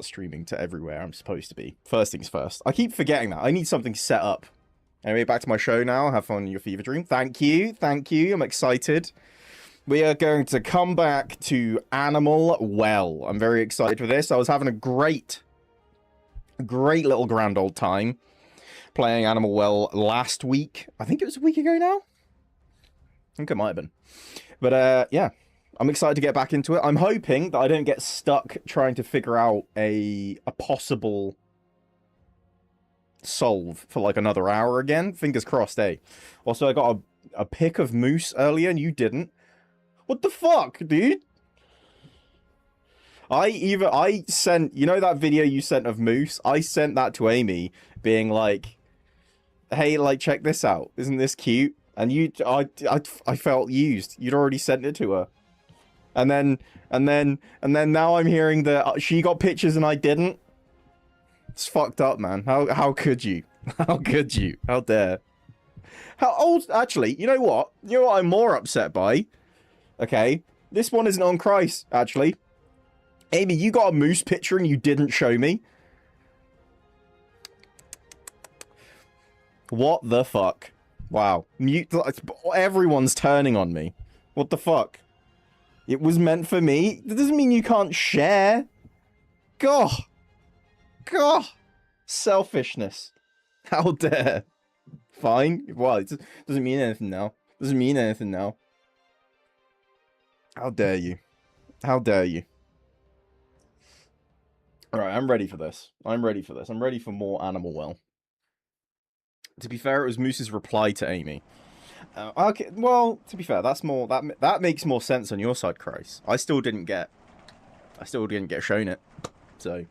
streaming to everywhere I'm supposed to be. First things first. I keep forgetting that. I need something set up. Anyway, back to my show now. Have fun in your fever dream. Thank you. Thank you. I'm excited. We are going to come back to Animal Well. I'm very excited for this. I was having a great little grand old time playing Animal Well last week. I think it was a week ago now. I think it might have been. But, yeah. I'm excited to get back into it. I'm hoping that I don't get stuck trying to figure out a possible solve for like another hour again. Fingers crossed, eh? Also, I got a pic of moose earlier and you didn't. What the fuck, dude? I sent, you know that video you sent of moose? I sent that to Amy being like, hey, like, check this out. Isn't this cute? And I felt used. You'd already sent it to her. And then now I'm hearing that she got pictures and I didn't. It's fucked up, man. How could you? How could you? How dare? How old? Actually, you know what? You know what I'm more upset by? Okay, this one isn't on Christ, actually. Amy, you got a moose picture and you didn't show me. What the fuck? Wow. Mute. Everyone's turning on me. What the fuck? It was meant for me. That doesn't mean you can't share. God. God. Selfishness. How dare. Fine. Well, it doesn't mean anything now. Doesn't mean anything now. How dare you? How dare you? Alright, I'm ready for this. I'm ready for this. I'm ready for more Animal Well. To be fair, it was Moose's reply to Amy. Okay, well, to be fair, that's more that makes more sense on your side, Chris. I still didn't get shown it. So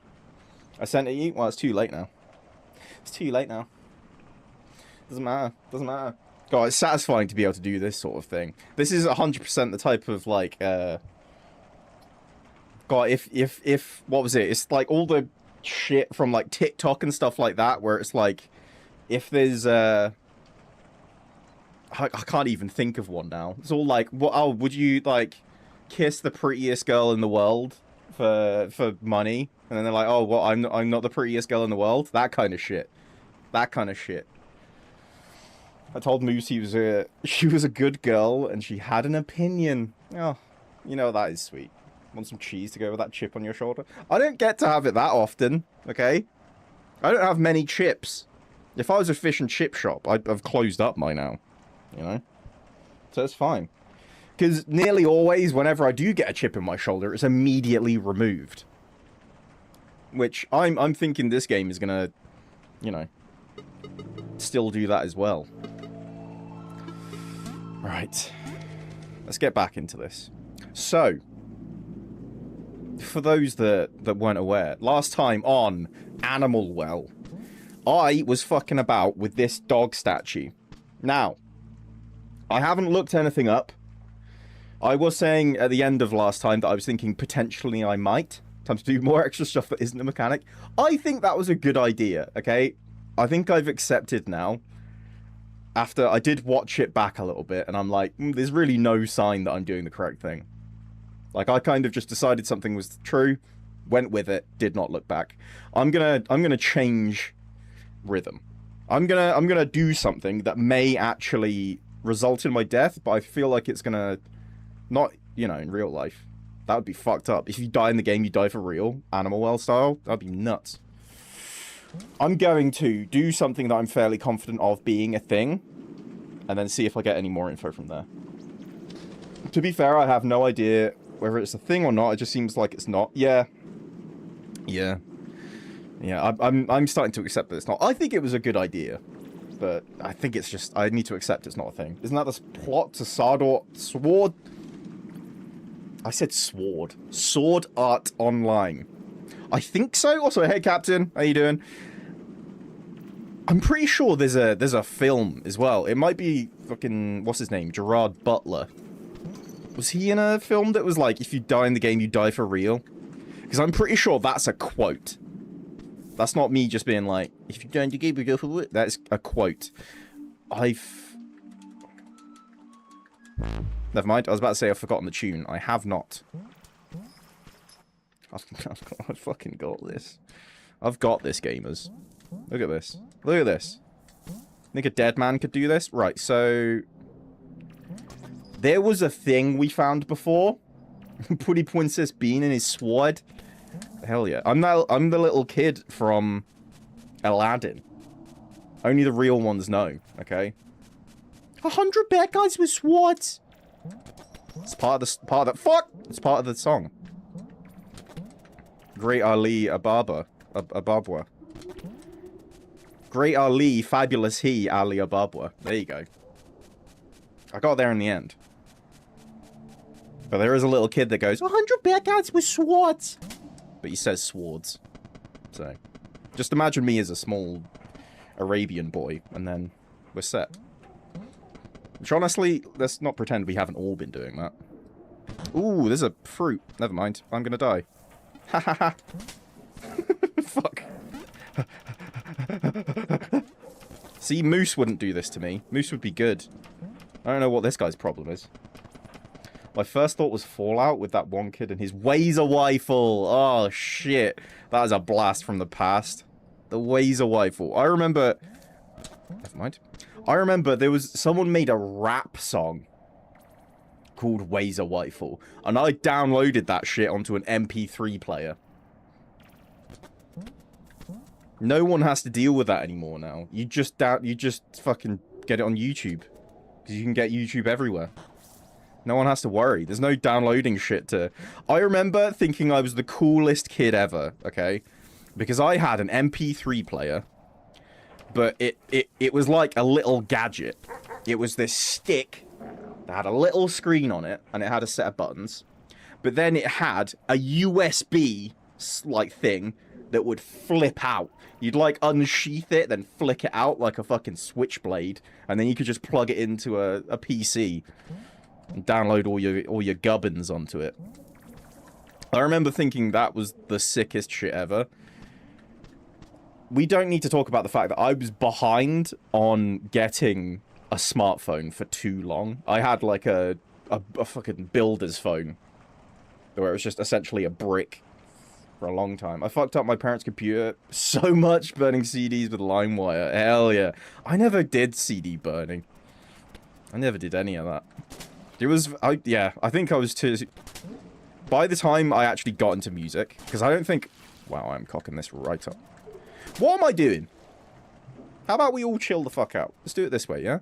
I sent it to you. Well, it's too late now. It's too late now. Doesn't matter. Doesn't matter. God, it's satisfying to be able to do this sort of thing. This is 100% the type of like God, if what was it? It's like all the shit from like TikTok and stuff like that, where it's like if there's I can't even think of one now. It's all like, what? Oh, would you like kiss the prettiest girl in the world for money? And then they're like, oh, well, I'm not the prettiest girl in the world. That kind of shit. That kind of shit. I told Moose she was a good girl and she had an opinion. Oh, you know, that is sweet. Want some cheese to go with that chip on your shoulder? I don't get to have it that often. Okay, I don't have many chips. If I was a fish and chip shop, I'd have closed up by now. You know? So it's fine. Because nearly always, whenever I do get a chip in my shoulder, it's immediately removed. Which, I'm thinking this game is gonna, you know, still do that as well. Right. Let's get back into this. So, for those that weren't aware, last time on Animal Well, I was fucking about with this dog statue. Now, I haven't looked anything up. I was saying at the end of last time that I was thinking potentially I might. Time to do more extra stuff that isn't a mechanic. I think that was a good idea, okay? I think I've accepted now. After I did watch it back a little bit, and I'm like, there's really no sign that I'm doing the correct thing. Like, I kind of just decided something was true, went with it, did not look back. I'm gonna change rhythm. I'm gonna do something that may actually result in my death, but I feel like it's gonna not, you know, in real life. That would be fucked up. If you die in the game, you die for real, Animal Well style. That'd be nuts. I'm going to do something that I'm fairly confident of being a thing, and then see if I get any more info from there. To be fair, I have no idea whether it's a thing or not. It just seems like it's not. Yeah. I'm starting to accept that it's not. I think it was a good idea, but I think it's just, I need to accept it's not a thing. Isn't that the plot to Sword? I said Sword. Sword Art Online. I think so. Also, hey Captain, how you doing? I'm pretty sure there's a film as well. It might be fucking, what's his name? Gerard Butler. Was he in a film that was like, if you die in the game, you die for real? Because I'm pretty sure that's a quote. That's not me just being like, if you die in the game, you go for real. That's a quote. Never mind, I was about to say I've forgotten the tune. I have not. I've fucking got this. I've got this, gamers. Look at this. Look at this. Think a dead man could do this? Right, so... There was a thing we found before. Pretty Princess Bean and his sword. Hell yeah. I'm the little kid from Aladdin. Only the real ones know, okay? 100 bad guys with swords! It's part of the fuck! It's part of the song. Great Ali Ababwa. Great Ali, fabulous he, Ali Ababwa. There you go. I got there in the end. But there is a little kid that goes, 100 bad guys with swords! But he says swords. So, just imagine me as a small Arabian boy, and then we're set. Which honestly, let's not pretend we haven't all been doing that. Ooh, there's a fruit. Never mind. I'm gonna die. Ha ha ha. Fuck. See, Moose wouldn't do this to me. Moose would be good. I don't know what this guy's problem is. My first thought was Fallout with that one kid and his Wazer rifle. Oh, shit. That is a blast from the past. The Wazer rifle. I remember... Never mind. I remember there was... Someone made a rap song called Wazer rifle. And I downloaded that shit onto an MP3 player. No one has to deal with that anymore now. You just fucking get it on YouTube. Because you can get YouTube everywhere. No one has to worry. There's no downloading shit to... I remember thinking I was the coolest kid ever, okay? Because I had an MP3 player. But it was like a little gadget. It was this stick that had a little screen on it. And it had a set of buttons. But then it had a USB, like, thing that would flip out. You'd, like, unsheath it, then flick it out like a fucking switchblade. And then you could just plug it into a PC. And download all your gubbins onto it. I remember thinking that was the sickest shit ever. We don't need to talk about the fact that I was behind on getting a smartphone for too long. I had like a fucking builder's phone. Where it was just essentially a brick for a long time. I fucked up my parents' computer so much burning CDs with LimeWire. Hell yeah. I never did CD burning. I never did any of that. It was, yeah, I think I was too... By the time I actually got into music, because I don't think... Wow, I'm cocking this right up. What am I doing? How about we all chill the fuck out? Let's do it this way, yeah?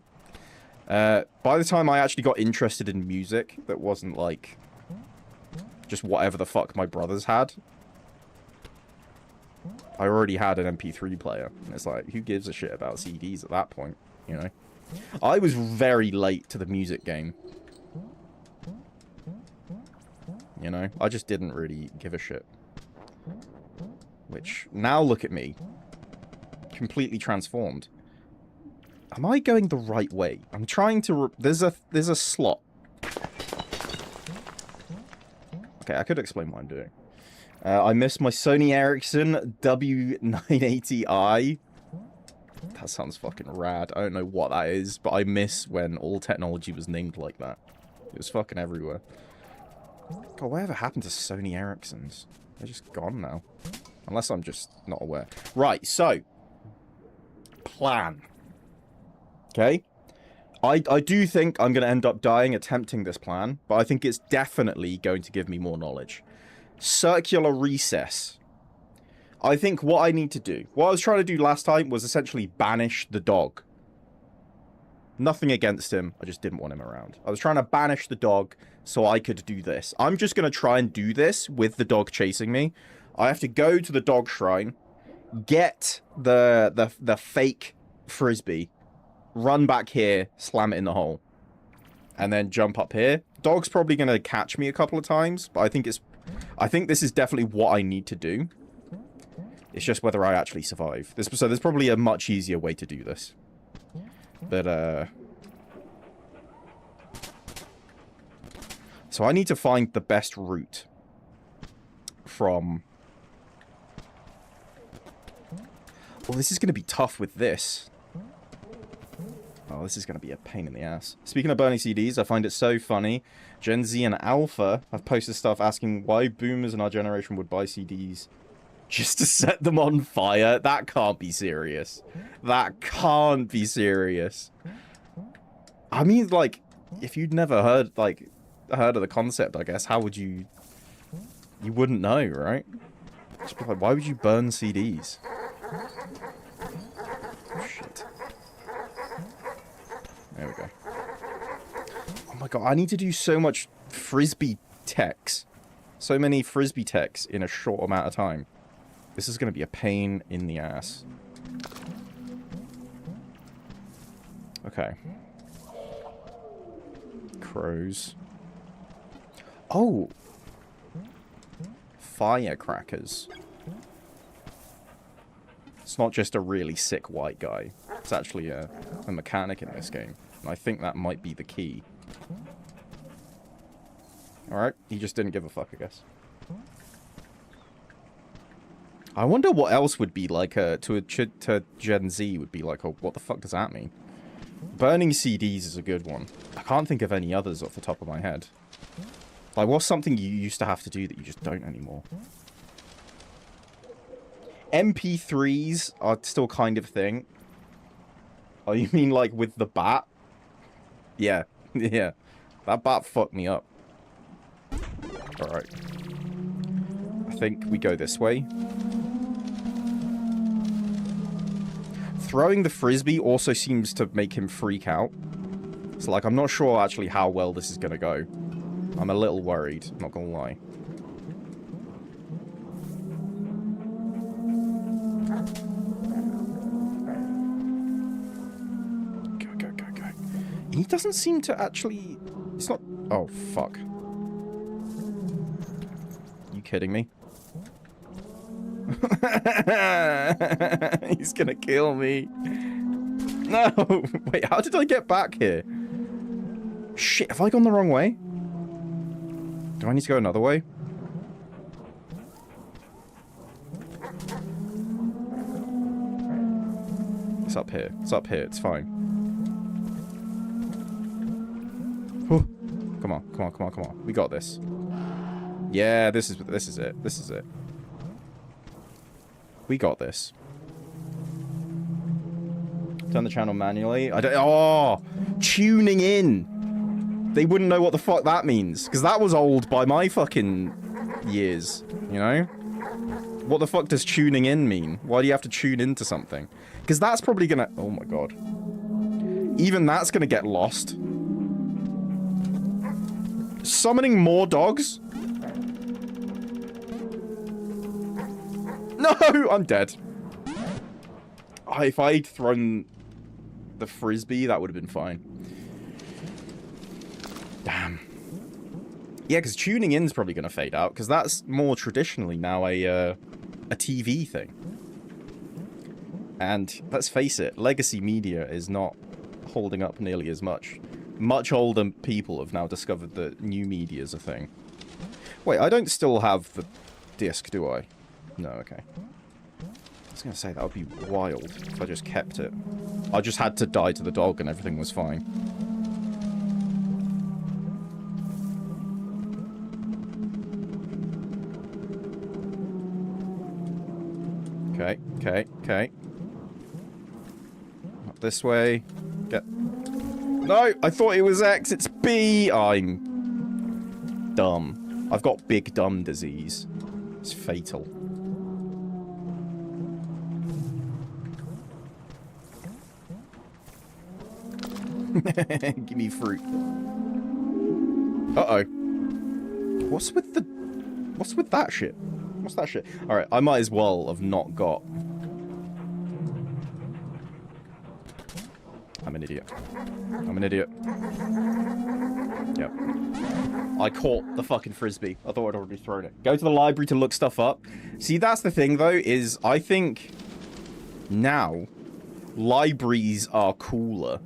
By the time I actually got interested in music, that wasn't like... just whatever the fuck my brothers had. I already had an MP3 player. And it's like, who gives a shit about CDs at that point, you know? I was very late to the music game. You know, I just didn't really give a shit. Which, now look at me. Completely transformed. Am I going the right way? I'm trying to... There's a slot. Okay, I could explain what I'm doing. I missed my Sony Ericsson W980i. That sounds fucking rad. I don't know what that is, but I miss when all technology was named like that. It was fucking everywhere. God, whatever happened to Sony Ericssons? They're just gone now. Unless I'm just not aware. Right, so. Plan. Okay? I do think I'm going to end up dying attempting this plan, but I think it's definitely going to give me more knowledge. Circular recess. I think what I need to do, what I was trying to do last time was essentially banish the dog. Nothing against him, I just didn't want him around. I was trying to banish the dog so I could do this. I'm just going to try and do this with the dog chasing me. I have to go to the dog shrine, get the fake frisbee, run back here, slam it in the hole, and then jump up here. Dog's probably going to catch me a couple of times, but I think this is definitely what I need to do. It's just whether I actually survive. So there's probably a much easier way to do this. But, so I need to find the best route from... Oh, this is going to be tough with this. Oh, this is going to be a pain in the ass. Speaking of burning CDs, I find it so funny. Gen Z and Alpha have posted stuff asking why boomers in our generation would buy CDs just to set them on fire. That can't be serious. That can't be serious. I mean, like, if you'd never heard of the concept, I guess, how would you... You wouldn't know, right? Just be like, why would you burn CDs? Oh, shit. There we go. Oh my god, I need to do so much frisbee techs. So many frisbee techs in a short amount of time. This is going to be a pain in the ass. Okay. Crows. Oh! Firecrackers. It's not just a really sick white guy. It's actually a mechanic in this game. And I think that might be the key. Alright, he just didn't give a fuck, I guess. I wonder what else would be like to Gen Z would be like, oh, what the fuck does that mean? Burning CDs is a good one. I can't think of any others off the top of my head. Like, what's something you used to have to do that you just don't anymore? MP3s are still kind of a thing. Oh, you mean like with the bat? Yeah, yeah. That bat fucked me up. Alright. I think we go this way. Throwing the frisbee also seems to make him freak out. So, like, I'm not sure actually how well this is gonna go. I'm a little worried, not gonna lie. Go, go, go, go. He doesn't seem to actually... It's not... Oh, fuck. You kidding me? He's gonna kill me. No! Wait, how did I get back here? Shit, have I gone the wrong way? Do I need to go another way? It's up here. It's up here. It's fine. Whew. Come on, come on, come on, come on. We got this. Yeah, this is it. This is it. We got this. Turn the channel manually. I don't... Oh! Tuning in! They wouldn't know what the fuck that means. Because that was old by my fucking years. You know? What the fuck does tuning in mean? Why do you have to tune into something? Because that's probably gonna... Oh my god. Even that's gonna get lost. Summoning more dogs? No! I'm dead. Oh, if I'd thrown the frisbee, that would have been fine. Damn. Yeah, because tuning in is probably going to fade out, because that's more traditionally now a TV thing. And let's face it, legacy media is not holding up nearly as much. Much older people have now discovered that new media is a thing. Wait, I don't still have the disc, do I? No, okay. I was going to say, that would be wild if I just kept it. I just had to die to the dog and everything was fine. Okay, okay, okay. Up this way. Get... No! I thought it was X, it's B! I'm... dumb. I've got big dumb disease. It's fatal. Give me fruit. Uh-oh. What's with that shit? What's that shit? Alright, I might as well have not got... I'm an idiot. I'm an idiot. Yep. I caught the fucking frisbee. I thought I'd already thrown it. Go to the library to look stuff up. See, that's the thing, though, is I think now libraries are cooler.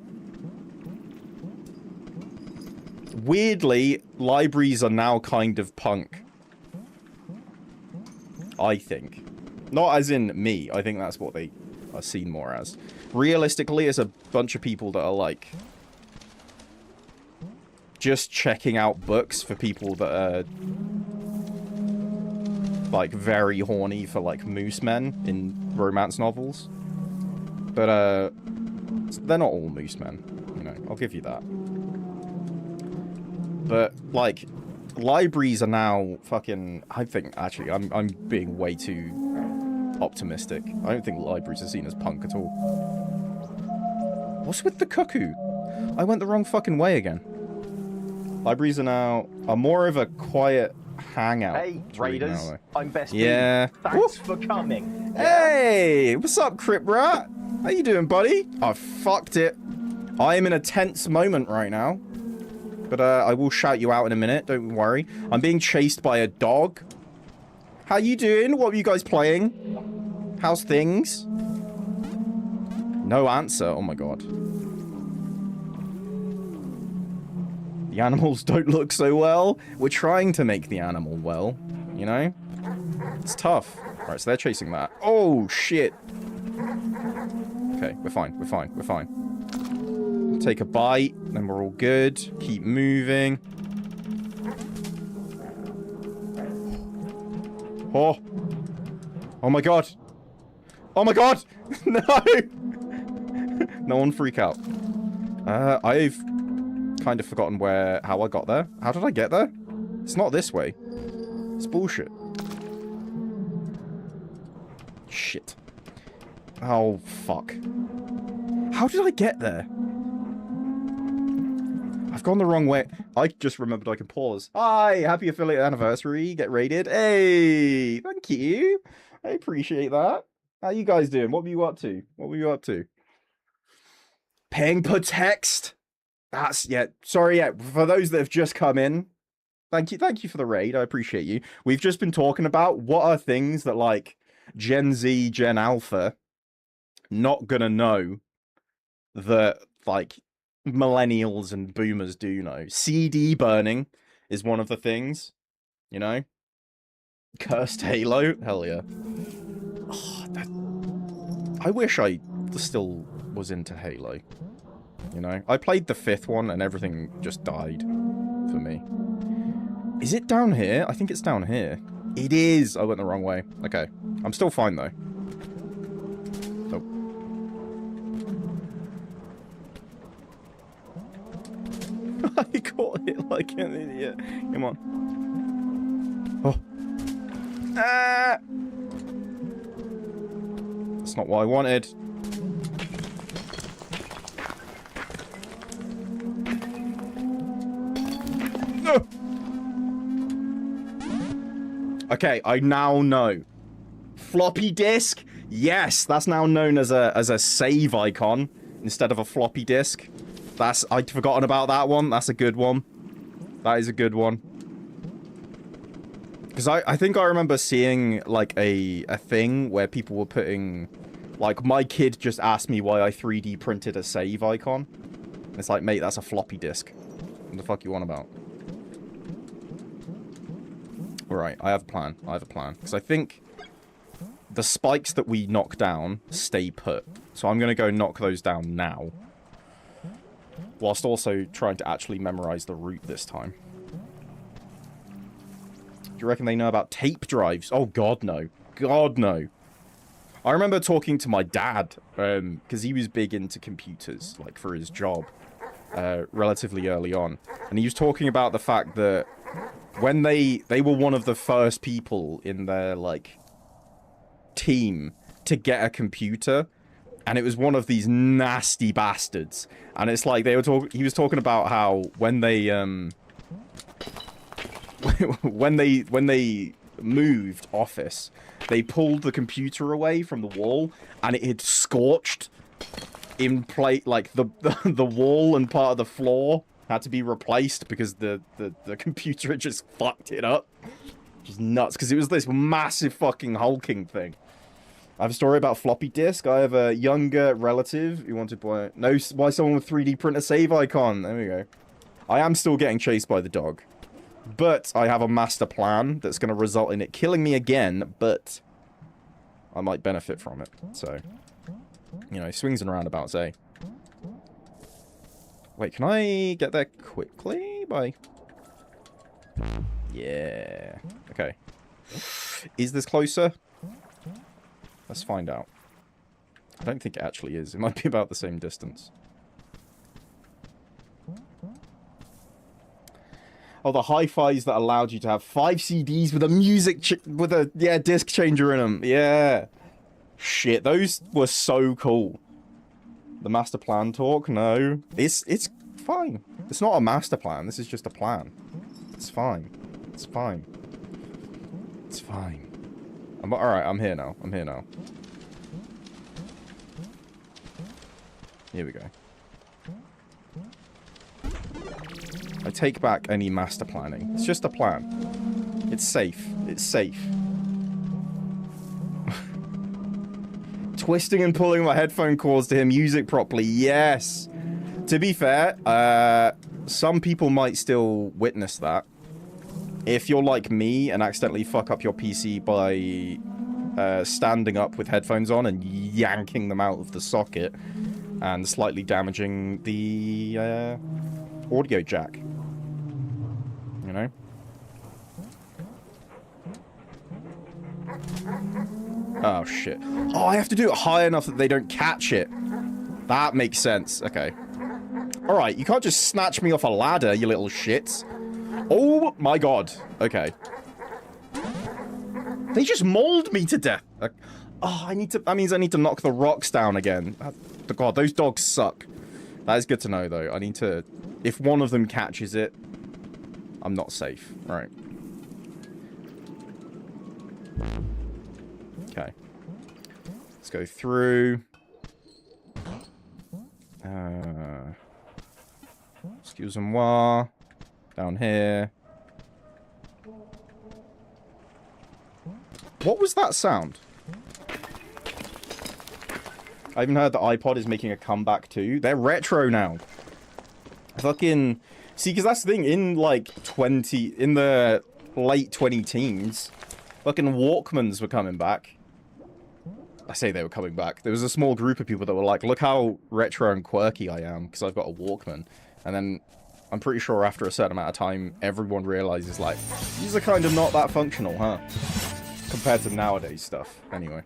Weirdly, libraries are now kind of punk. I think. Not as in me. I think that's what they are seen more as. Realistically, it's a bunch of people that are, like, just checking out books for people that are, like, very horny for, like, moose men in romance novels. But, they're not all moose men, you know, I'll give you that. But, like, libraries are now fucking... I think, actually, I'm being way too optimistic. I don't think libraries are seen as punk at all. What's with the cuckoo? I went the wrong fucking way again. Libraries are more of a quiet hangout. Hey, Raiders. I'm Best Yeah. Thanks for coming. Hey, what's up, Crip Rat? How you doing, buddy? I fucked it. I am in a tense moment right now. But I will shout you out in a minute, don't worry. I'm being chased by a dog. How you doing? What were you guys playing? How's things? No answer. Oh my god. The animals don't look so well. We're trying to make the animal well, you know? It's tough. Alright, so they're chasing that. Oh, shit. Okay, we're fine, we're fine, we're fine. Take a bite, then we're all good. Keep moving. Oh. Oh my god. Oh my god! No! No one freak out. I've kind of forgotten how I got there. How did I get there? It's not this way. It's bullshit. Shit. Oh, fuck. How did I get there? I've gone the wrong way. I just remembered I can pause. Hi, happy affiliate anniversary. Get rated. Hey, thank you. I appreciate that. How you guys doing? What were you up to? What were you up to? Paying per text. That's, yeah, sorry, yeah, for those that have just come in, thank you for the raid, I appreciate you. We've just been talking about what are things that, like, Gen Z, Gen Alpha, not gonna know that, like, millennials and boomers do know. CD burning is one of the things, you know? Cursed Halo? Hell yeah. Oh, I wish I still was into Halo. You know? I played the 5th one and everything just died for me. Is it down here? I think it's down here. It is! I went the wrong way. Okay. I'm still fine though. Oh. I caught it like an idiot. Come on. Oh. Ah! That's not what I wanted. No! Okay, I now know. Floppy disk? Yes, that's now known as a save icon instead of a floppy disk. I'd forgotten about that one. That's a good one. That is a good one. Because I think I remember seeing, like, a thing where people were putting... Like, my kid just asked me why I 3D printed a save icon. It's like, mate, that's a floppy disk. What the fuck you on about? Alright, I have a plan. I have a plan. Because I think the spikes that we knock down stay put. So I'm going to go knock those down now. Whilst also trying to actually memorize the route this time. Do you reckon they know about tape drives? Oh, God, no. God, no. I remember talking to my dad, because he was big into computers, like, for his job, relatively early on. And he was talking about the fact that when they were one of the first people in their, like, team to get a computer, and it was one of these nasty bastards. And it's like, he was talking about how when they, when they moved office, they pulled the computer away from the wall, and it had scorched in place, like the wall and part of the floor had to be replaced because the computer had just fucked it up. Just nuts, because it was this massive fucking hulking thing. I have a story about floppy disk. I have a younger relative who wanted to buy someone with 3D printer save icon. There we go. I am still getting chased by the dog. But I have a master plan that's going to result in it killing me again, but I might benefit from it. So, you know, swings and roundabouts, eh? Wait, can I get there quickly? By... Yeah. Okay. Is this closer? Let's find out. I don't think it actually is. It might be about the same distance. Oh, the hi-fis that allowed you to have 5 CDs with a with a, yeah, disc changer in them. Yeah. Shit, those were so cool. The master plan talk? No. It's fine. It's not a master plan. This is just a plan. It's fine. It's fine. It's fine. Alright, I'm here now. I'm here now. Here we go. I take back any master planning. It's just a plan. It's safe. It's safe. Twisting and pulling my headphone cords to hear music properly. Yes. To be fair, some people might still witness that. If you're like me and accidentally fuck up your PC by standing up with headphones on and yanking them out of the socket and slightly damaging the audio jack. You know? Oh, shit. Oh, I have to do it high enough that they don't catch it. That makes sense. Okay. Alright, you can't just snatch me off a ladder, you little shits. Oh, my God. Okay. They just mauled me to death. Oh, that means I need to knock the rocks down again. God, those dogs suck. That is good to know, though. I need to... If one of them catches it, I'm not safe. Right. Okay. Let's go through. Excuse-moi. Down here. What was that sound? I even heard the iPod is making a comeback too. They're retro now. Fucking... See, because that's the thing, in like in the late 20-teens, fucking Walkmans were coming back. I say they were coming back. There was a small group of people that were like, look how retro and quirky I am, because I've got a Walkman. And then, I'm pretty sure after a certain amount of time, everyone realizes like, these are kind of not that functional, huh? Compared to nowadays stuff. Anyway.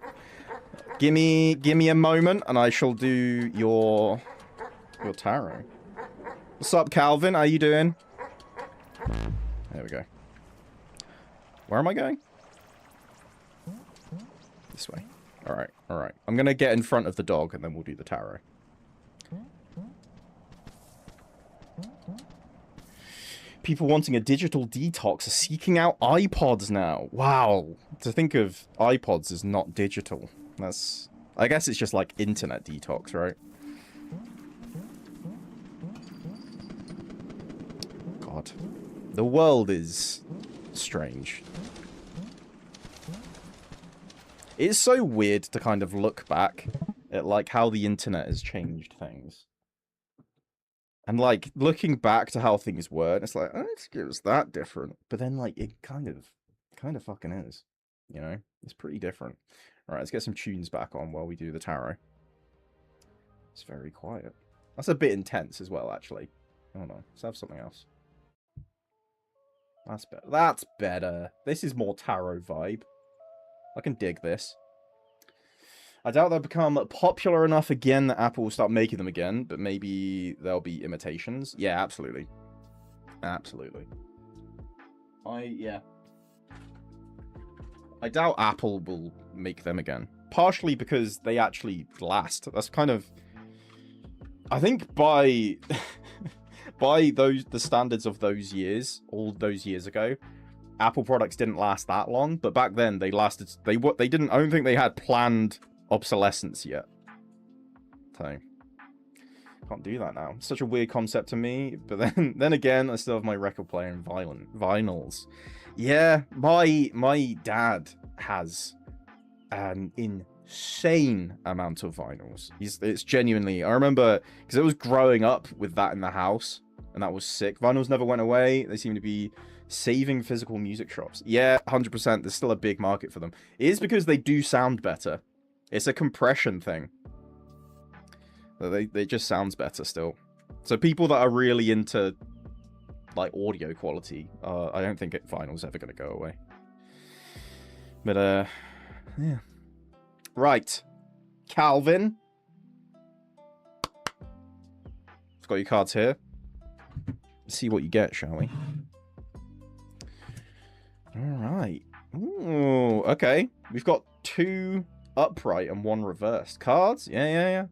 Gimme a moment, and I shall do your tarot. What's up, Calvin? How you doing? There we go. Where am I going? This way. Alright, alright. I'm gonna get in front of the dog, and then we'll do the tarot. People wanting a digital detox are seeking out iPods now. Wow. To think of iPods as not digital. That's... I guess it's just like internet detox, right? God. The world is strange. It's so weird to kind of look back at like how the internet has changed things. And like looking back to how things were, and it's like, I don't think it was that different. But then like it kind of fucking is. You know? It's pretty different. Alright, let's get some tunes back on while we do the tarot. It's very quiet. That's a bit intense as well, actually. Hold on, let's have something else. That's better. That's better. This is more tarot vibe. I can dig this. I doubt they'll become popular enough again that Apple will start making them again, but maybe there'll be imitations. Yeah, absolutely. Absolutely. Yeah. I doubt Apple will make them again. Partially because they actually last. That's kind of... I think by... by the standards of those years, all those years ago, Apple products didn't last that long, but back then they lasted... I don't think they had planned obsolescence yet. So... Can't do that now. It's such a weird concept to me, but then again, I still have my record player and vinyls. Yeah, my dad has an insane amount of vinyls. It's genuinely... I remember, because I was growing up with that in the house, and that was sick. Vinyls never went away. They seem to be Saving physical music shops. Yeah, 100%. There's still a big market for them. It is because they do sound better. It's a compression thing. They just sounds better still. So people that are really into like audio quality, I don't think vinyl's ever going to go away. But yeah. Right. Calvin. I've got your cards here. Let's see what you get, shall we? Alright. Ooh, okay. We've got 2 upright and 1 reversed. Cards? Yeah.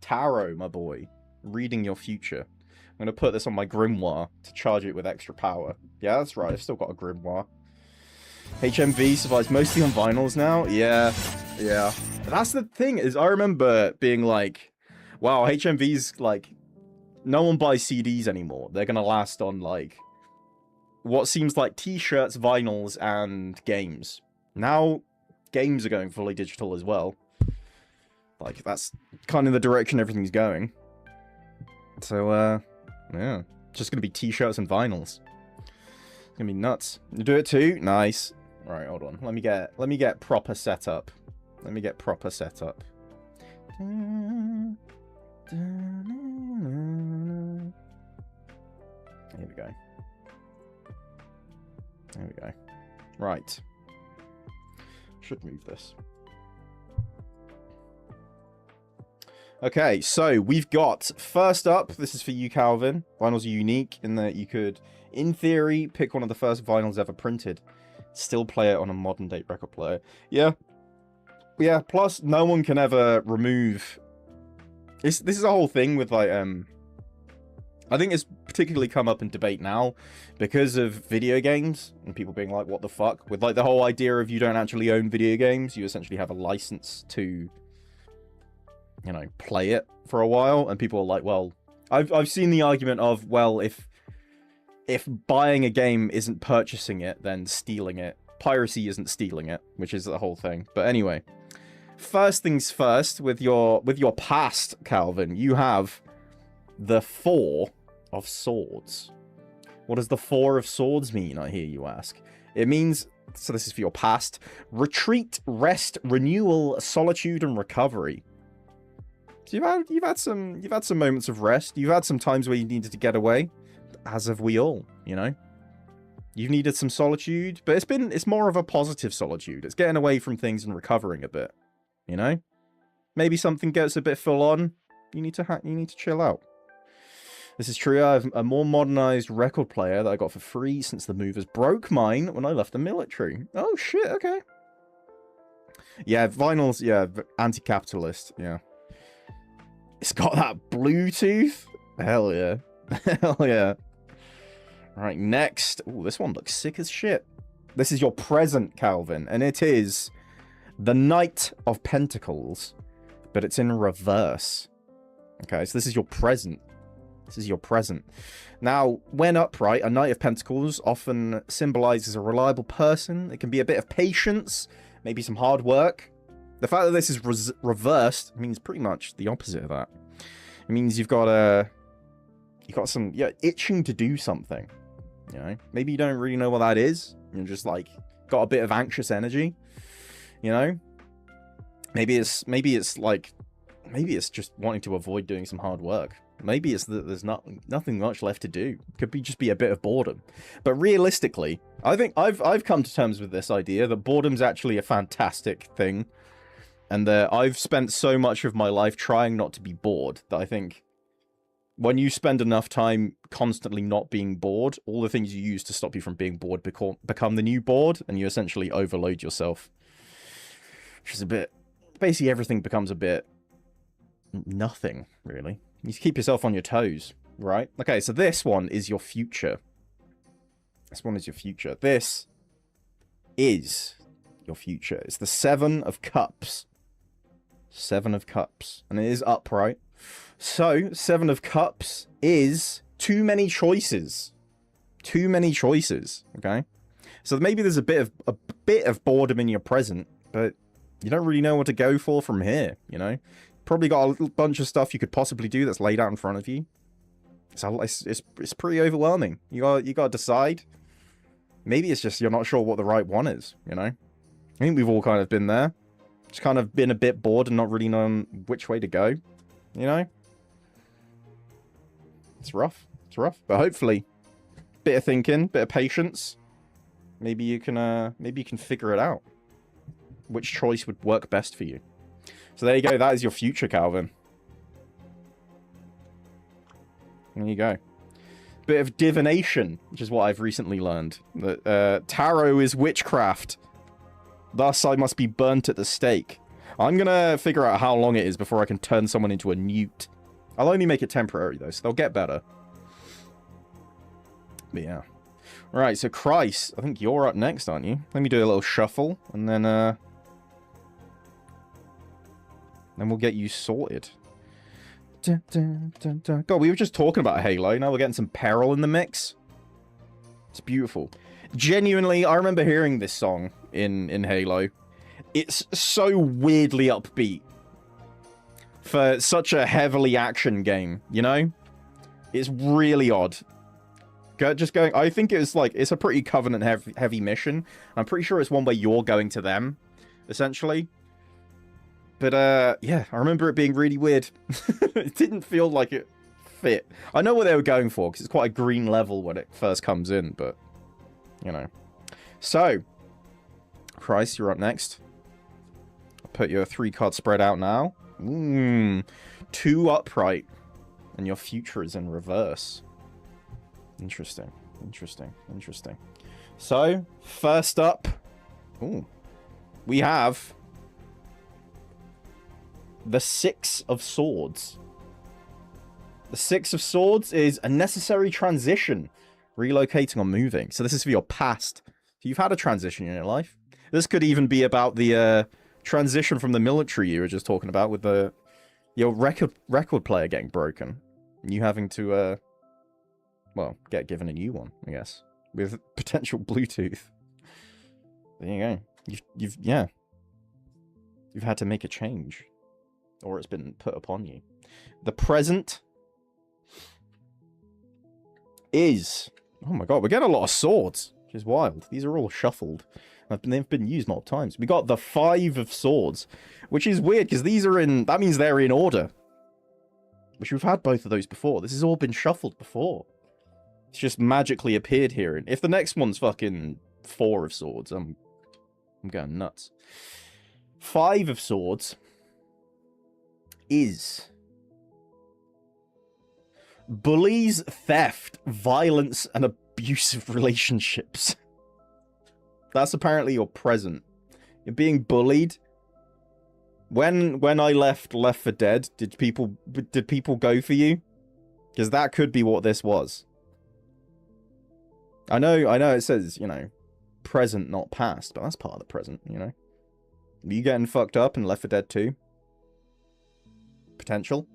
Tarot, my boy. Reading your future. I'm going to put this on my grimoire to charge it with extra power. Yeah, that's right. I've still got a grimoire. HMV survives mostly on vinyls now. Yeah. That's the thing, is I remember being like, wow, HMV's like, no one buys CDs anymore. They're going to last on like what seems like t-shirts, vinyls, and games. Now, games are going fully digital as well. Like, that's kind of the direction everything's going. So, yeah. Just gonna be t-shirts and vinyls. It's gonna be nuts. You do it too? Nice. Alright, hold on. Let me get proper setup. Let me get proper setup. Here we go. There we go. Right. Should move this. Okay, so we've got, first up, this is for you, Calvin. Vinyls are unique in that you could, in theory, pick one of the first vinyls ever printed. Still play it on a modern-day record player. Yeah. Yeah, plus no one can ever remove... This is a whole thing with, like, I think it's particularly come up in debate now because of video games and people being like, what the fuck? With, like, the whole idea of you don't actually own video games, you essentially have a license to... you know, play it for a while, and people are like, well, I've seen the argument of, well, if buying a game isn't purchasing it, then stealing it. Piracy isn't stealing it, which is the whole thing. But anyway, first things first, with your past, Calvin, you have the 4 of Swords. What does the 4 of Swords mean, I hear you ask? It means, so this is for your past, retreat, rest, renewal, solitude, and recovery. So you've had some moments of rest. You've had some times where you needed to get away, as have we all, you know. You've needed some solitude, but it's more of a positive solitude. It's getting away from things and recovering a bit, you know. Maybe something gets a bit full on. You need to chill out. This is true. I have a more modernized record player that I got for free since the movers broke mine when I left the military. Oh shit. Okay. Yeah, vinyls. Yeah, anti-capitalist. Yeah. It's got that Bluetooth. Hell yeah. Hell yeah. Right, next. Ooh, this one looks sick as shit. This is your present, Calvin, and it is the Knight of Pentacles, but it's in reverse. Okay, so this is your present. This is your present. Now, when upright, a Knight of Pentacles often symbolizes a reliable person. It can be a bit of patience, maybe some hard work. The fact that this is reversed means pretty much the opposite of that. It means you've got some itching to do something. You know, maybe you don't really know what that is. You're just like got a bit of anxious energy. You know, maybe it's just wanting to avoid doing some hard work. Maybe it's that there's nothing much left to do. Could be just be a bit of boredom. But realistically, I think I've come to terms with this idea that boredom's actually a fantastic thing. And I've spent so much of my life trying not to be bored that I think when you spend enough time constantly not being bored, all the things you use to stop you from being bored become the new bored, and you essentially overload yourself. Which is a bit... Basically, everything becomes a bit... nothing, really. You keep yourself on your toes, right? Okay, so this one is your future. This one is your future. This is your future. It's the 7 of Cups. 7 of Cups. And it is upright. So, 7 of Cups is too many choices. Too many choices, okay? So maybe there's a bit of boredom in your present, but you don't really know what to go for from here, you know? Probably got a little bunch of stuff you could possibly do that's laid out in front of you. It's pretty overwhelming. You got to decide. Maybe it's just you're not sure what the right one is, you know? I think we've all kind of been there. Just kind of been a bit bored and not really known which way to go, you know? It's rough. It's rough. But hopefully, bit of thinking, bit of patience. Maybe you can figure it out. Which choice would work best for you. So there you go. That is your future, Calvin. There you go. Bit of divination, which is what I've recently learned. That tarot is witchcraft. Thus, I must be burnt at the stake. I'm gonna figure out how long it is before I can turn someone into a newt. I'll only make it temporary, though, so they'll get better. But yeah. Right, so Christ, I think you're up next, aren't you? Let me do a little shuffle, and then we'll get you sorted. Dun, dun, dun, dun. God, we were just talking about Halo. Now we're getting some Peril in the mix. It's beautiful. Genuinely, I remember hearing this song in Halo. It's so weirdly upbeat for such a heavily action game, you know? It's really odd. Just going, I think it's like, it's a pretty Covenant heavy mission. I'm pretty sure it's one where you're going to them, essentially. But, yeah, I remember it being really weird. It didn't feel like it fit. I know what they were going for, because it's quite a green level when it first comes in, but, you know. So, Christ, you're up next. I'll put your 3-card spread out now. 2 upright. And your future is in reverse. Interesting. Interesting. Interesting. So, first up, we have the 6 of Swords. The 6 of Swords is a necessary transition, relocating or moving. So this is for your past. So you've had a transition in your life. This could even be about the transition from the military you were just talking about with your record player getting broken. And you having to, well, get given a new one, I guess. With potential Bluetooth. There you go. You've had to make a change. Or it's been put upon you. The present is... Oh my god, we're getting a lot of swords. Which is wild. These are all shuffled. They've been used multiple times. We got the 5 of Swords. Which is weird, because these are in... That means they're in order. Which we've had both of those before. This has all been shuffled before. It's just magically appeared here. And if the next one's fucking 4 of Swords, I'm going nuts. 5 of Swords is bullies, theft, violence, and abusive relationships. That's apparently your present. You're being bullied. When I left 4 Dead, did people go for you? Because that could be what this was. I know it says, you know, present, not past, but that's part of the present, you know. Are you getting fucked up in 4 Dead 2? Potential.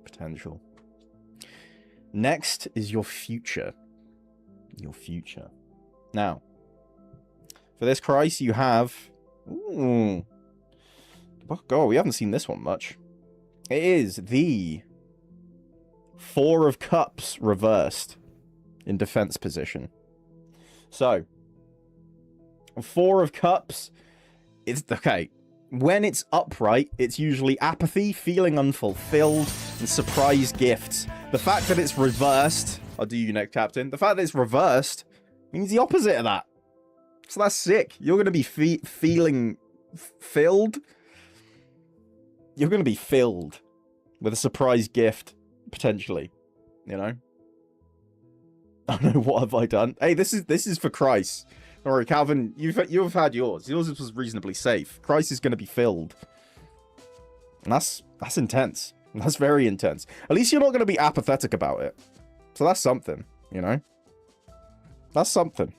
Potential. Next is your future. Your future. Now, for this Christ, you have... Ooh. Oh, God, we haven't seen this one much. It is the 4 of Cups reversed in defense position. So, 4 of Cups, it's... Okay, when it's upright, it's usually apathy, feeling unfulfilled, and surprise gifts. The fact that it's reversed... I'll do you next, Captain. The fact that it's reversed means the opposite of that. So that's sick. You're going to be feeling filled. You're going to be filled with a surprise gift, potentially. You know? I don't know, what have I done? Hey, this is for Christ. Don't worry, Calvin, you've had yours. Yours was reasonably safe. Christ is going to be filled. And that's intense. That's very intense. At least you're not going to be apathetic about it. So that's something, you know? That's something.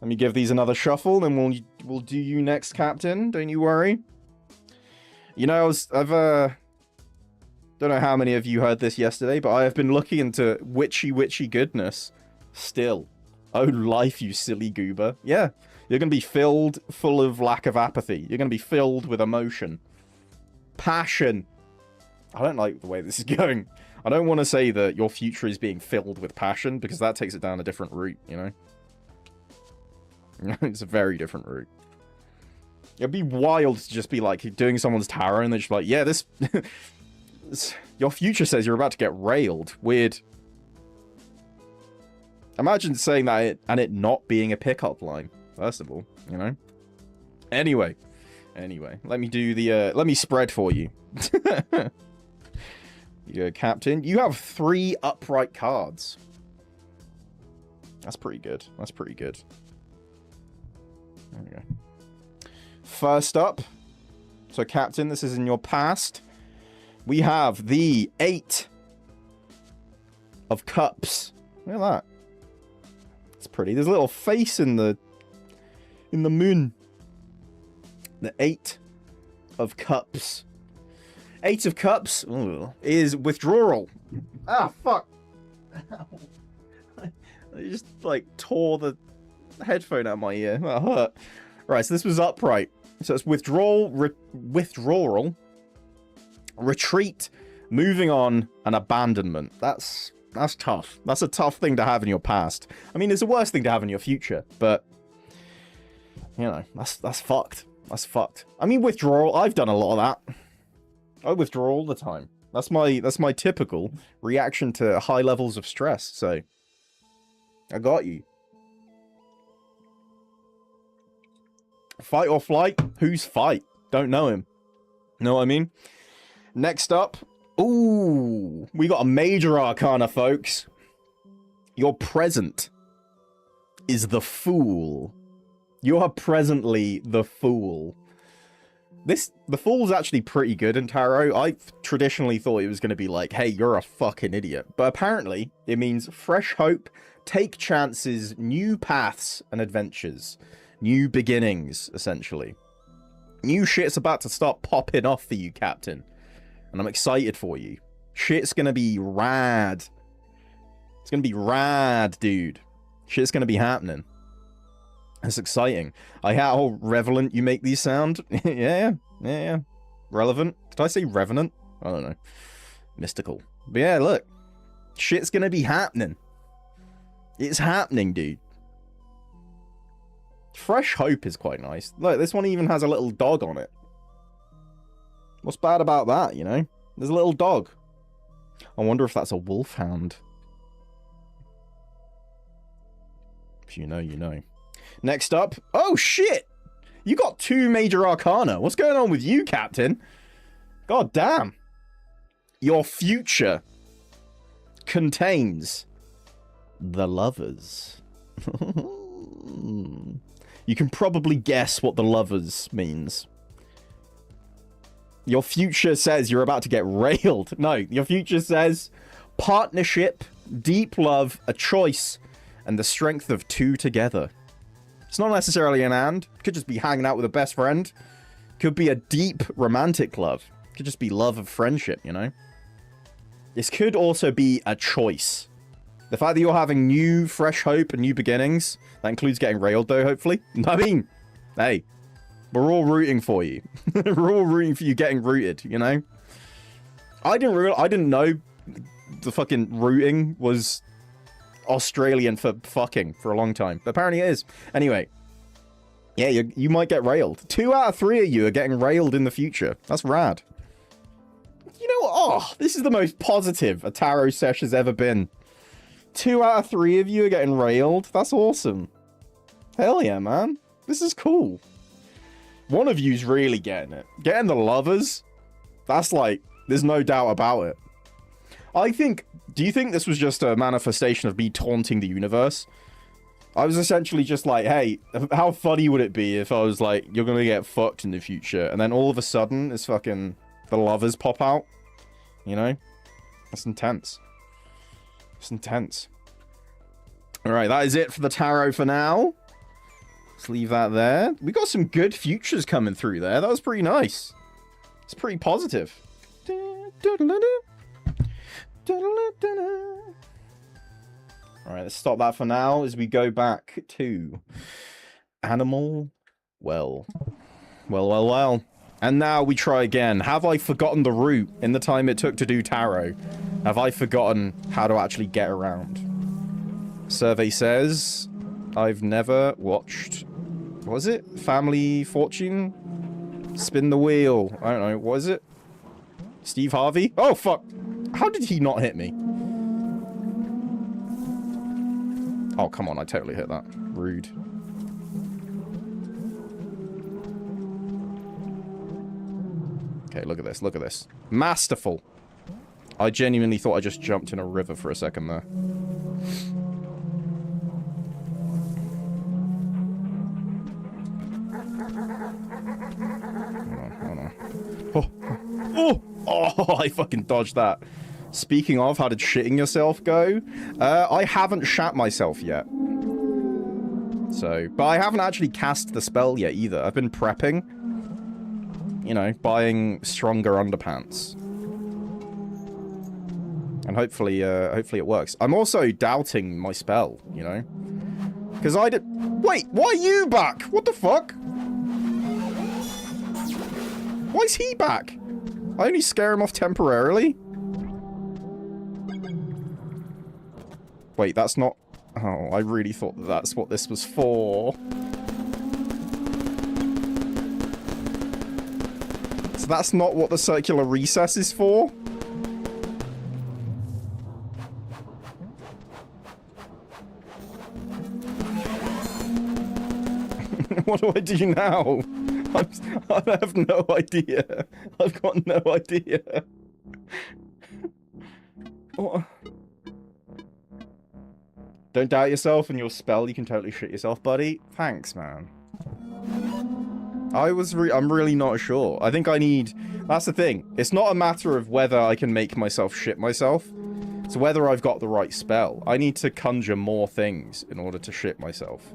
Let me give these another shuffle, and we'll do you next, Captain. Don't you worry. You know, I've don't know how many of you heard this yesterday, but I have been looking into witchy goodness still. Oh, life, you silly goober. Yeah, you're going to be filled full of lack of apathy. You're going to be filled with emotion. Passion. I don't like the way this is going. I don't want to say that your future is being filled with passion, because that takes it down a different route, you know? It's a very different route. It'd be wild to just be, like, doing someone's tarot, and they're just like, yeah, this... your future says you're about to get railed. Weird. Imagine saying that and it not being a pickup line, first of all, you know? Anyway, let me do the, let me spread for you. You Captain. You have 3 upright cards. That's pretty good. That's pretty good. There we go. First up, so Captain, this is in your past. We have the 8 of Cups. Look at that. It's pretty. There's a little face in the moon. The 8 of Cups. 8 of Cups is withdrawal. Ah, fuck. I just, like, tore the headphone out of my ear. That hurt. Right, so this was upright. So it's withdrawal, retreat, moving on, and abandonment. That's tough. That's a tough thing to have in your past. I mean, it's the worst thing to have in your future, but, you know, that's fucked. That's fucked. I mean, withdrawal, I've done a lot of that. I withdraw all the time. That's my typical reaction to high levels of stress, so I got you. Fight or flight? Who's fight? Don't know him. Know what I mean? Next up, ooh, we got a major arcana, folks. Your present is the Fool. You are presently the Fool. The Fool's actually pretty good in tarot. I traditionally thought it was going to be like, hey, you're a fucking idiot. But apparently, it means fresh hope, take chances, new paths and adventures. New beginnings, essentially. New shit's about to start popping off for you, Captain. And I'm excited for you. Shit's gonna be rad. It's gonna be rad, dude. Shit's gonna be happening. That's exciting. How relevant you make these sound. Yeah. Relevant? Did I say revenant? I don't know. Mystical. But yeah, look. Shit's gonna be happening. It's happening, dude. Fresh hope is quite nice. Look, this one even has a little dog on it. What's bad about that, you know? There's a little dog. I wonder if that's a wolfhound. If you know, you know. Next up. Oh, shit! You got 2 major arcana. What's going on with you, Captain? God damn. Your future contains the Lovers. You can probably guess what the Lovers means. Your future says you're about to get railed. No, your future says partnership, deep love, a choice, and the strength of 2 together. It's not necessarily an and. Could just be hanging out with a best friend. Could be a deep romantic love. Could just be love of friendship, you know? This could also be a choice. The fact that you're having new, fresh hope and new beginnings, that includes getting railed, though, hopefully. I mean, hey, we're all rooting for you. We're all rooting for you getting rooted, you know? I didn't know the fucking rooting was Australian for fucking for a long time. But apparently it is. Anyway, yeah, you might get railed. 2 out of 3 of you are getting railed in the future. That's rad. You know what? Oh, this is the most positive a tarot sesh has ever been. 2 out of 3 of you are getting railed. That's awesome. Hell yeah, man. This is cool. One of you's really getting it. Getting the Lovers, that's like, there's no doubt about it. Do you think this was just a manifestation of me taunting the universe? I was essentially just like, hey, how funny would it be if I was like, you're gonna get fucked in the future, and then all of a sudden, it's fucking, the Lovers pop out? You know? That's intense. It's intense. Alright, that is it for the tarot for now. Let's leave that there. We got some good futures coming through there. That was pretty nice. It's pretty positive. Alright, let's stop that for now as we go back to Animal Well. Well. And now we try again. Have I forgotten the route in the time it took to do tarot? Have I forgotten how to actually get around? Survey says I've never watched... What was it? Family Fortune? Spin the wheel. I don't know. What is it? Steve Harvey? Oh, fuck. How did he not hit me? Oh, come on. I totally hit that. Rude. Okay, look at this. Look at this. Masterful. I genuinely thought I just jumped in a river for a second there. Oh, I fucking dodged that. Speaking of, how did shitting yourself go? I haven't shat myself yet. So, but I haven't actually cast the spell yet either. I've been prepping. You know, buying stronger underpants. And hopefully it works. I'm also doubting my spell, you know? Because I did... Wait, why are you back? What the fuck? Why is he back? I only scare him off temporarily? Wait, that's not... Oh, I really thought that that's what this was for. So that's not what the circular recess is for? What do I do now? I have no idea. I've got no idea. What? Don't doubt yourself and your spell. You can totally shit yourself, buddy. Thanks, man. I'm really not sure. I think I need... That's the thing. It's not a matter of whether I can make myself shit myself. It's whether I've got the right spell. I need to conjure more things in order to shit myself.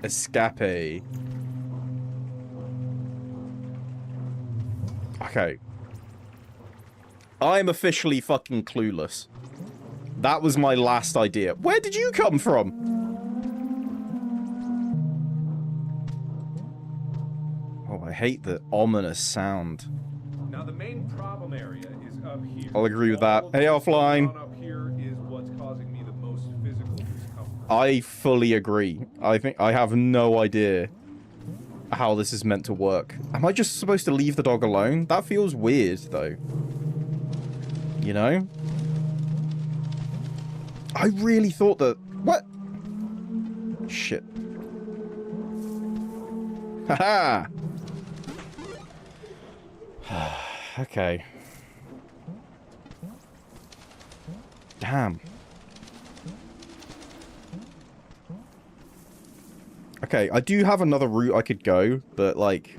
Escape. Okay. I'm officially fucking clueless. That was my last idea. Where did you come from? Oh, I hate the ominous sound. Now the main problem area is up here. I'll agree with that. Hey, offline. Up here is what's causing me the most physical discomfort. I fully agree. I think I have no idea how this is meant to work. Am I just supposed to leave the dog alone? That feels weird, though. You know? I really thought that... What? Shit. Haha! Okay. Damn. Okay, I do have another route I could go, but, like...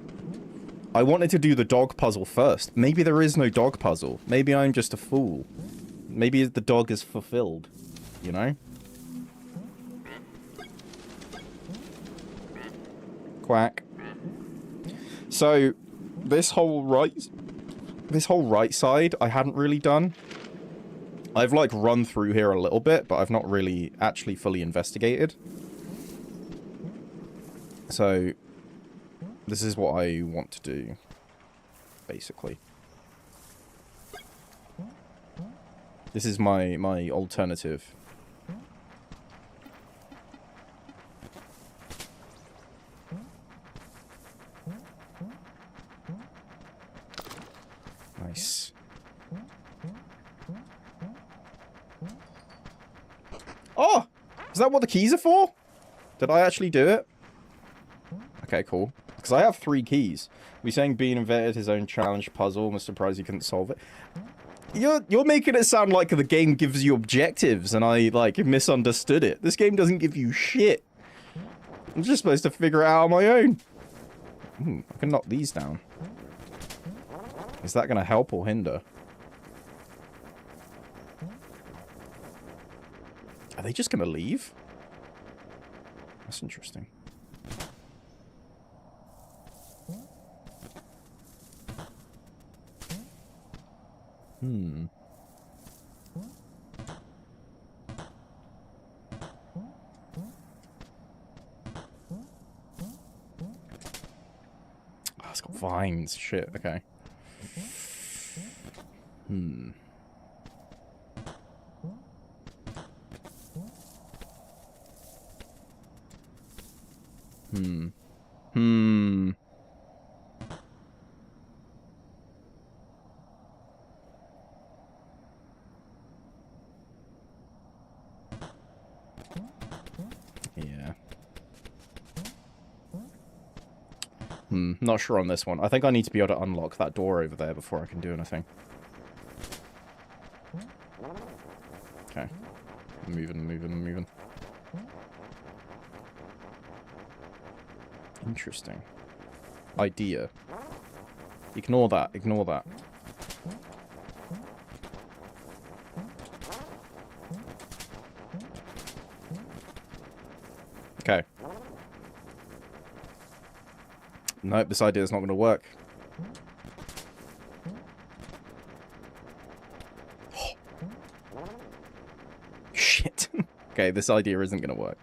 I wanted to do the dog puzzle first. Maybe there is no dog puzzle. Maybe I'm just a fool. Maybe the dog is fulfilled. You know? Quack. So, this whole right side I hadn't really done. I've, like, run through here a little bit, but I've not really actually fully investigated. So, this is what I want to do, basically. This is my alternative. Nice. Oh! Is that what the keys are for? Did I actually do it? Okay, cool. Because I have 3 keys. We're saying Bean invented his own challenge puzzle. I'm surprised you couldn't solve it. You're making it sound like the game gives you objectives and I, like, misunderstood it. This game doesn't give you shit. I'm just supposed to figure it out on my own. I can knock these down. Is that going to help or hinder? Are they just going to leave? That's interesting. it's got vines. Shit, okay. Hmm. Hmm. Hmm. Yeah. Not sure on this one. I think I need to be able to unlock that door over there before I can do anything. Okay. Moving. Interesting. Idea. Ignore that. Okay. Nope, this idea is not going to work. Shit. Okay, this idea isn't going to work.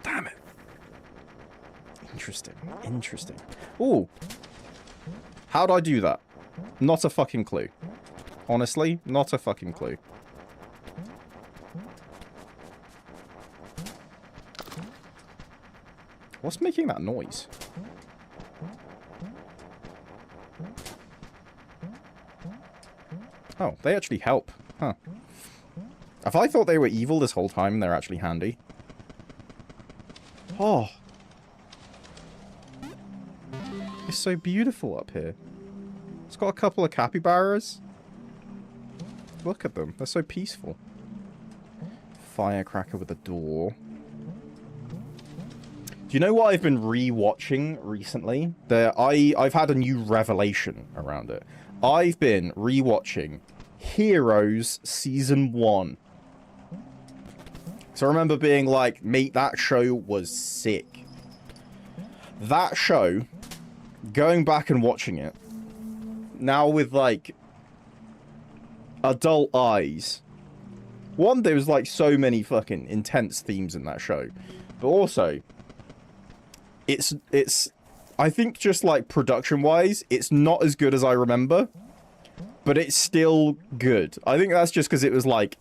Damn it. Interesting. Ooh. How'd I do that? Not a fucking clue. Honestly, not a fucking clue. What's making that noise? Oh, they actually help. Huh. If I thought they were evil this whole time, they're actually handy. Oh. It's so beautiful up here. It's got a couple of capybaras. Look at them. They're so peaceful. Firecracker with a door. Do you know what I've been re-watching recently? I've had a new revelation around it. I've been re-watching Heroes Season 1. So I remember being like, mate, that show was sick. That show, going back and watching it, now with like adult eyes. One, there was like so many fucking intense themes in that show. But also, it's I think just like production wise, it's not as good as I remember, but it's still good. I think that's just because it was like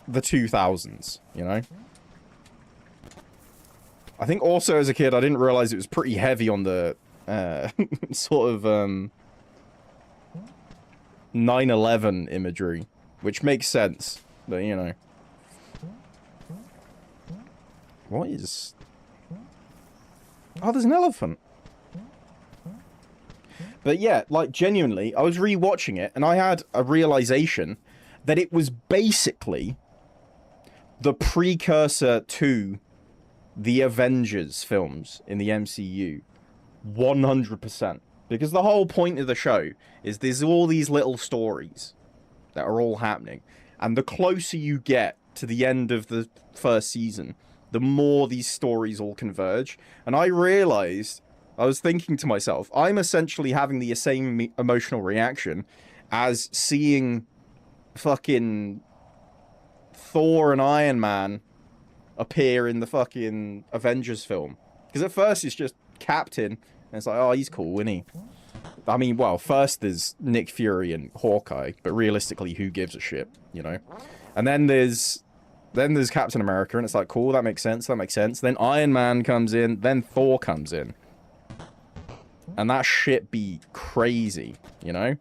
the 2000s, you know? I think also as a kid, I didn't realize it was pretty heavy on the sort of 9/11 imagery, which makes sense, but you know. What is... Oh, there's an elephant. But yeah, like, genuinely, I was rewatching it, and I had a realization that it was basically the precursor to the Avengers films in the MCU. 100%. Because the whole point of the show is there's all these little stories that are all happening. And the closer you get to the end of the first season, the more these stories all converge. And I realized, I was thinking to myself, I'm essentially having the same emotional reaction as seeing fucking Thor and Iron Man appear in the fucking Avengers film. Because at first it's just Captain, and it's like, oh, he's cool, isn't he? I mean, well, first there's Nick Fury and Hawkeye, but realistically, who gives a shit, you know? And then there's Captain America, and it's like, cool, that makes sense. Then Iron Man comes in, then Thor comes in. And that shit be crazy, you know?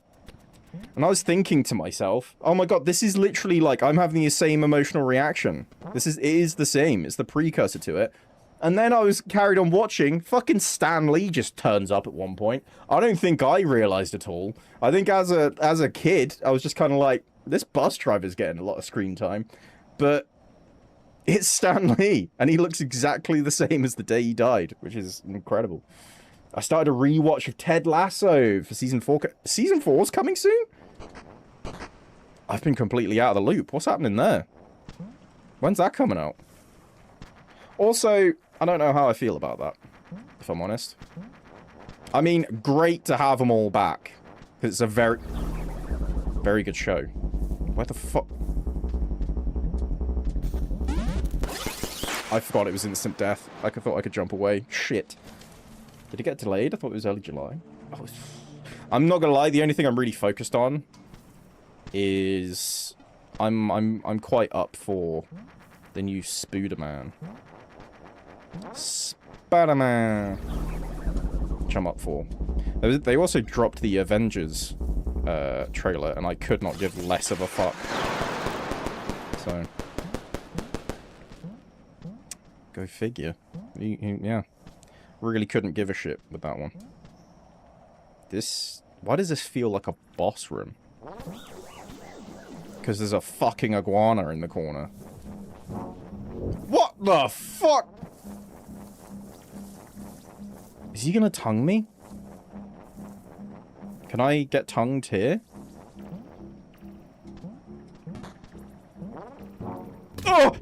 And I was thinking to myself, oh my god, this is literally like, I'm having the same emotional reaction. It is the same. It's the precursor to it. And then I was carried on watching, fucking Stan Lee just turns up at one point. I don't think I realized at all. I think as a kid, I was just kind of like, this bus driver's getting a lot of screen time. But it's Stan Lee, and he looks exactly the same as the day he died, which is incredible. I started a rewatch of Ted Lasso for Season 4. Season 4's coming soon? I've been completely out of the loop. What's happening there? When's that coming out? Also, I don't know how I feel about that, if I'm honest. I mean, great to have them all back, because it's a very, very good show. Where the fuck? I forgot it was instant death. I thought I could jump away. Shit. Did it get delayed? I thought it was early July. Oh, I'm not gonna lie, the only thing I'm really focused on is I'm quite up for the new Spider-Man. Spider-Man. Which I'm up for. They also dropped the Avengers trailer, and I could not give less of a fuck. So, go figure. Yeah. Really couldn't give a shit with that one. Why does this feel like a boss room? Because there's a fucking iguana in the corner. What the fuck? Is he gonna tongue me? Can I get tongued here? Oh!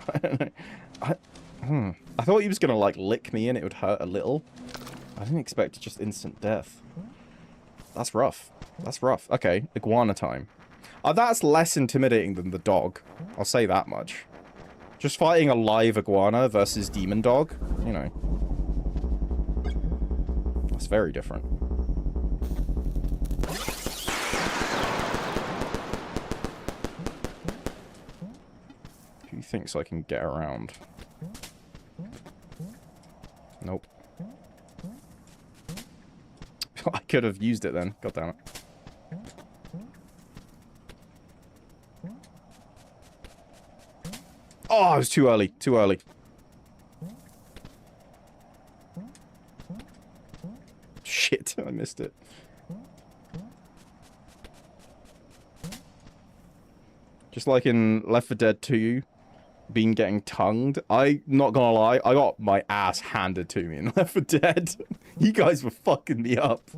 I don't know. I thought he was gonna, like, lick me and it would hurt a little. I didn't expect just instant death. That's rough. That's rough. Okay, iguana time. That's less intimidating than the dog. I'll say that much. Just fighting a live iguana versus demon dog, you know. That's very different. Who thinks I can get around? Nope. I could have used it then. God damn it. Oh, it was too early. Too early. Shit, I missed it. Just like in Left 4 Dead 2, being getting tongued. Not gonna lie, I got my ass handed to me in Left 4 Dead. You guys were fucking me up.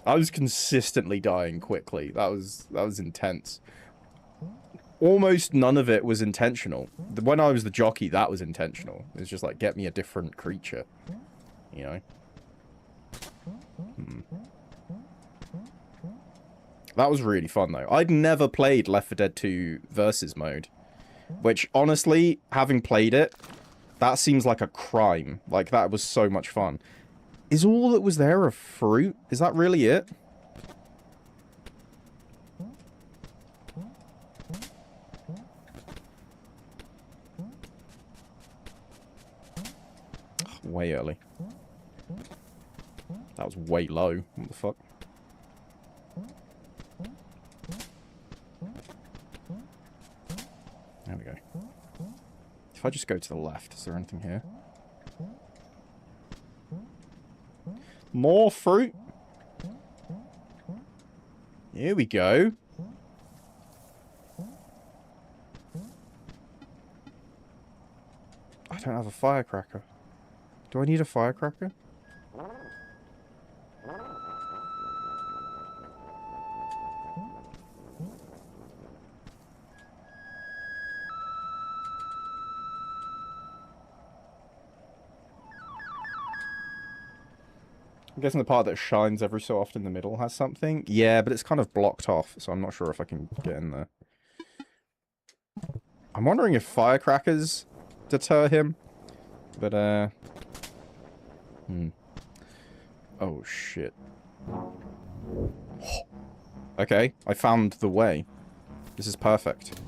I was consistently dying quickly. That was intense. Almost none of it was intentional. When I was the jockey, that was intentional. It was just like, get me a different creature. You know? That was really fun, though. I'd never played Left 4 Dead 2 versus mode. Which, honestly, having played it, that seems like a crime. Like, that was so much fun. Is all that was there a fruit? Is that really it? Way early. That was way low. What the fuck? There we go. If I just go to the left, is there anything here? More fruit? Here we go. I don't have a firecracker. Do I need a firecracker? I'm guessing the part that shines every so often in the middle has something. Yeah, but it's kind of blocked off, so I'm not sure if I can get in there. I'm wondering if firecrackers deter him. But, oh, shit. Okay, I found the way. This is perfect.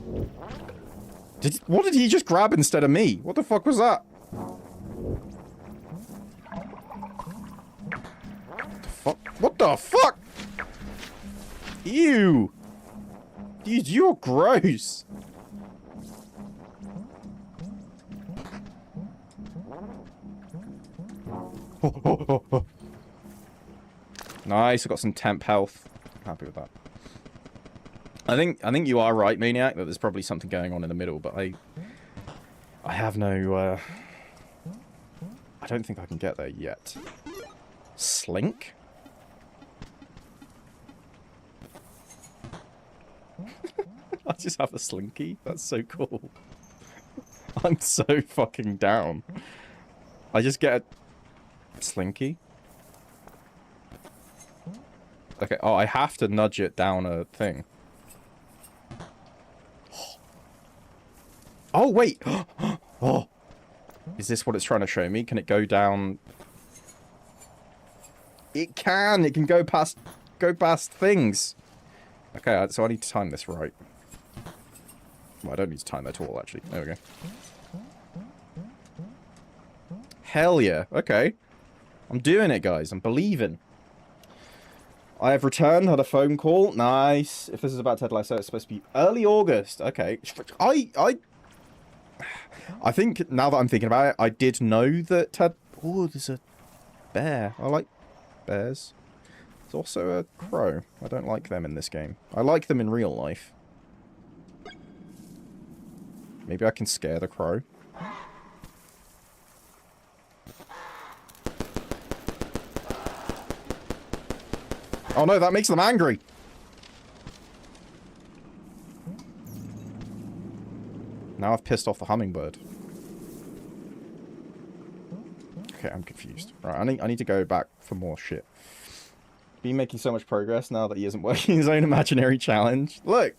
What did he just grab instead of me? What the fuck was that? What the fuck? Ew! Dude, you're gross! Nice, I got some temp health. Happy with that. I think you are right, Maniac, that there's probably something going on in the middle, but I have no, I don't think I can get there yet. Slink? I just have a slinky? That's so cool. I'm so fucking down. I just get a slinky? Okay, oh, I have to nudge it down a thing. Oh, wait. Oh. Is this what it's trying to show me? Can it go down? It can. It can go past things. Okay, so I need to time this right. Well, I don't need to time that at all, actually. There we go. Hell yeah. Okay. I'm doing it, guys. I'm believing. I have returned, had a phone call. Nice. If this is about Ted Lasso, it's supposed to be early August. Okay. I think, now that I'm thinking about it, I did know that Ted... Oh, there's a bear. I like bears. There's also a crow. I don't like them in this game. I like them in real life. Maybe I can scare the crow. Oh no, that makes them angry! Now I've pissed off the hummingbird. Okay, I'm confused. Right, I need to go back for more shit. Been making so much progress now that he isn't working his own imaginary challenge. Look!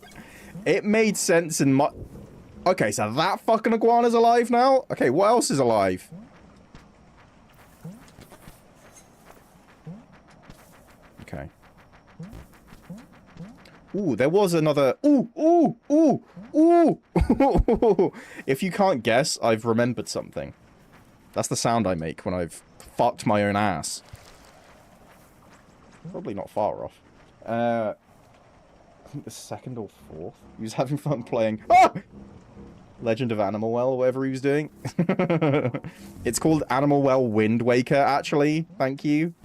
It made sense in my... Okay, so that fucking iguana's alive now? Okay, what else is alive? Okay. Ooh, there was another... Ooh, ooh, ooh, ooh! If you can't guess, I've remembered something. That's the sound I make when I've fucked my own ass. Probably not far off. I think the second or fourth. He was having fun playing... Ah! Legend of Animal Well, or whatever he was doing. It's called Animal Well Wind Waker, actually. Thank you.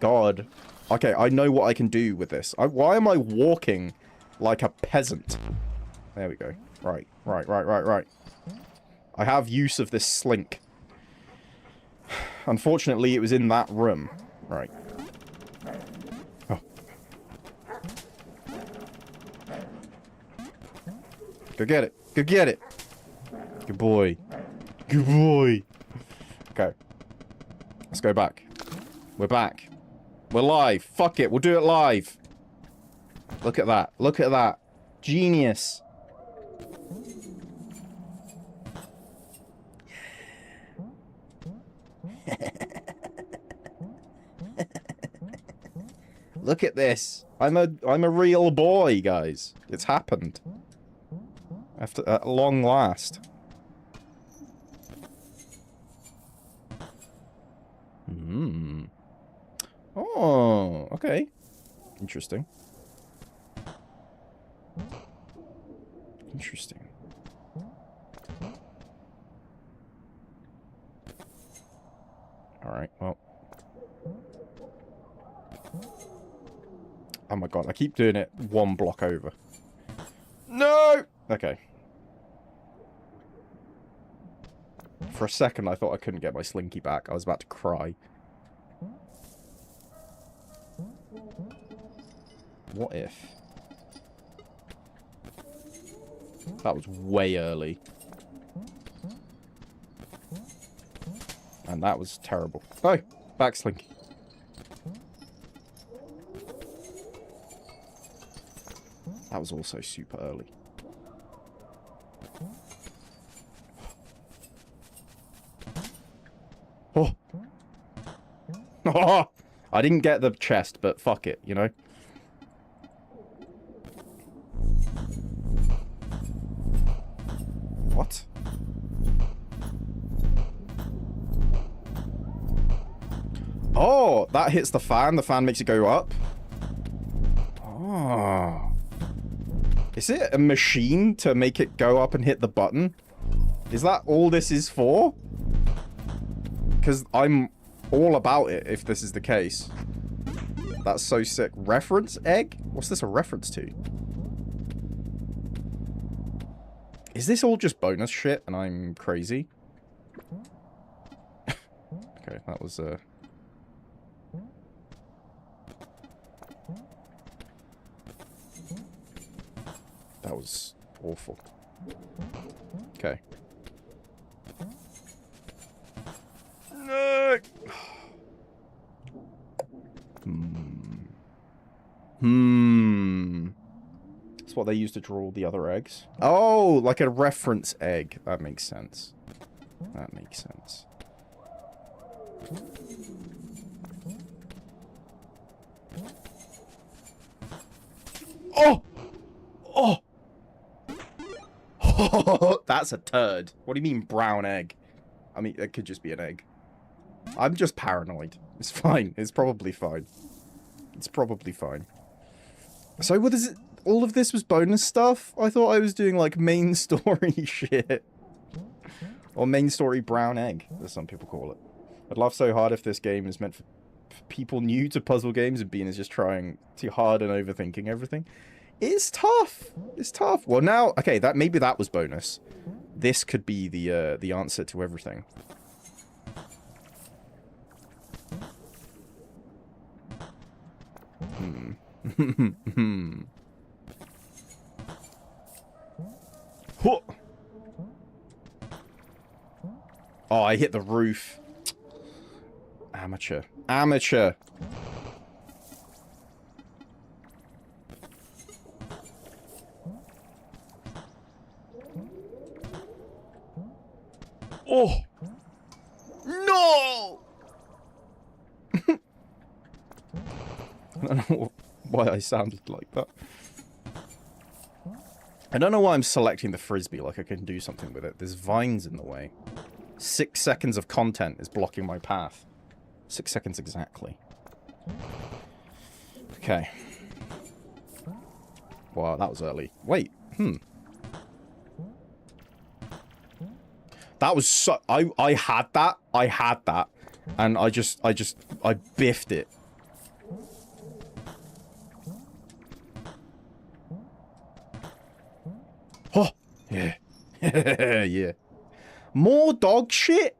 God. Okay, I know what I can do with this. Why am I walking like a peasant? There we go. Right. I have use of this slink. Unfortunately, it was in that room. Right. Oh. Go get it. Go get it. Good boy. Good boy. Okay. Let's go back. We're back. We're live. Fuck it. We'll do it live. Look at that. Look at that. Genius. Look at this. I'm a real boy, guys. It's happened. After at long last. Hmm. Oh, okay. Interesting. Interesting. Alright, well. Oh my god, I keep doing it one block over. No! Okay. For a second, I thought I couldn't get my slinky back. I was about to cry. What if? That was way early. And that was terrible. Oh, back slinky. That was also super early. Oh. Oh. I didn't get the chest, but fuck it, you know? What? Oh, that hits the fan. The fan makes it go up. Oh. Is it a machine to make it go up and hit the button? Is that all this is for? Because I'm all about it if this is the case. That's so sick. Reference egg? What's this a reference to? Is this all just bonus shit and I'm crazy? Okay, that was that was awful. Okay. No. That's what they use to draw all the other eggs. Oh, like a reference egg. That makes sense. That makes sense. Oh! Oh! That's a turd. What do you mean brown egg? I mean, it could just be an egg. I'm just paranoid. It's fine. It's probably fine. It's probably fine. So what is it? All of this was bonus stuff? I thought I was doing like main story shit. Or main story brown egg, as some people call it. I'd laugh so hard if this game is meant for people new to puzzle games and Bean is just trying too hard and overthinking everything. It's tough. It's tough. Well, now, okay, that maybe that was bonus. This could be the answer to everything. Oh, I hit the roof. Amateur. Amateur. Oh! No! I don't know why I sounded like that. I don't know why I'm selecting the frisbee like I can do something with it. There's vines in the way. 6 seconds of content is blocking my path. 6 seconds exactly. Okay. Wow, that was early. Wait, That was so... I had that. I had that. And I biffed it. Oh! Yeah. Yeah. More dog shit?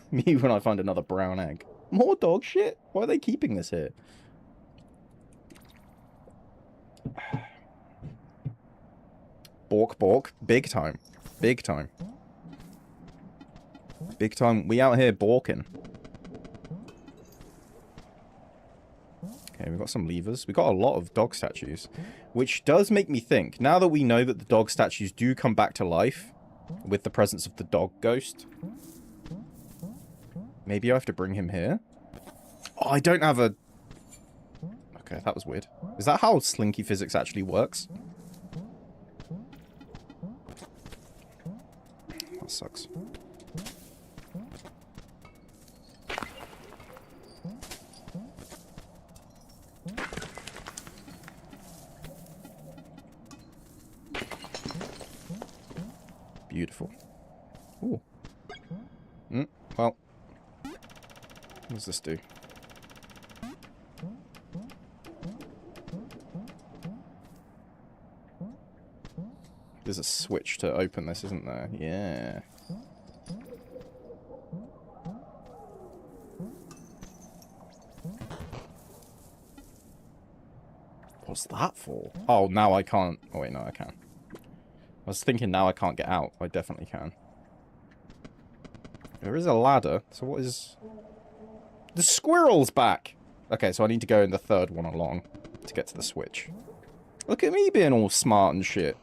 Me when I find another brown egg. More dog shit? Why are they keeping this here? Bork, bork. Big time. Big time. Big time. We out here borking. Okay, we've got some levers. We've got a lot of dog statues. Which does make me think, now that we know that the dog statues do come back to life with the presence of the dog ghost, maybe I have to bring him here? Oh, I don't have a... Okay, that was weird. Is that how slinky physics actually works? That sucks. Beautiful. Ooh. Well. What does this do? There's a switch to open this, isn't there? Yeah. What's that for? Oh, now I can't... Oh, wait, no, I can. I was thinking now I can't get out. I definitely can. There is a ladder. So what is... The squirrel's back! Okay, so I need to go in the third one along to get to the switch. Look at me being all smart and shit.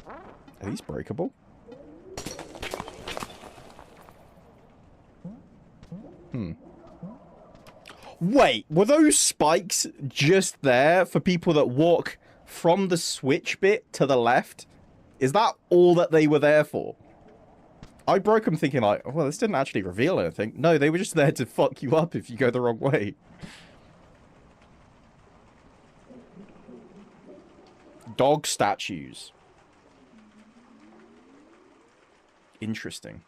Are these breakable? Wait, were those spikes just there for people that walk from the switch bit to the left? Is that all that they were there for? I broke them thinking like, well, this didn't actually reveal anything. No, they were just there to fuck you up if you go the wrong way. Dog statues. Interesting.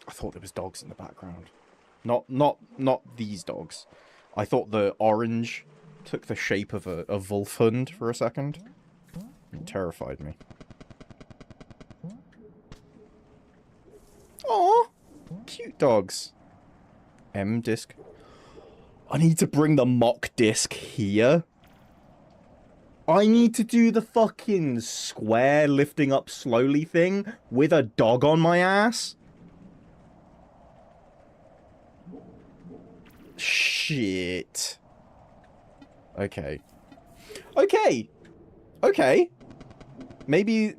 I thought there was dogs in the background. Not these dogs. I thought the orange took the shape of a wolfhund for a second. It terrified me. Aw, cute dogs. M disc. I need to bring the mock disc here. I need to do the fucking square lifting up slowly thing with a dog on my ass. Shit. Okay. Okay. Okay. Maybe.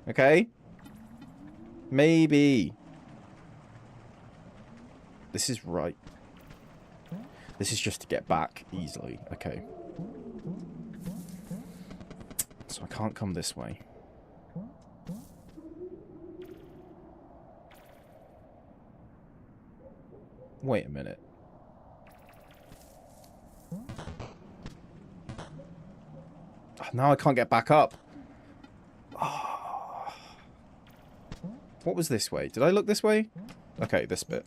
Okay? Maybe. This is right. This is just to get back easily. Okay. So I can't come this way. Wait a minute. Now I can't get back up. Oh. What was this way? Did I look this way? Okay, this bit.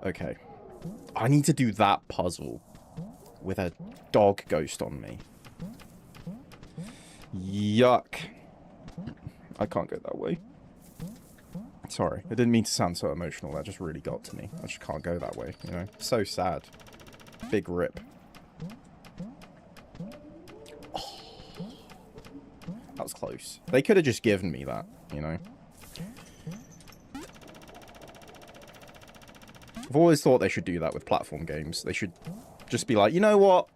Okay. I need to do that puzzle with a dog ghost on me. Yuck. I can't go that way. Sorry, I didn't mean to sound so emotional. That just really got to me. I just can't go that way, you know? So sad. Big rip. Oh. That was close. They could have just given me that, you know? I've always thought they should do that with platform games. They should just be like, you know what?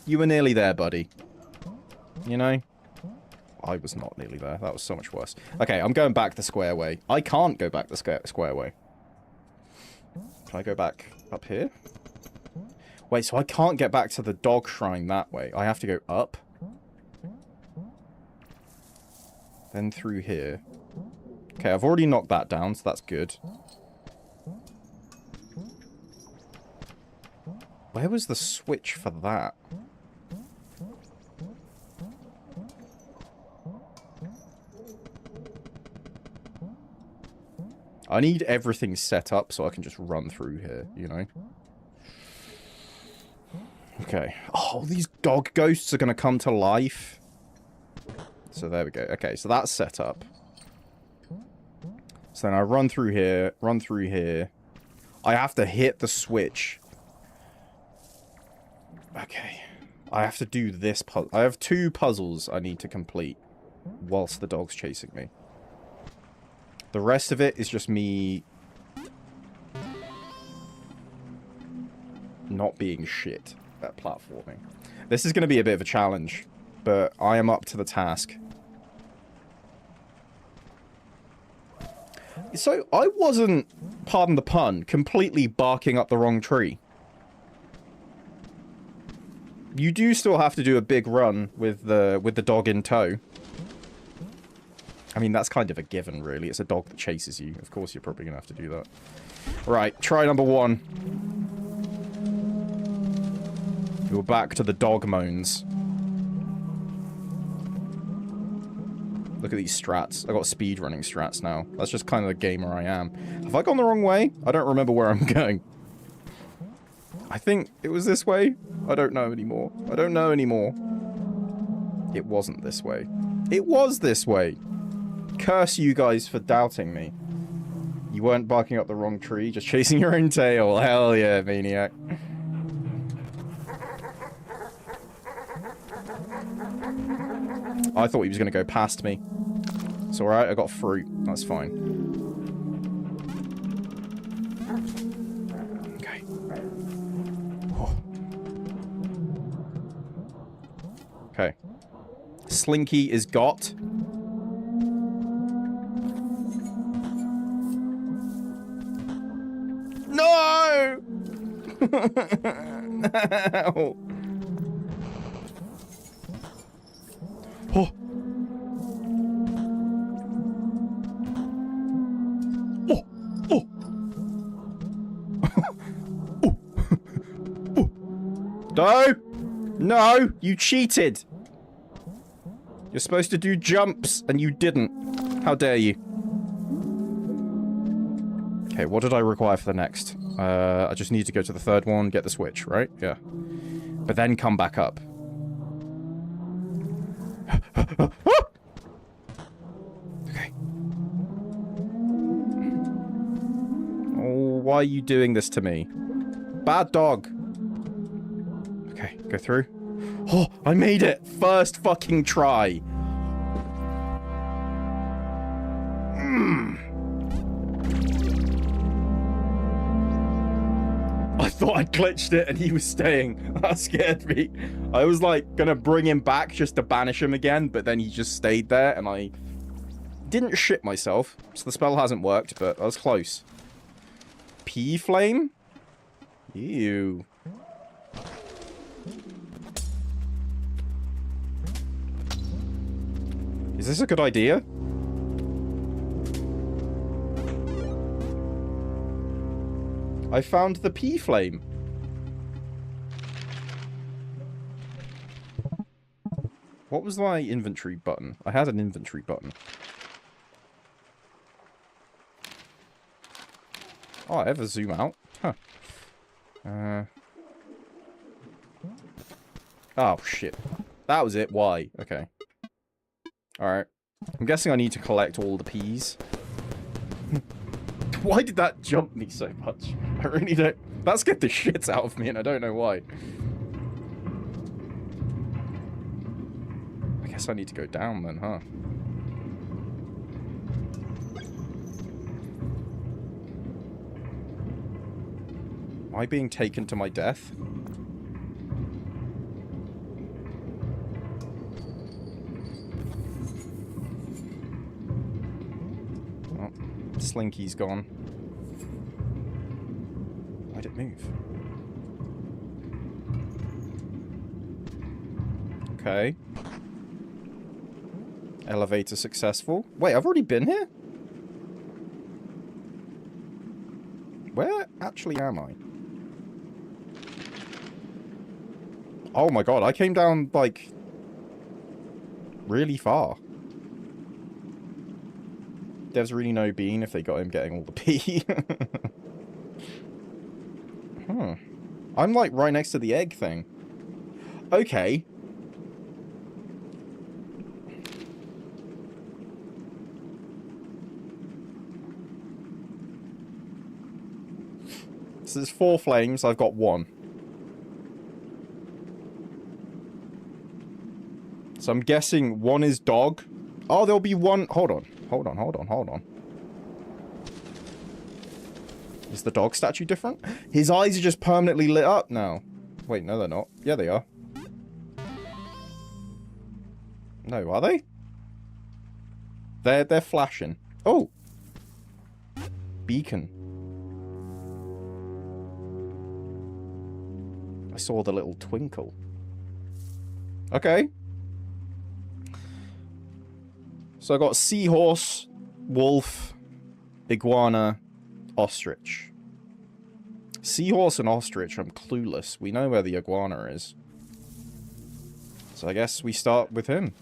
You were nearly there, buddy. You know? I was not nearly there. That was so much worse. Okay, I'm going back the square way. I can't go back the square way. Can I go back up here? Wait, so I can't get back to the dog shrine that way. I have to go up. Then through here. Okay, I've already knocked that down, so that's good. Where was the switch for that? I need everything set up so I can just run through here, you know? Okay. Oh, these dog ghosts are going to come to life. So there we go. Okay, so that's set up. So then I run through here, run through here. I have to hit the switch. Okay. I have to do this puzzle. I have 2 puzzles I need to complete whilst the dog's chasing me. The rest of it is just me not being shit at platforming. This is going to be a bit of a challenge, but I am up to the task. So, I wasn't, pardon the pun, completely barking up the wrong tree. You do still have to do a big run with the dog in tow. I mean, that's kind of a given, really. It's a dog that chases you. Of course, you're probably going to have to do that. Right, try number 1. We're back to the dog moans. Look at these strats. I got speedrunning strats now. That's just kind of the gamer I am. Have I gone the wrong way? I don't remember where I'm going. I think it was this way. I don't know anymore. I don't know anymore. It wasn't this way. It was this way. Curse you guys for doubting me. You weren't barking up the wrong tree, just chasing your own tail. Hell yeah, maniac. I thought he was going to go past me. It's alright, I got fruit. That's fine. Okay. Oh. Okay. Slinky is got. No! No! Oh. Oh. Oh. Oh. Oh. No! No! You cheated! You're supposed to do jumps, and you didn't. How dare you? Okay, what did I require for the next? I just need to go to the 3rd one, get the switch, right? Yeah. But then come back up. Okay. Oh, why are you doing this to me? Bad dog. Okay, go through. Oh, I made it! First fucking try. I thought I glitched it and he was staying. That scared me. I was like gonna bring him back just to banish him again, but then he just stayed there and I didn't shit myself. So the spell hasn't worked, but I was close. Pea flame? Ew. Is this a good idea? I found the pea flame. What was my inventory button? I had an inventory button. Oh, I ever zoom out? Huh. Oh, shit. That was it. Why? Okay. Alright. I'm guessing I need to collect all the peas. Why did that jump me so much? I really don't... That scared the shit out of me, and I don't know why. I guess I need to go down then, huh? Am I being taken to my death? Oh, Slinky's gone. Why'd it move? Okay. Elevator successful. Wait, I've already been here? Where actually am I? Oh my god, I came down, like, really far. There's really no bean if they got him getting all the pee. Huh. I'm, like, right next to the egg thing. Okay. So there's 4 flames, I've got 1. So I'm guessing 1 is dog. Oh, there'll be 1... Hold on. Hold on. Is the dog statue different? His eyes are just permanently lit up now. Wait, no they're not. Yeah, they are. No, are they? They're flashing. Oh! Beacon. I saw the little twinkle. Okay. So I got seahorse, wolf, iguana, ostrich. Seahorse and ostrich, I'm clueless. We know where the iguana is. So I guess we start with him.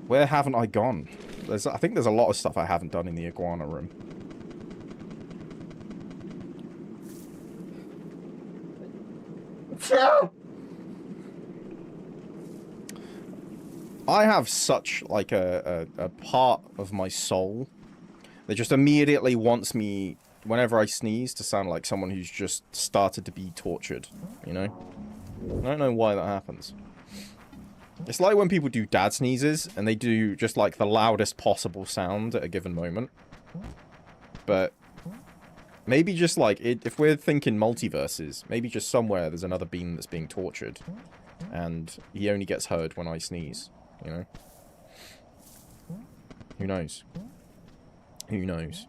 Where haven't I gone? I think there's a lot of stuff I haven't done in the iguana room. I have such, like, a part of my soul that just immediately wants me, whenever I sneeze, to sound like someone who's just started to be tortured, you know? I don't know why that happens. It's like when people do dad sneezes, and they do just, like, the loudest possible sound at a given moment. But maybe just, like, if we're thinking multiverses, maybe just somewhere there's another being that's being tortured, and he only gets heard when I sneeze. You know? Who knows? Who knows?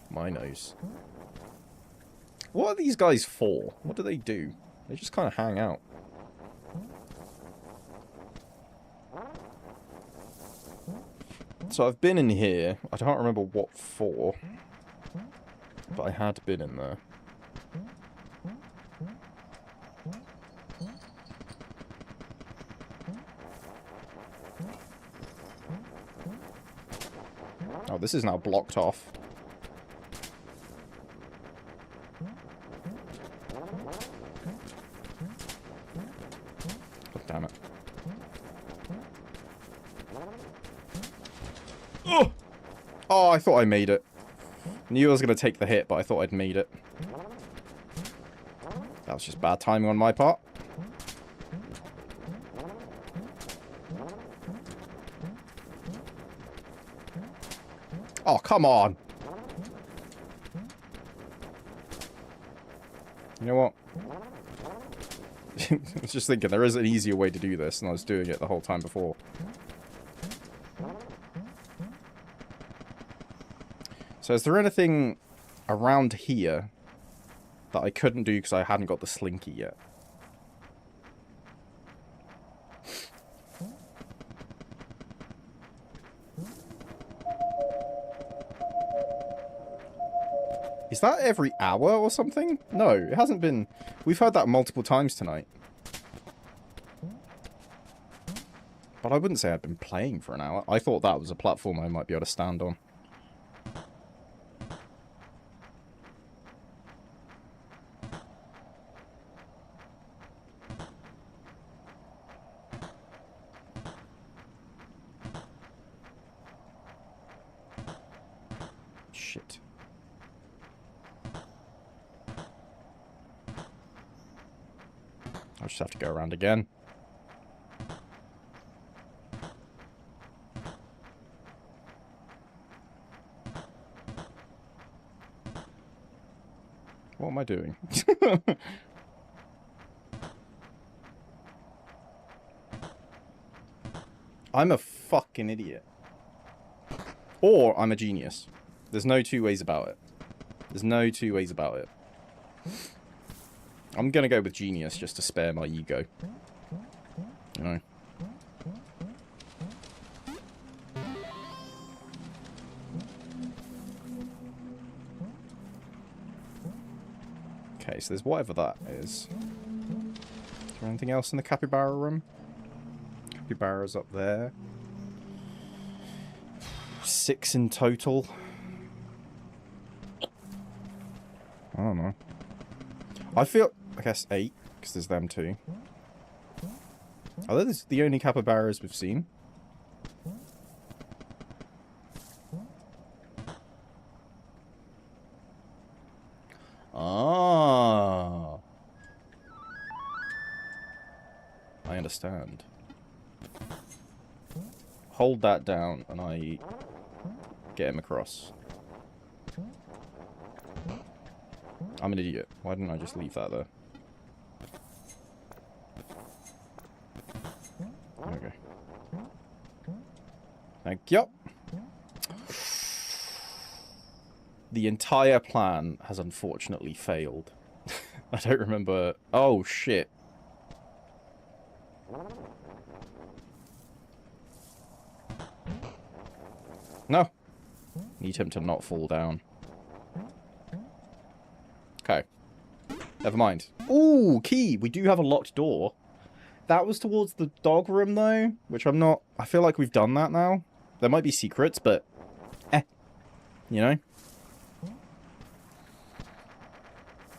My nose. What are these guys for? What do they do? They just kind of hang out. So I've been in here. I don't remember what for. But I had been in there. Oh, this is now blocked off. Oh, damn it. Oh! Oh, I thought I made it. Knew I was going to take the hit, but I thought I'd made it. That was just bad timing on my part. Oh, come on. You know what? I was just thinking, there is an easier way to do this, and I was doing it the whole time before. So is there anything around here that I couldn't do because I hadn't got the slinky yet? Is that every hour or something? No, it hasn't been. We've heard that multiple times tonight. But I wouldn't say I've been playing for an hour. I thought that was a platform I might be able to stand on. Shit. I'll just have to go around again. What am I doing? I'm a fucking idiot. Or I'm a genius. There's no two ways about it. There's no two ways about it. I'm gonna go with genius just to spare my ego. You know? Okay, so there's whatever that is. Is there anything else in the capybara room? Capybara's up there. 6 in total. I don't know. I feel, I guess 8, because there's them too. Are those the only capybaras we've seen? Ah. I understand. Hold that down and I get him across. I'm an idiot. Why didn't I just leave that there? Okay. Thank you. The entire plan has unfortunately failed. I don't remember... Oh, shit. No. Need him to not fall down. Okay. Never mind. Ooh, key! We do have a locked door. That was towards the dog room, though, which I'm not... I feel like we've done that now. There might be secrets, but... You know?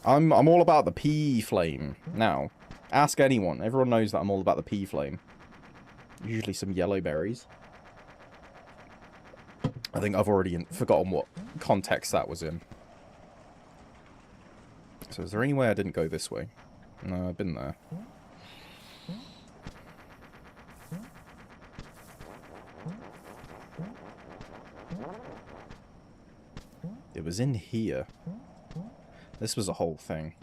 I'm all about the pea flame now. Ask anyone. Everyone knows that I'm all about the pea flame. Usually some yellow berries. I think I've already forgotten what context that was in. So is there any way I didn't go this way? No, I've been there. It was in here. This was a whole thing.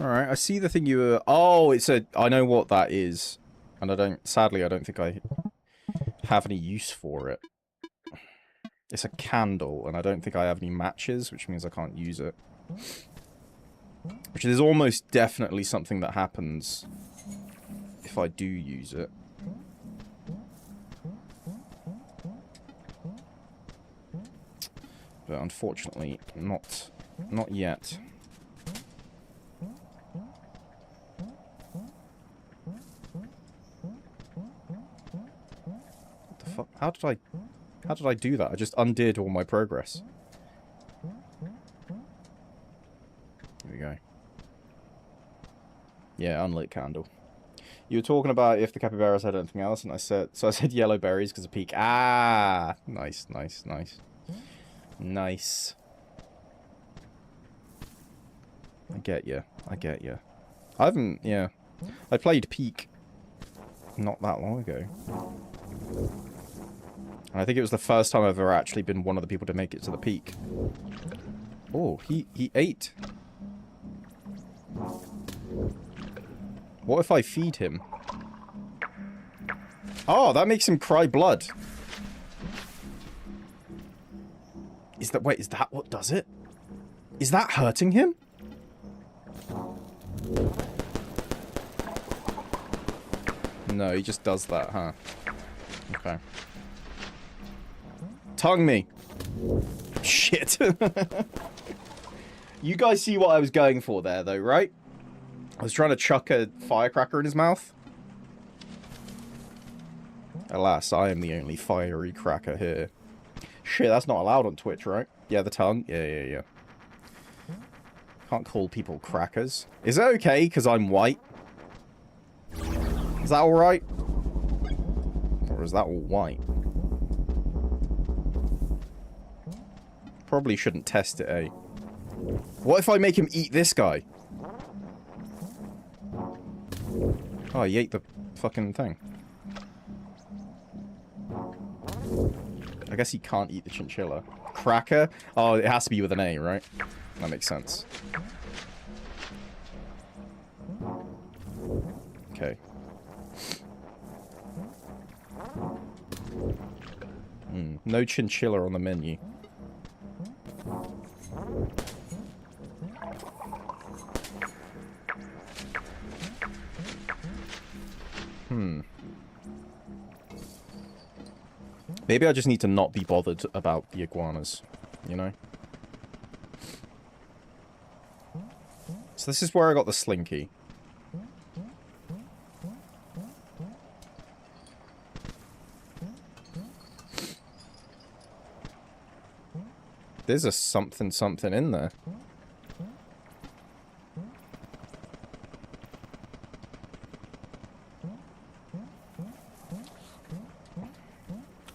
Alright, I see the thing you were... Oh, it's a... I know what that is. And I don't... Sadly, I don't think I have any use for it. It's a candle, and I don't think I have any matches, which means I can't use it. Which is almost definitely something that happens if I do use it. But unfortunately, not yet. What the fuck? How did I do that? I just undid all my progress. Here we go. Yeah, unlit candle. You were talking about if the capybaras had anything else, and I said yellow berries because of peak. Ah, nice, nice, nice. Nice. I get you. I get you. I haven't, yeah. I played Peak not that long ago. And I think it was the first time I've ever actually been one of the people to make it to the peak. Oh, he ate. What if I feed him? Oh, that makes him cry blood. Is that, wait, is that what does it? Is that hurting him? No, he just does that, huh? Okay. Tongue me. Shit. You guys see what I was going for there, though, right? I was trying to chuck a firecracker in his mouth. Alas, I am the only fiery cracker here. Shit, that's not allowed on Twitch, right? Yeah, the tongue. Yeah. Can't call people crackers. Is it okay because I'm white? Is that alright? Or is that all white? Probably shouldn't test it, eh? What if I make him eat this guy? Oh, he ate the fucking thing. I guess he can't eat the chinchilla. Cracker? Oh, it has to be with an A, right? That makes sense. Okay. No chinchilla on the menu. Maybe I just need to not be bothered about the iguanas, you know? So this is where I got the slinky. There's a something in there.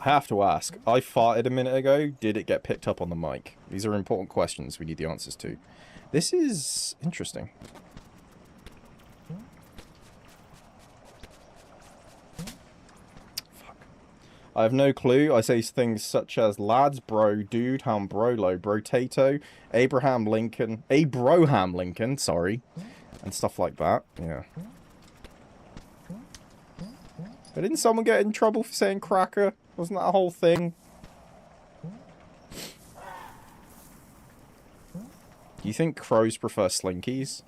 I have to ask, I farted a minute ago, did it get picked up on the mic? These are important questions we need the answers to. This is interesting. Fuck. I have no clue. I say things such as lads, bro, dude, ham, brolo, brotato, Abraham Lincoln, sorry, and stuff like that. Yeah. But didn't someone get in trouble for saying cracker? Wasn't that a whole thing? Do you think crows prefer slinkies?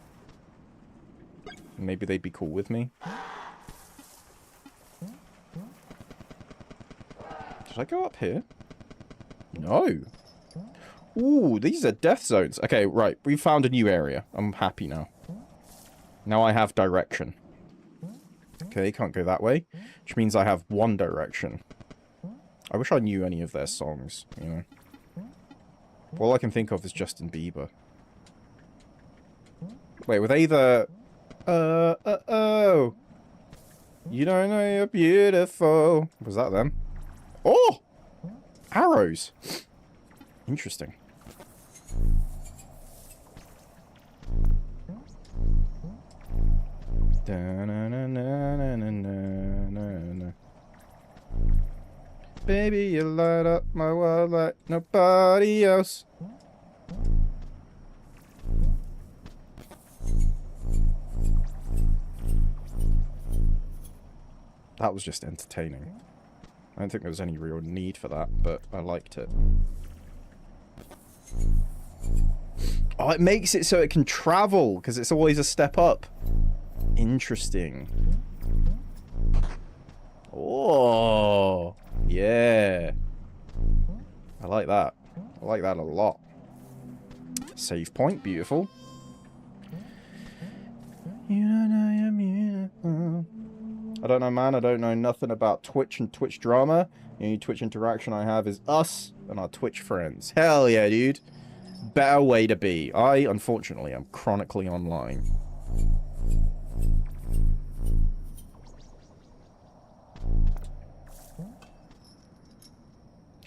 Maybe they'd be cool with me. Did I go up here? No. Ooh, these are death zones. Okay, right. We found a new area. I'm happy now. Now I have direction. Okay, can't go that way. Which means I have one direction. I wish I knew any of their songs, you know. All I can think of is Justin Bieber. Wait, were they the... oh. You don't know you're beautiful. Was that them? Oh! Arrows. Interesting. Da-na-na-na-na-na-na-na. Baby, you light up my world like nobody else. That was just entertaining. I don't think there was any real need for that, but I liked it. Oh, it makes it so it can travel, because it's always a step up. Interesting. Oh, yeah. I like that. I like that a lot. Save point, beautiful. You don't know you're beautiful. I don't know, man. I don't know nothing about Twitch and Twitch drama. The only Twitch interaction I have is us and our Twitch friends. Hell yeah, dude. Better way to be. I, unfortunately, am chronically online.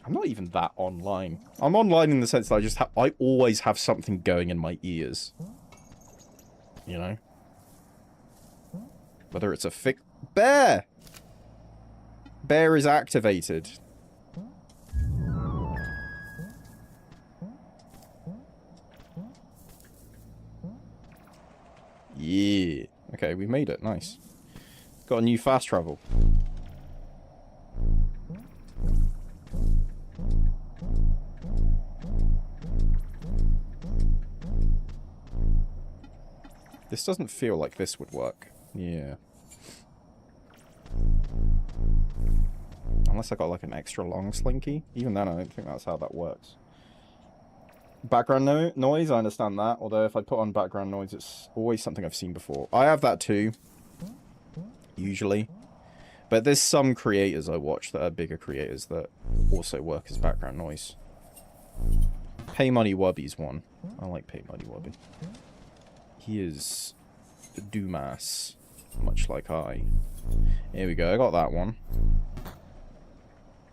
I'm not even that online. I'm online in the sense that I always have something going in my ears. You know? Whether it's a bear! Bear is activated. Yeah. Okay, we made it. Nice. Got a new fast travel. This doesn't feel like this would work. Yeah. Unless I got like an extra long slinky. Even then, I don't think that's how that works. Background noise, I understand that. Although if I put on background noise, it's always something I've seen before. I have that too. Usually. But there's some creators I watch that are bigger creators that also work as background noise. Pay Money Wubby's one. I like Pay Money Wubby. He is Dumas, much like I. Here we go, I got that one.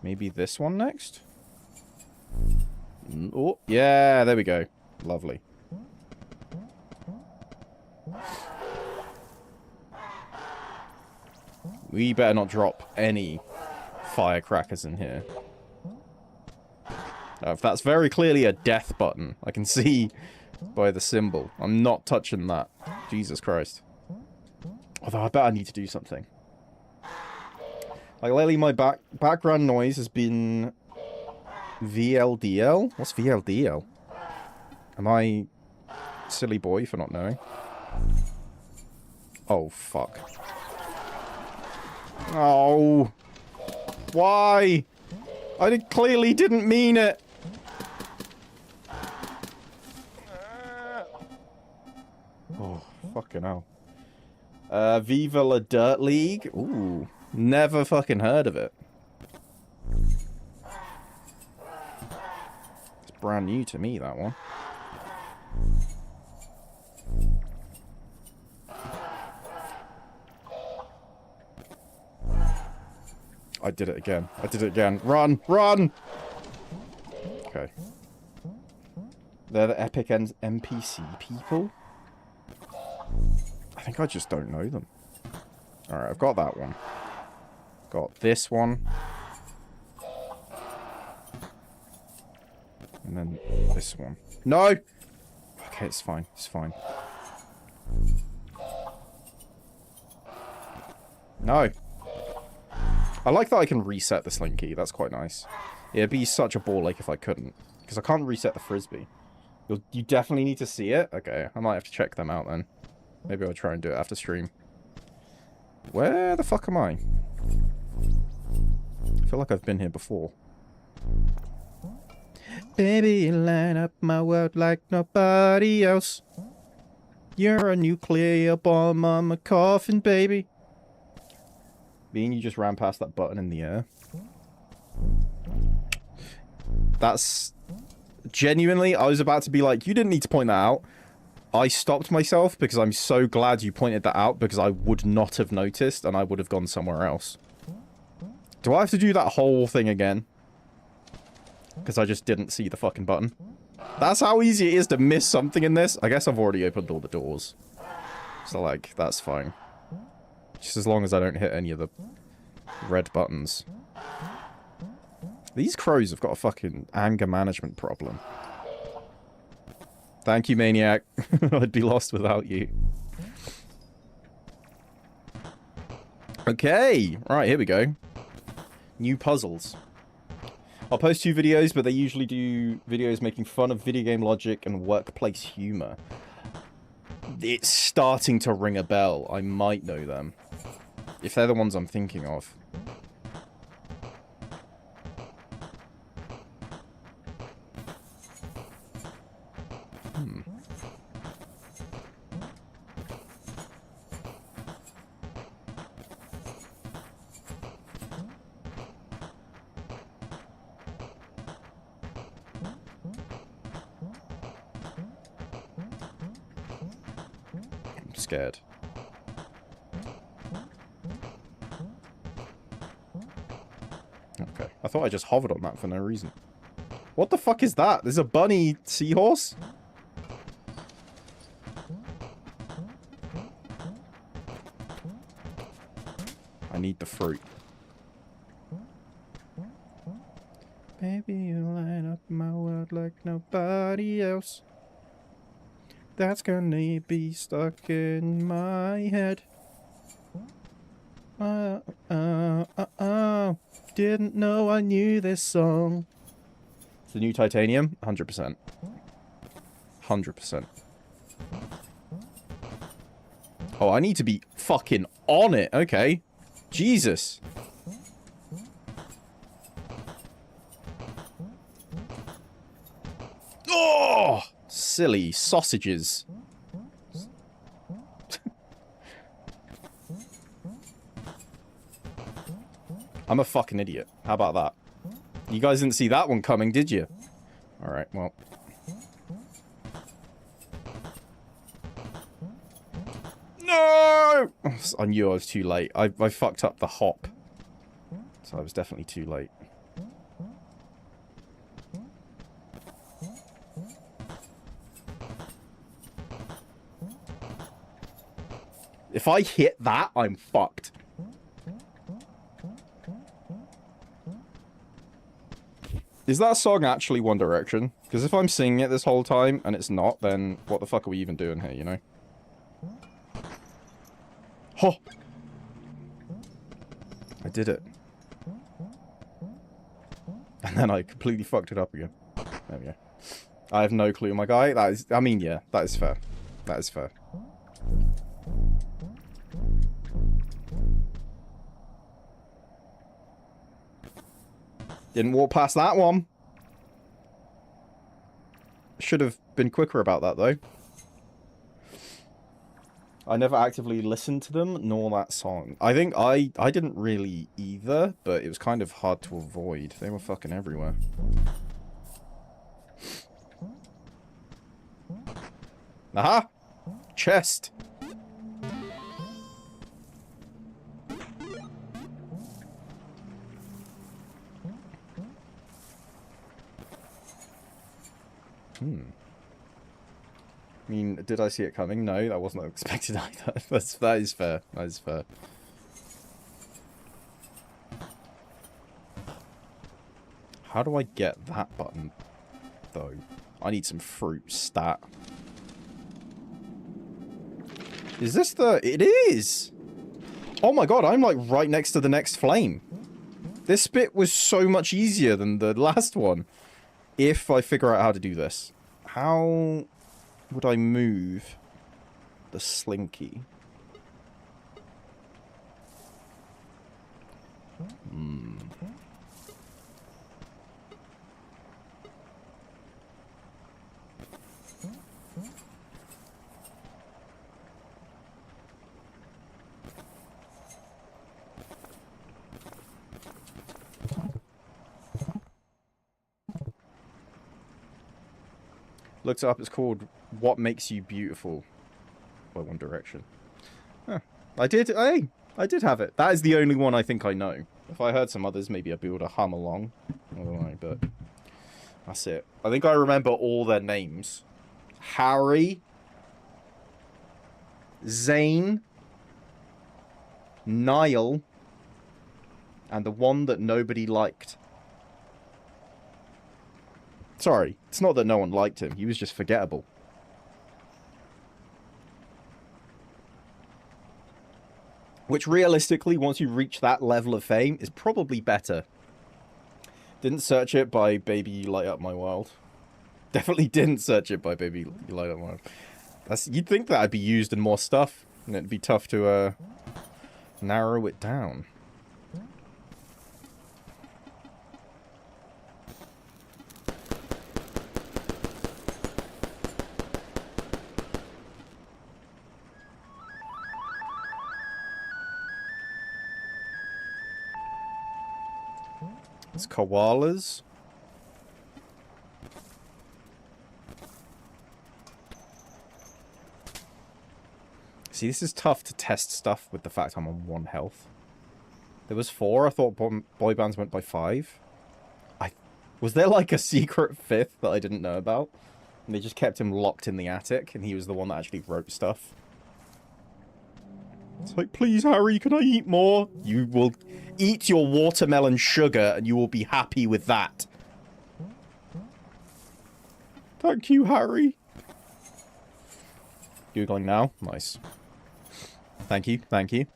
Maybe this one next? Oh, yeah, there we go. Lovely. We better not drop any firecrackers in here. That's very clearly a death button. I can see by the symbol. I'm not touching that. Jesus Christ. Although I bet I need to do something. Like lately my background noise has been VLDL? What's VLDL? Am I silly boy for not knowing? Oh, fuck. Oh. Why? I clearly didn't mean it. Oh, fucking hell. Viva La Dirt League? Ooh. Never fucking heard of it. It's brand new to me, that one. I did it again. I did it again. Run! Run! Okay. They're the epic NPC people? I think I just don't know them. Alright, I've got that one. Got this one. And then this one. No! Okay, it's fine. It's fine. No! I like that I can reset the slinky. That's quite nice. It'd be such a ball ache if I couldn't. Because I can't reset the frisbee. You definitely need to see it? Okay, I might have to check them out then. Maybe I'll try and do it after stream. Where the fuck am I? I feel like I've been here before. Baby, you line up my world like nobody else. You're a nuclear bomb on my coffin, baby. Bean, you just ran past that button in the air. That's... Genuinely, I was about to be like, you didn't need to point that out. I stopped myself because I'm so glad you pointed that out because I would not have noticed and I would have gone somewhere else. Do I have to do that whole thing again? Because I just didn't see the fucking button. That's how easy it is to miss something in this. I guess I've already opened all the doors. So, like, that's fine. Just as long as I don't hit any of the red buttons. These crows have got a fucking anger management problem. Thank you, Maniac. I'd be lost without you. Okay. Right, here we go. New puzzles. I'll post 2 videos, but they usually do videos making fun of video game logic and workplace humor. It's starting to ring a bell. I might know them. If they're the ones I'm thinking of. I'm scared. Okay. I thought I just hovered on that for no reason. What the fuck is that? There's a bunny seahorse? I need the fruit. Baby, you light up my world like nobody else. That's gonna be stuck in my head. Didn't know I knew this song. It's the new Titanium? 100%. 100%. Oh, I need to be fucking on it. Okay. Jesus. Oh! Silly sausages. I'm a fucking idiot. How about that? You guys didn't see that one coming, did you? Alright, well. No! I knew I was too late. I fucked up the hop. So I was definitely too late. If I hit that, I'm fucked. Is that song actually One Direction? Because if I'm singing it this whole time and it's not, then what the fuck are we even doing here, you know? Oh! I did it. And then I completely fucked it up again. There we go. I have no clue, my guy. That is, I mean, yeah, that is fair. That is fair. Didn't walk past that one. Should have been quicker about that, though. I never actively listened to them, nor that song. I think I didn't really either, but it was kind of hard to avoid. They were fucking everywhere. Aha! Chest! I mean, did I see it coming? No, that wasn't expected either. That is fair. That is fair. How do I get that button, though? I need some fruit stat. Is this the... It is! Oh my god, I'm like right next to the next flame. This bit was so much easier than the last one. If I figure out how to do this. How would I move the slinky? Looked it up, it's called What Makes You Beautiful by One Direction. Huh. I did have it. That is the only one I think I know. If I heard some others, maybe I'd be able to hum along. I don't know, but that's it. I think I remember all their names. Harry, Zayn, Niall, and the one that nobody liked. Sorry, it's not that no one liked him. He was just forgettable. Which, realistically, once you reach that level of fame, is probably better. Didn't search it by Baby You Light Up My World. Definitely didn't search it by Baby You Light Up My World. You'd think that'd be used in more stuff, and it'd be tough to narrow it down. It's koalas. See, this is tough to test stuff with the fact I'm on 1 health. There was 4. I thought boy bands went by 5. Was there like a secret fifth that I didn't know about? And they just kept him locked in the attic, and he was the one that actually wrote stuff. It's like, please, Harry, can I eat more? You will eat your watermelon sugar, and you will be happy with that. Thank you, Harry. Googling now. Nice. Thank you, thank you.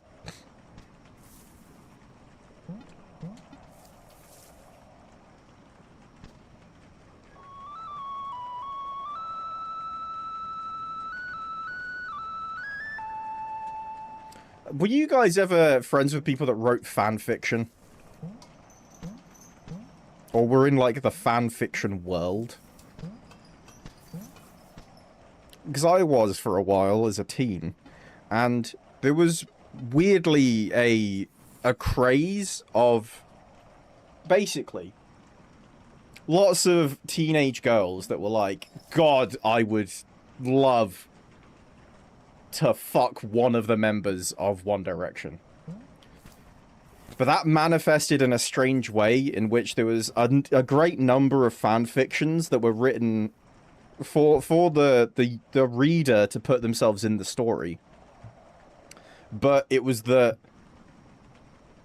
Were you guys ever friends with people that wrote fan fiction? Or were in, like, the fan fiction world? Because I was for a while as a teen. And there was weirdly a craze of... Basically, lots of teenage girls that were like, God, I would love to fuck one of the members of One Direction. But that manifested in a strange way in which there was a great number of fan fictions that were written for the reader to put themselves in the story. But it was that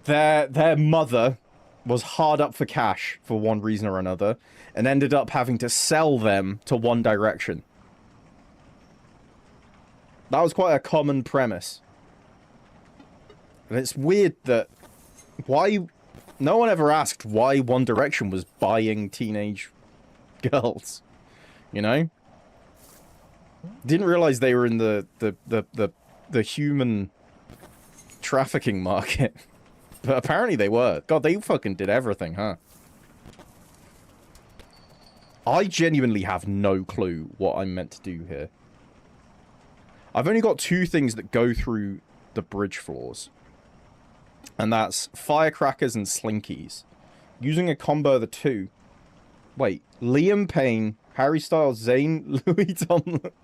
their mother was hard up for cash for one reason or another and ended up having to sell them to One Direction. That was quite a common premise. And it's weird that... Why... No one ever asked why One Direction was buying teenage girls. You know? Didn't realize they were in the human trafficking market. But apparently they were. God, they fucking did everything, huh? I genuinely have no clue what I'm meant to do here. I've only got two things that go through the bridge floors. And that's firecrackers and slinkies. Using a combo of the two. Wait, Liam Payne, Harry Styles, Zayn, Louis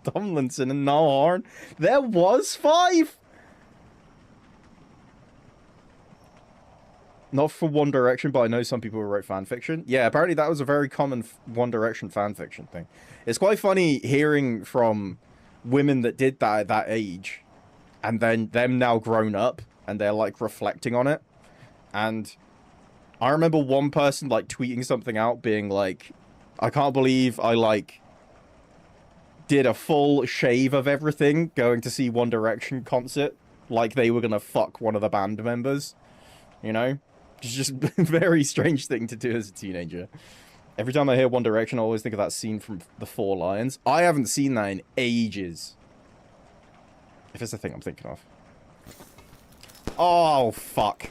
Tomlinson, and Niall Horan? There was 5?! Not for One Direction, but I know some people who wrote fanfiction. Yeah, apparently that was a very common One Direction fanfiction thing. It's quite funny hearing from women that did that at that age, and then them now grown up, and they're like reflecting on it. And I remember one person like tweeting something out being like, I can't believe I like did a full shave of everything going to see One Direction concert, like they were gonna fuck one of the band members, you know? It's just a very strange thing to do as a teenager. Every time I hear One Direction, I always think of that scene from The Four Lions. I haven't seen that in ages. If it's the thing I'm thinking of. Oh, fuck.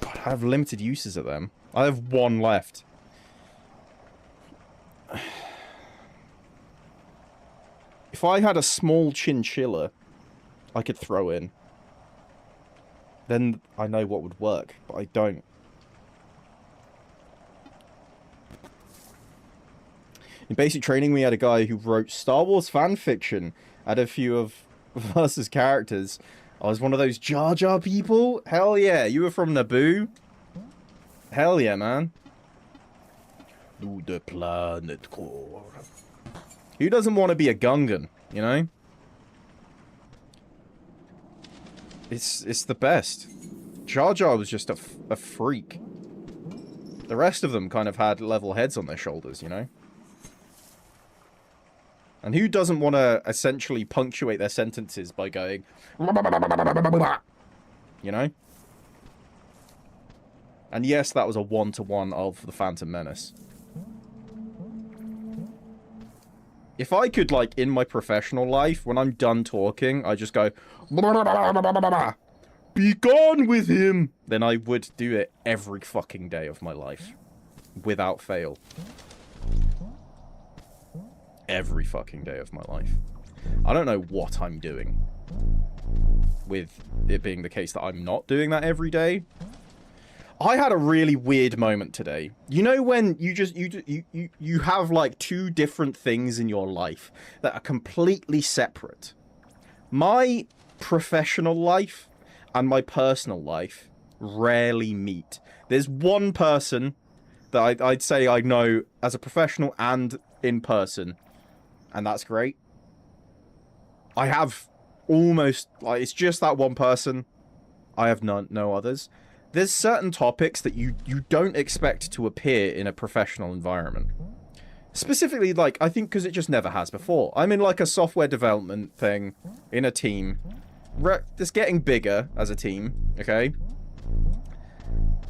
God, I have limited uses of them. I have one left. If I had a small chinchilla I could throw in, then I know what would work, but I don't. In basic training, we had a guy who wrote Star Wars fanfiction, had a few of us as characters. I was one of those Jar Jar people. Hell yeah, you were from Naboo. Hell yeah, man. To the planet core. Who doesn't want to be a Gungan, you know? It's the best. Jar Jar was just a freak. The rest of them kind of had level heads on their shoulders, you know? And who doesn't want to essentially punctuate their sentences by going... You know? And yes, that was a one-to-one of the Phantom Menace. If I could, like, in my professional life, when I'm done talking, I just go... Be gone with him! Then I would do it every fucking day of my life. Without fail. Every fucking day of my life. I don't know what I'm doing. With it being the case that I'm not doing that every day. I had a really weird moment today. You know when you have like two different things in your life that are completely separate. My professional life and my personal life rarely meet. There's one person that I'd say I know as a professional and in person, and that's great. I have almost, like, it's just that one person. I have no others. There's certain topics that you don't expect to appear in a professional environment. Specifically, like, I think because it just never has before. I'm in, like, a software development thing in a team. It's getting bigger as a team, okay?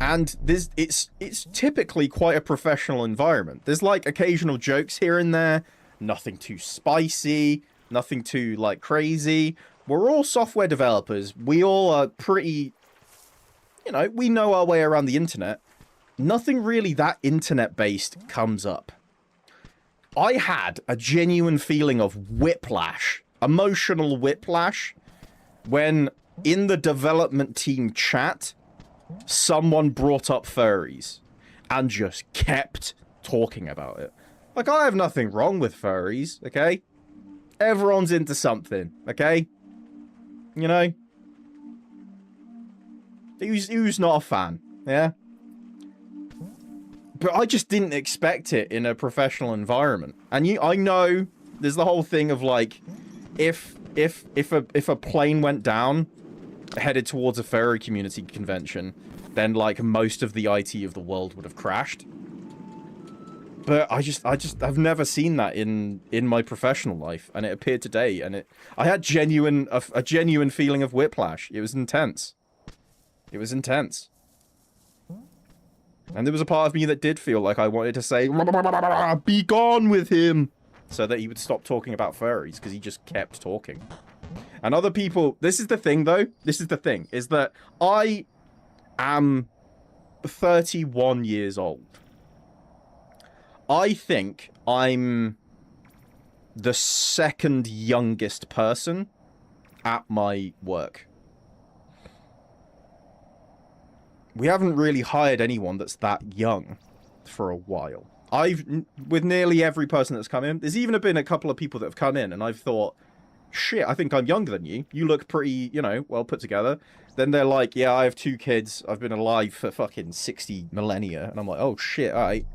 And it's typically quite a professional environment. There's, like, occasional jokes here and there. Nothing too spicy. Nothing too, like, crazy. We're all software developers. We all are pretty... You know, we know our way around the internet. Nothing really that internet-based comes up. I had a genuine feeling of whiplash, emotional whiplash, when in the development team chat, someone brought up furries and just kept talking about it. Like, I have nothing wrong with furries, okay? Everyone's into something, okay? You know? Who's not a fan, yeah? But I just didn't expect it in a professional environment. And I know there's the whole thing of, like, if a plane went down headed towards a furry community convention, then, like, most of the IT of the world would have crashed. But I've never seen that in my professional life, and it appeared today, and I had a genuine feeling of whiplash. It was intense. It was intense. And there was a part of me that did feel like I wanted to say, be gone with him, so that he would stop talking about furries, because he just kept talking. And other people, this is the thing, though, is that I am 31 years old. I think I'm the second youngest person at my work. We haven't really hired anyone that's that young for a while. With nearly every person that's come in, there's even been a couple of people that have come in and I've thought, shit, I think I'm younger than you. You look pretty, you know, well put together. Then they're like, yeah, I have 2 kids. I've been alive for fucking 60 millennia. And I'm like, oh shit, alright.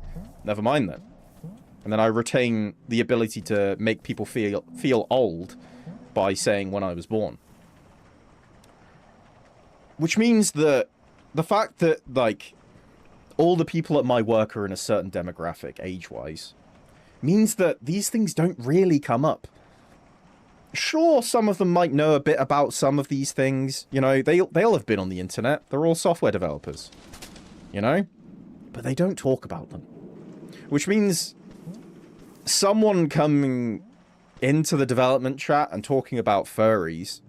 Never mind then. And then I retain the ability to make people feel old by saying when I was born. Which means that the fact that, like, all the people at my work are in a certain demographic, age-wise, means that these things don't really come up. Sure, some of them might know a bit about some of these things. You know, they'll have been on the internet. They're all software developers. You know? But they don't talk about them. Which means someone coming into the development chat and talking about furries,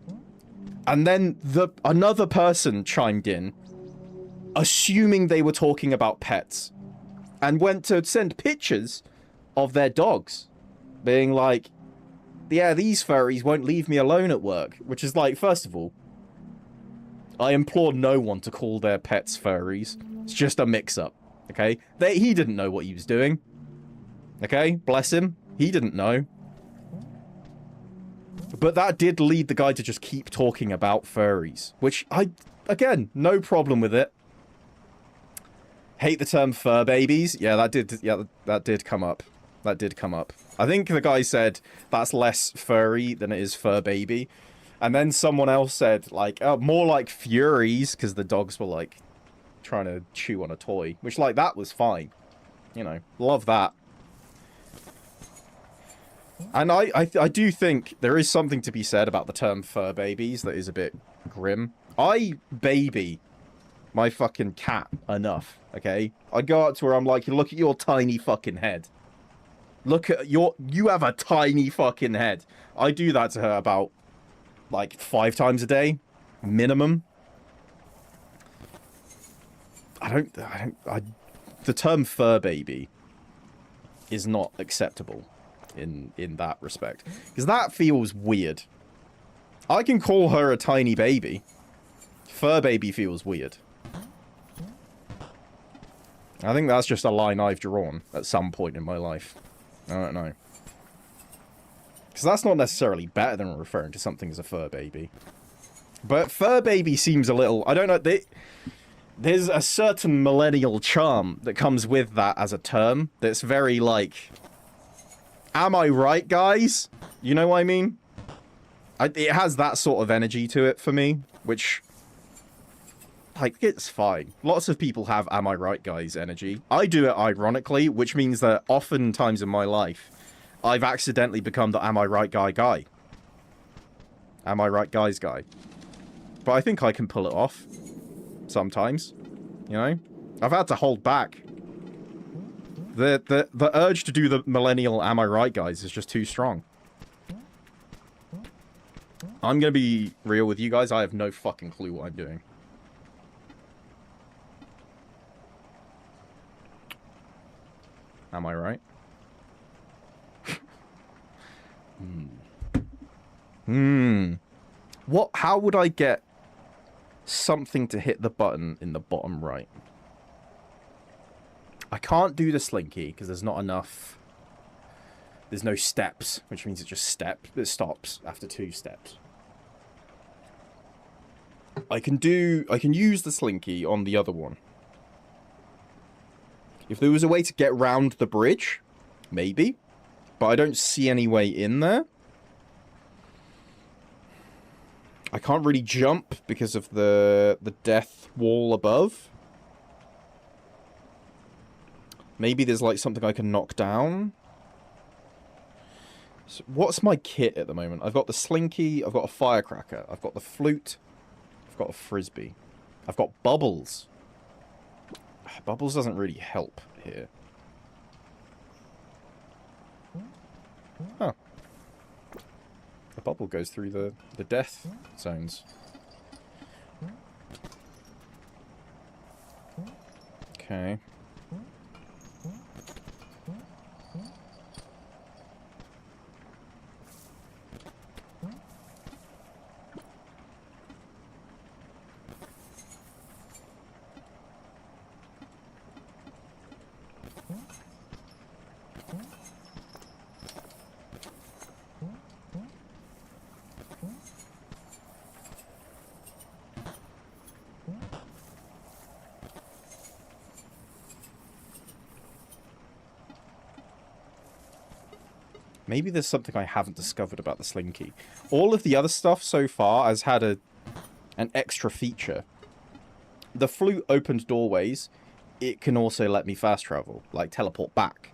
and then another person chimed in, assuming they were talking about pets, and went to send pictures of their dogs, being like, yeah, these furries won't leave me alone at work. Which is like, first of all, I implore no one to call their pets furries. It's just a mix-up, okay? He didn't know what he was doing. Okay? Bless him. He didn't know. But that did lead the guy to just keep talking about furries. Which, again, no problem with it. Hate the term fur babies. Yeah, that did come up. That did come up. I think the guy said that's less furry than it is fur baby. And then someone else said, like, more like furies, because the dogs were, like, trying to chew on a toy. Which, like, that was fine. You know, love that. And I do think there is something to be said about the term fur babies that is a bit grim. I baby my fucking cat enough, okay? I go up to her, I'm like, look at your tiny fucking head. Look at you have a tiny fucking head. I do that to her about, like, 5 times a day, minimum. The term fur baby is not acceptable in that respect. Because that feels weird. I can call her a tiny baby. Fur baby feels weird. I think that's just a line I've drawn at some point in my life. I don't know. Because that's not necessarily better than referring to something as a fur baby. But fur baby seems a little... I don't know. There's a certain millennial charm that comes with that as a term that's very, like... Am I right, guys? You know what I mean? It has that sort of energy to it for me, which... Like, it's fine. Lots of people have am I right, guys energy. I do it ironically, which means that oftentimes in my life, I've accidentally become the am I right guy. Am I right, guys guy. But I think I can pull it off. Sometimes. You know? I've had to hold back. The urge to do the millennial am I right, guys is just too strong. I'm gonna be real with you guys, I have no fucking clue what I'm doing. Am I right? What? How would I get something to hit the button in the bottom right? I can't do the slinky because there's not enough. There's no steps, which means it just it stops after 2 steps. I can use the slinky on the other one. If there was a way to get round the bridge, maybe. But I don't see any way in there. I can't really jump because of the death wall above. Maybe there's like something I can knock down. So what's my kit at the moment? I've got the slinky, I've got a firecracker, I've got the flute, I've got a frisbee. I've got bubbles. Bubbles doesn't really help here. Huh. The bubble goes through the death zones. Okay. Maybe there's something I haven't discovered about the slinky. All of the other stuff so far has had an extra feature. The flute opened doorways. It can also let me fast travel, like teleport back.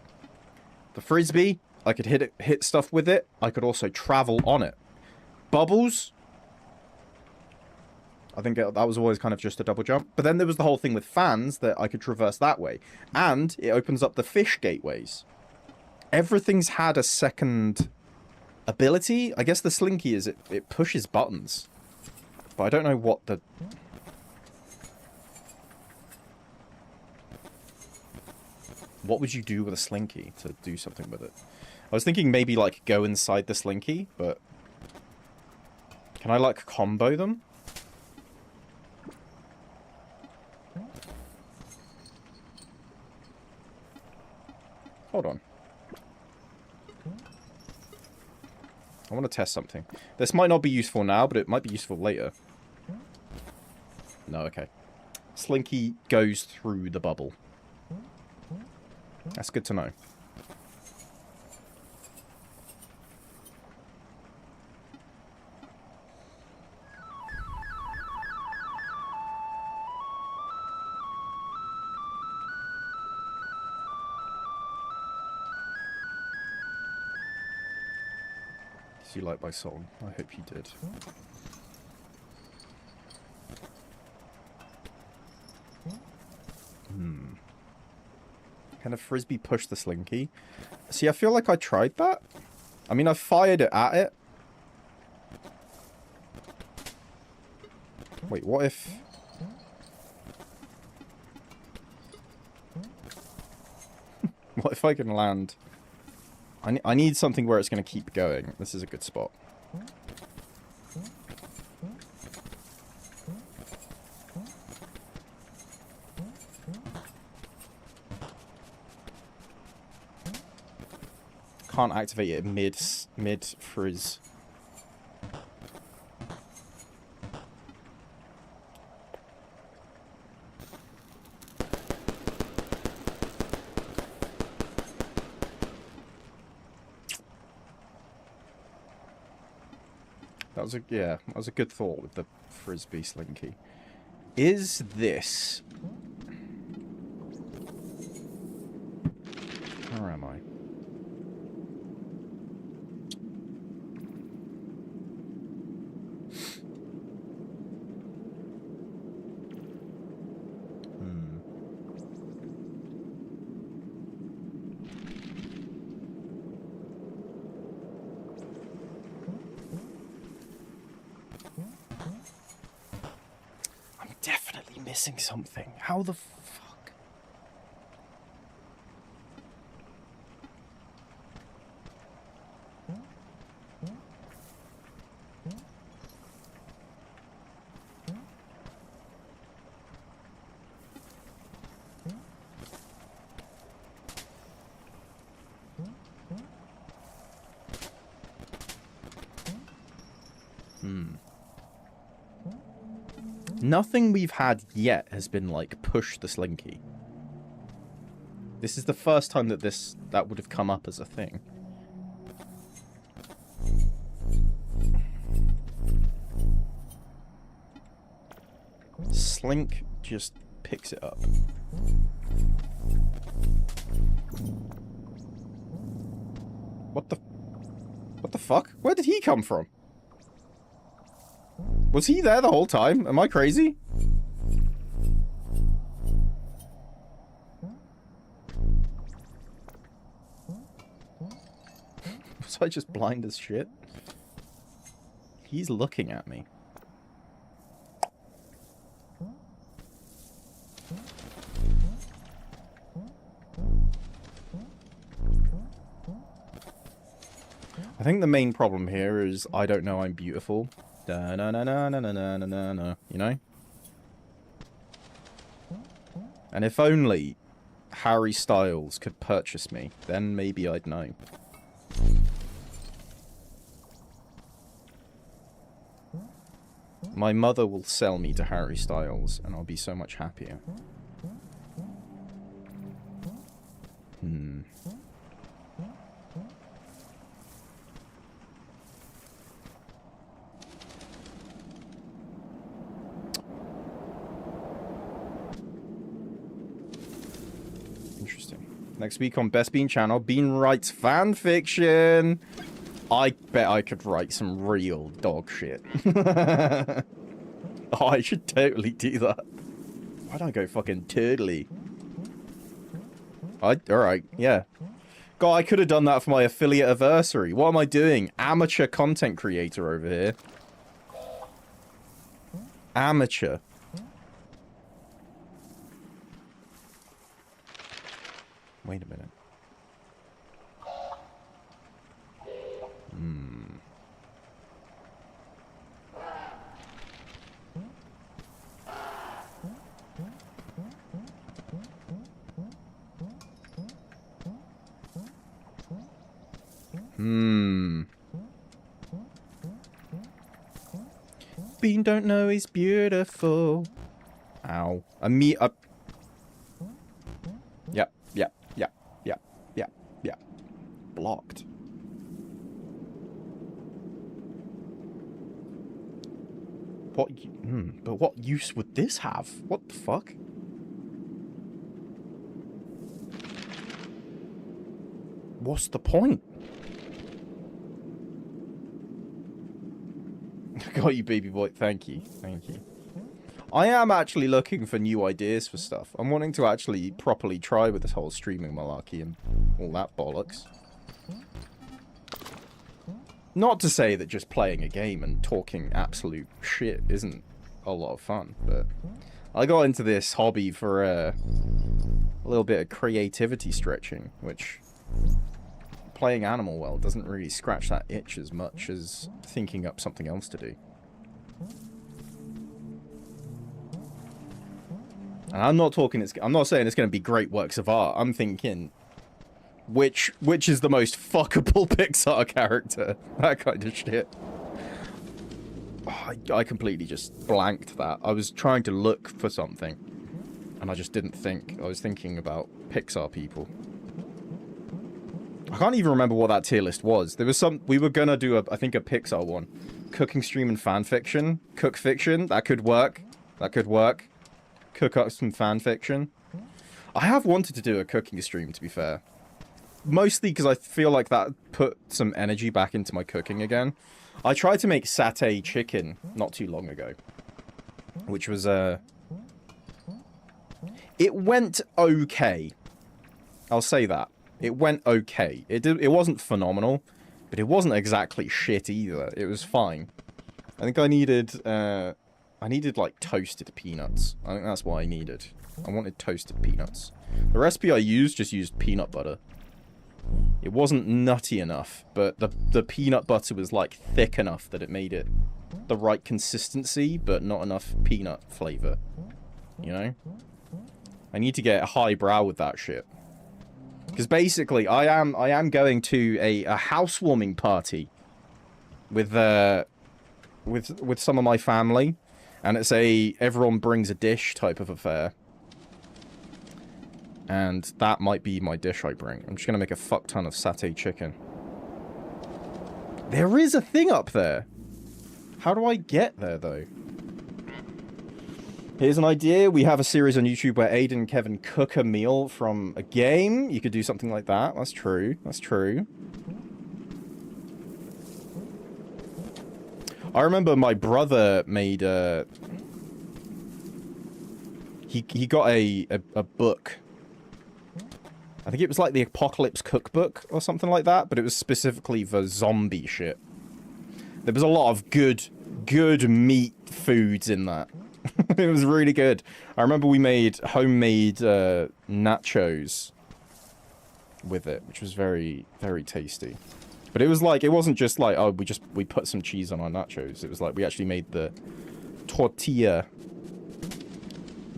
The frisbee, I could hit stuff with it. I could also travel on it. Bubbles, I think that was always kind of just a double jump. But then there was the whole thing with fans that I could traverse that way. And it opens up the fish gateways. Everything's had a second ability. I guess the slinky is it pushes buttons. But I don't know what the... What would you do with a slinky to do something with it? I was thinking maybe like go inside the slinky, but... Can I like combo them? Hold on. I want to test something. This might not be useful now, but it might be useful later. No, okay. Slinky goes through the bubble. That's good to know. Did you like my song? I hope you did. Can a frisbee push the slinky? See, I feel like I tried that. I mean, I fired it at it. Wait, what if... What if I can land... I need something where it's going to keep going. This is a good spot. Can't activate it mid frizz. That was a that was a good thought with the frisbee slinky. Is this? Where am I? Definitely missing something. How the fuck? Nothing we've had yet has been like push the slinky. This is the first time that that would have come up as a thing. Slink just picks it up. What the fuck? Where did he come from? Was he there the whole time? Am I crazy? Was I just blind as shit? He's looking at me. I think the main problem here is I don't know I'm beautiful. Da na na na na na na na na, you know? And if only Harry Styles could purchase me, then maybe I'd know. My mother will sell me to Harry Styles, and I'll be so much happier. Interesting. Next week on Best Bean channel, Bean writes fan fiction. I bet I could write some real dog shit. Oh, I should totally do that. Why'd I go fucking turtly? Alright, yeah. God, I could have done that for my affiliate anniversary. What am I doing? Amateur content creator over here. Amateur. Wait a minute. Bean don't know he's beautiful. Ow. Yep. Blocked. But what use would this have? What the fuck? What's the point? Got you, baby boy. Thank you. Thank you. I am actually looking for new ideas for stuff. I'm wanting to actually properly try with this whole streaming malarkey and all that bollocks. Not to say that just playing a game and talking absolute shit isn't a lot of fun, but I got into this hobby for a little bit of creativity stretching, which playing Animal World doesn't really scratch that itch as much as thinking up something else to do. And I'm not saying it's going to be great works of art. I'm thinking which is the most fuckable Pixar character? That kind of shit. Oh, I completely just blanked that. I was trying to look for something, and I just didn't think. I was thinking about Pixar people. I can't even remember what that tier list was. There was we were gonna do I think a Pixar one, cooking stream and fan fiction. Cook fiction, that could work. That could work. Cook up some fan fiction. I have wanted to do a cooking stream, to be fair. Mostly because I feel like that put some energy back into my cooking again. I tried to make satay chicken not too long ago. Which was, it went okay. I'll say that. It went okay. It wasn't phenomenal, but it wasn't exactly shit either. It was fine. I think I needed like toasted peanuts. I think that's what I needed. I wanted toasted peanuts. The recipe I just used peanut butter. It wasn't nutty enough, but the peanut butter was like thick enough that it made it the right consistency, but not enough peanut flavor. You know? I need to get a highbrow with that shit. Because basically, I am going to a housewarming party with some of my family, and it's a everyone brings a dish type of affair. And that might be my dish I bring. I'm just going to make a fuck ton of satay chicken. There is a thing up there. How do I get there, though? Here's an idea. We have a series on YouTube where Aiden and Kevin cook a meal from a game. You could do something like that. That's true. That's true. I remember my brother made he got a book. I think it was like the Apocalypse Cookbook or something like that, but it was specifically for zombie shit. There was a lot of good meat foods in that. It was really good. I remember we made homemade nachos with it, which was very, very tasty. But it was like, it wasn't just like, oh, we put some cheese on our nachos. It was like, we actually made the tortilla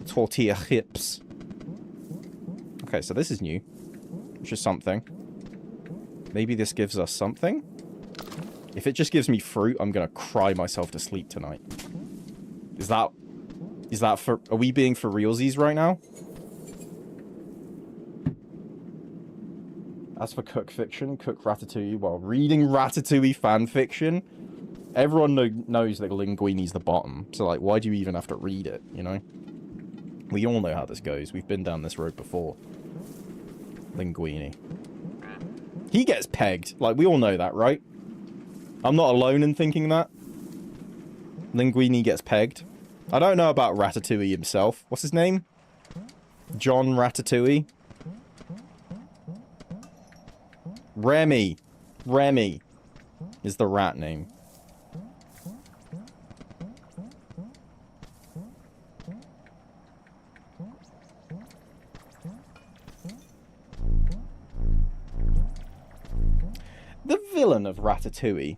chips. Okay, so this is new, which is something. Maybe this gives us something. If it just gives me fruit, I'm gonna cry myself to sleep tonight. Is that for, are we being for realsies right now? As for cook fiction, cook Ratatouille while reading Ratatouille fan fiction. Everyone knows that Linguini's the bottom, so like, why do you even have to read it, you know? We all know how this goes. We've been down this road before. Linguini. He gets pegged. Like, we all know that, right? I'm not alone in thinking that. Linguini gets pegged. I don't know about Ratatouille himself. What's his name? John Ratatouille? Remy. Remy is the rat name. The villain of Ratatouille.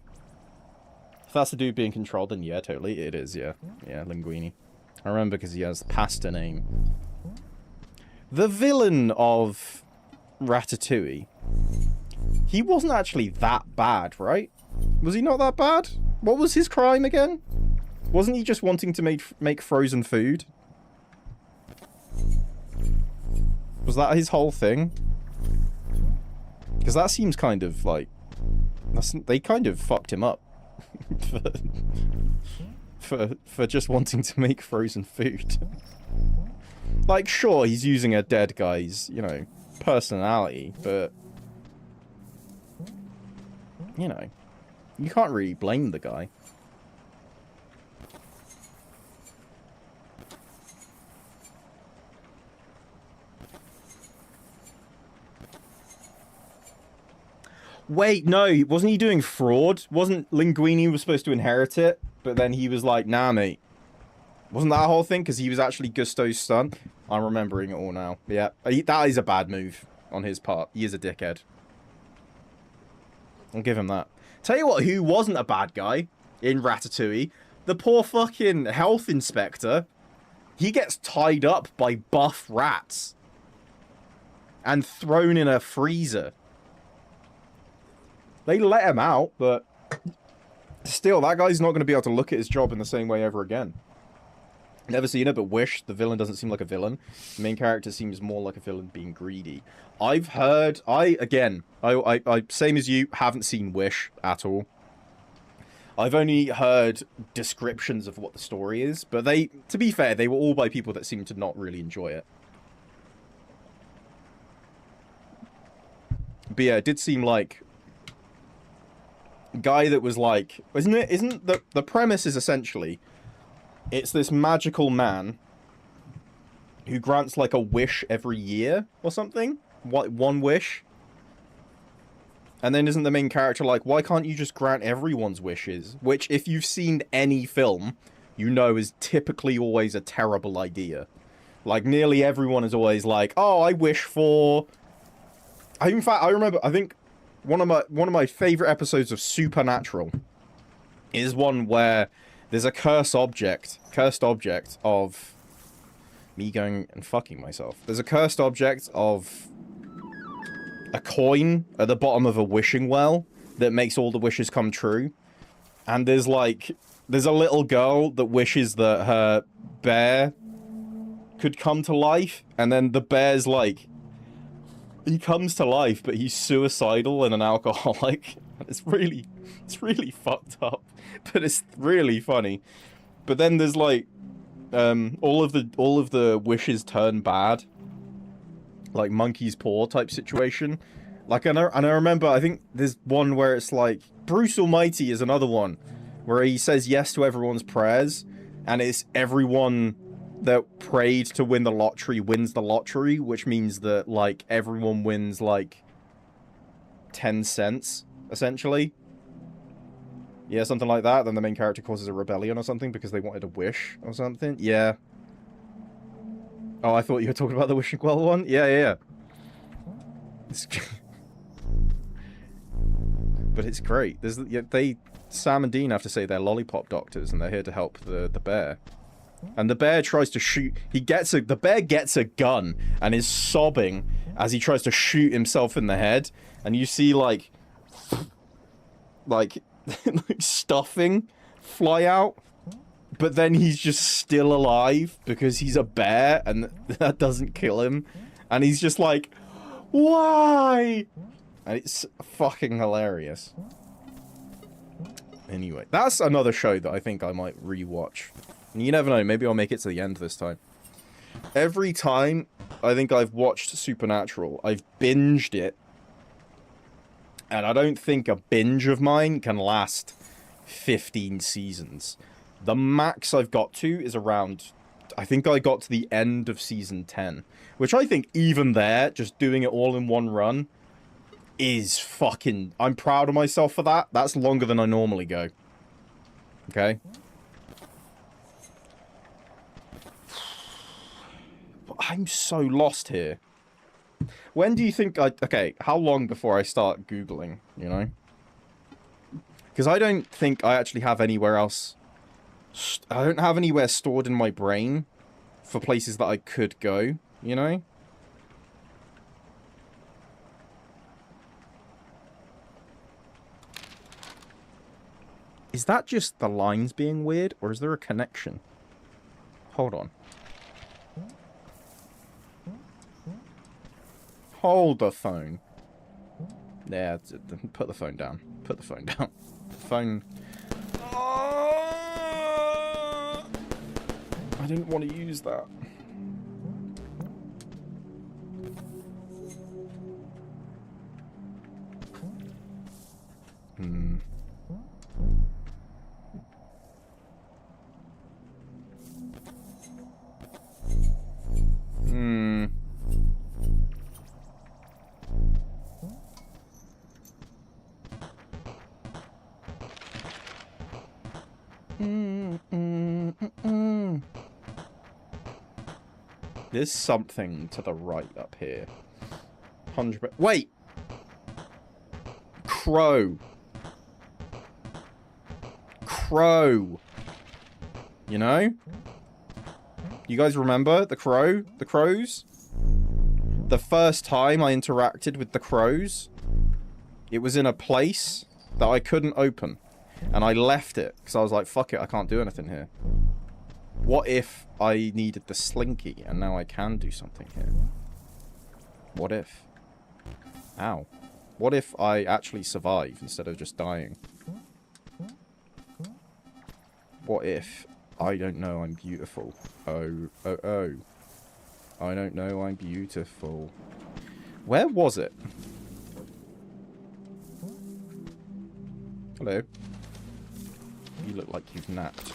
If that's the dude being controlled, then yeah, totally. It is, yeah. Yeah, Linguini. I remember because he has the pasta name. The villain of Ratatouille. He wasn't actually that bad, right? Was he not that bad? What was his crime again? Wasn't he just wanting to make frozen food? Was that his whole thing? Because that seems kind of like... they kind of fucked him up. for just wanting to make frozen food. Like, sure, he's using a dead guy's, you know, personality, but... you know, you can't really blame the guy. Wait, no, wasn't he doing fraud? Wasn't Linguini was supposed to inherit it, but then he was like, nah, mate. Wasn't that a whole thing? Because he was actually Gusto's son? I'm remembering it all now. Yeah, that is a bad move on his part. He is a dickhead. I'll give him that. Tell you what, who wasn't a bad guy in Ratatouille? The poor fucking health inspector. He gets tied up by buff rats. And thrown in a freezer. They let him out, but still, that guy's not going to be able to look at his job in the same way ever again. Never seen it, but Wish, the villain doesn't seem like a villain. The main character seems more like a villain being greedy. I've heard, I same as you, haven't seen Wish at all. I've only heard descriptions of what the story is, but they, to be fair, they were all by people that seemed to not really enjoy it. But yeah, it did seem like a guy that was like, isn't the premise is essentially, it's this magical man who grants like a wish every year or something, one wish. And then isn't the main character like, why can't you just grant everyone's wishes? Which, if you've seen any film, you know is typically always a terrible idea. Like, nearly everyone is always like, oh, I wish for... In fact, I remember, I think one of my favorite episodes of Supernatural is one where there's a cursed object of me going and fucking myself. There's a cursed object of a coin at the bottom of a wishing well that makes all the wishes come true. And there's a little girl that wishes that her bear could come to life, and then the bear's like, he comes to life, but he's suicidal and an alcoholic. It's really fucked up, but it's really funny. But then there's like, all of the wishes turn bad, like monkey's paw type situation. Like, and I remember, I think there's one where it's like, Bruce Almighty is another one, where he says yes to everyone's prayers, and it's everyone that prayed to win the lottery wins the lottery, which means that, like, everyone wins, like, 10 cents, essentially. Yeah, something like that. Then the main character causes a rebellion or something because they wanted a wish or something. Yeah. Oh, I thought you were talking about the Wishing Well one? Yeah. But it's great. Sam and Dean have to say they're lollipop doctors and they're here to help the bear. And the bear tries to shoot. The bear gets a gun and is sobbing as he tries to shoot himself in the head. And you see like stuffing fly out. But then he's just still alive because he's a bear and that doesn't kill him. And he's just like, why? And it's fucking hilarious. Anyway, that's another show that I think I might rewatch. And you never know, maybe I'll make it to the end this time. Every time I think I've watched Supernatural, I've binged it. And I don't think a binge of mine can last 15 seasons. The max I've got to is around... I think I got to the end of season 10. Which I think even there, just doing it all in one run, is fucking... I'm proud of myself for that. That's longer than I normally go. Okay? I'm so lost here. When do you think okay, how long before I start Googling, you know? Because I don't think I actually have anywhere else... I don't have anywhere stored in my brain for places that I could go, you know? Is that just the lines being weird, or is there a connection? Hold on. Hold the phone. Yeah, put the phone down. Put the phone down. Phone... I didn't want to use that. There's something to the right up here. 100%. Wait! Crow. Crow. You know? You guys remember the crow? The crows? The first time I interacted with the crows, it was in a place that I couldn't open. And I left it, because I was like, fuck it, I can't do anything here. What if I needed the slinky, and now I can do something here? What if? Ow. What if I actually survive, instead of just dying? What if I don't know I'm beautiful? Oh, oh, oh. I don't know I'm beautiful. Where was it? Hello. You look like you've napped.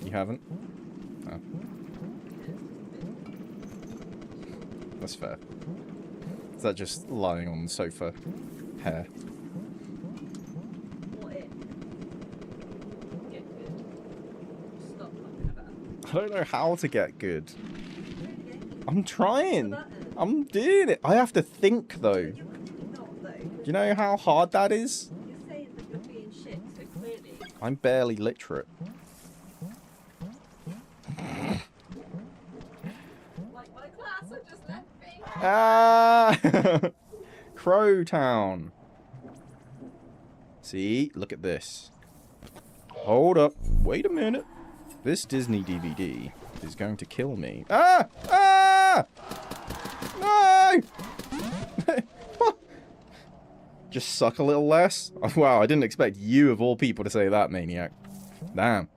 You haven't? Oh. That's fair. Is that just lying on the sofa? Hair. I don't know how to get good. I'm trying. I'm doing it. I have to think, though. Do you know how hard that is? I'm barely literate. Ah! Crowtown. See? Look at this. Hold up. Wait a minute. This Disney DVD is going to kill me. Ah! Ah! No! Just suck a little less? Oh, wow, I didn't expect you of all people to say that, Maniac. Damn.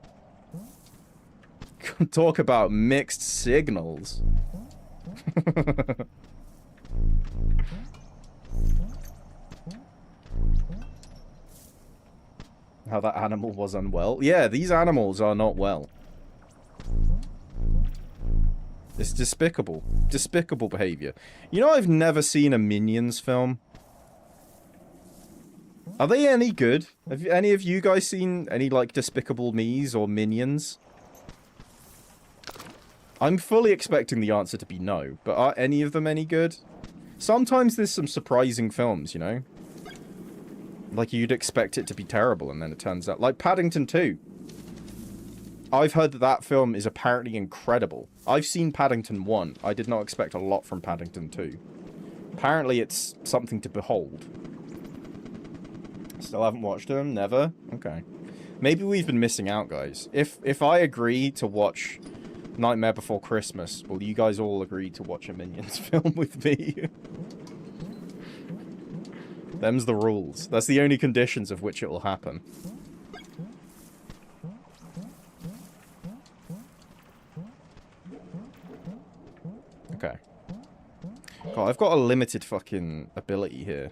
Talk about mixed signals. How that animal was unwell. Yeah, these animals are not well. It's despicable. Despicable behavior. You know, I've never seen a Minions film. Are they any good? Have any of you guys seen any, like, Despicable Me's or Minions? I'm fully expecting the answer to be no, but are any of them any good? Sometimes there's some surprising films, you know? Like, you'd expect it to be terrible, and then it turns out... Like, Paddington 2. I've heard that that film is apparently incredible. I've seen Paddington 1. I did not expect a lot from Paddington 2. Apparently it's something to behold. Still haven't watched them? Never? Okay. Maybe we've been missing out, guys. If I agree to watch Nightmare Before Christmas, will you guys all agree to watch a Minions film with me? Them's the rules. That's the only conditions of which it will happen. Okay. God, I've got a limited fucking ability here.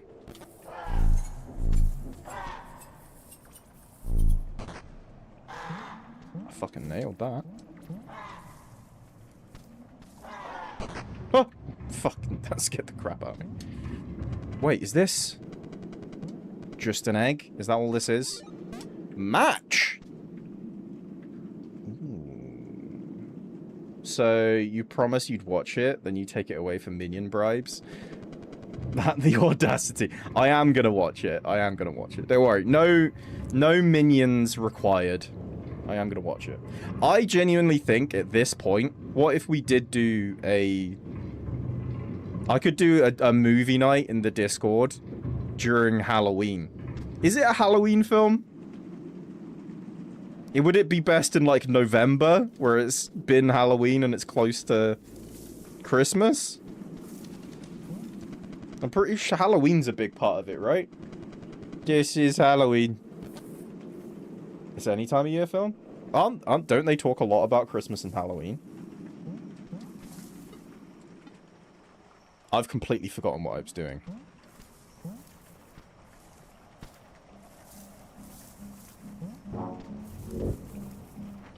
I fucking nailed that. Oh! Fucking, that scared the crap out of me. Wait, is this just an egg? Is that all this is? Match! Ooh. So, you promise you'd watch it, then you take it away for minion bribes? That, the audacity. I am gonna watch it. I am gonna watch it. Don't worry. No minions required. I am gonna watch it. I genuinely think, at this point, what if we did do a... I could do a movie night in the Discord during Halloween. Is it a Halloween film? Would it be best in, like, November, where it's been Halloween and it's close to Christmas? I'm pretty sure Halloween's a big part of it, right? This is Halloween. It's any time of year film? Don't they talk a lot about Christmas and Halloween? I've completely forgotten what I was doing.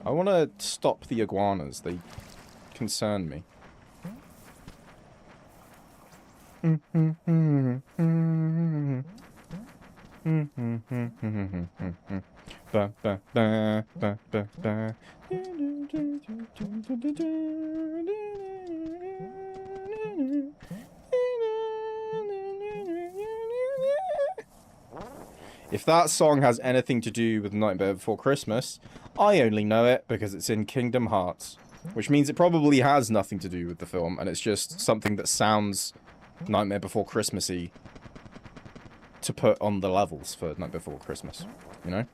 I want to stop the iguanas. They concern me. If that song has anything to do with Nightmare Before Christmas, I only know it because it's in Kingdom Hearts. Which means it probably has nothing to do with the film, and it's just something that sounds Nightmare Before Christmassy to put on the levels for Nightmare Before Christmas, you know?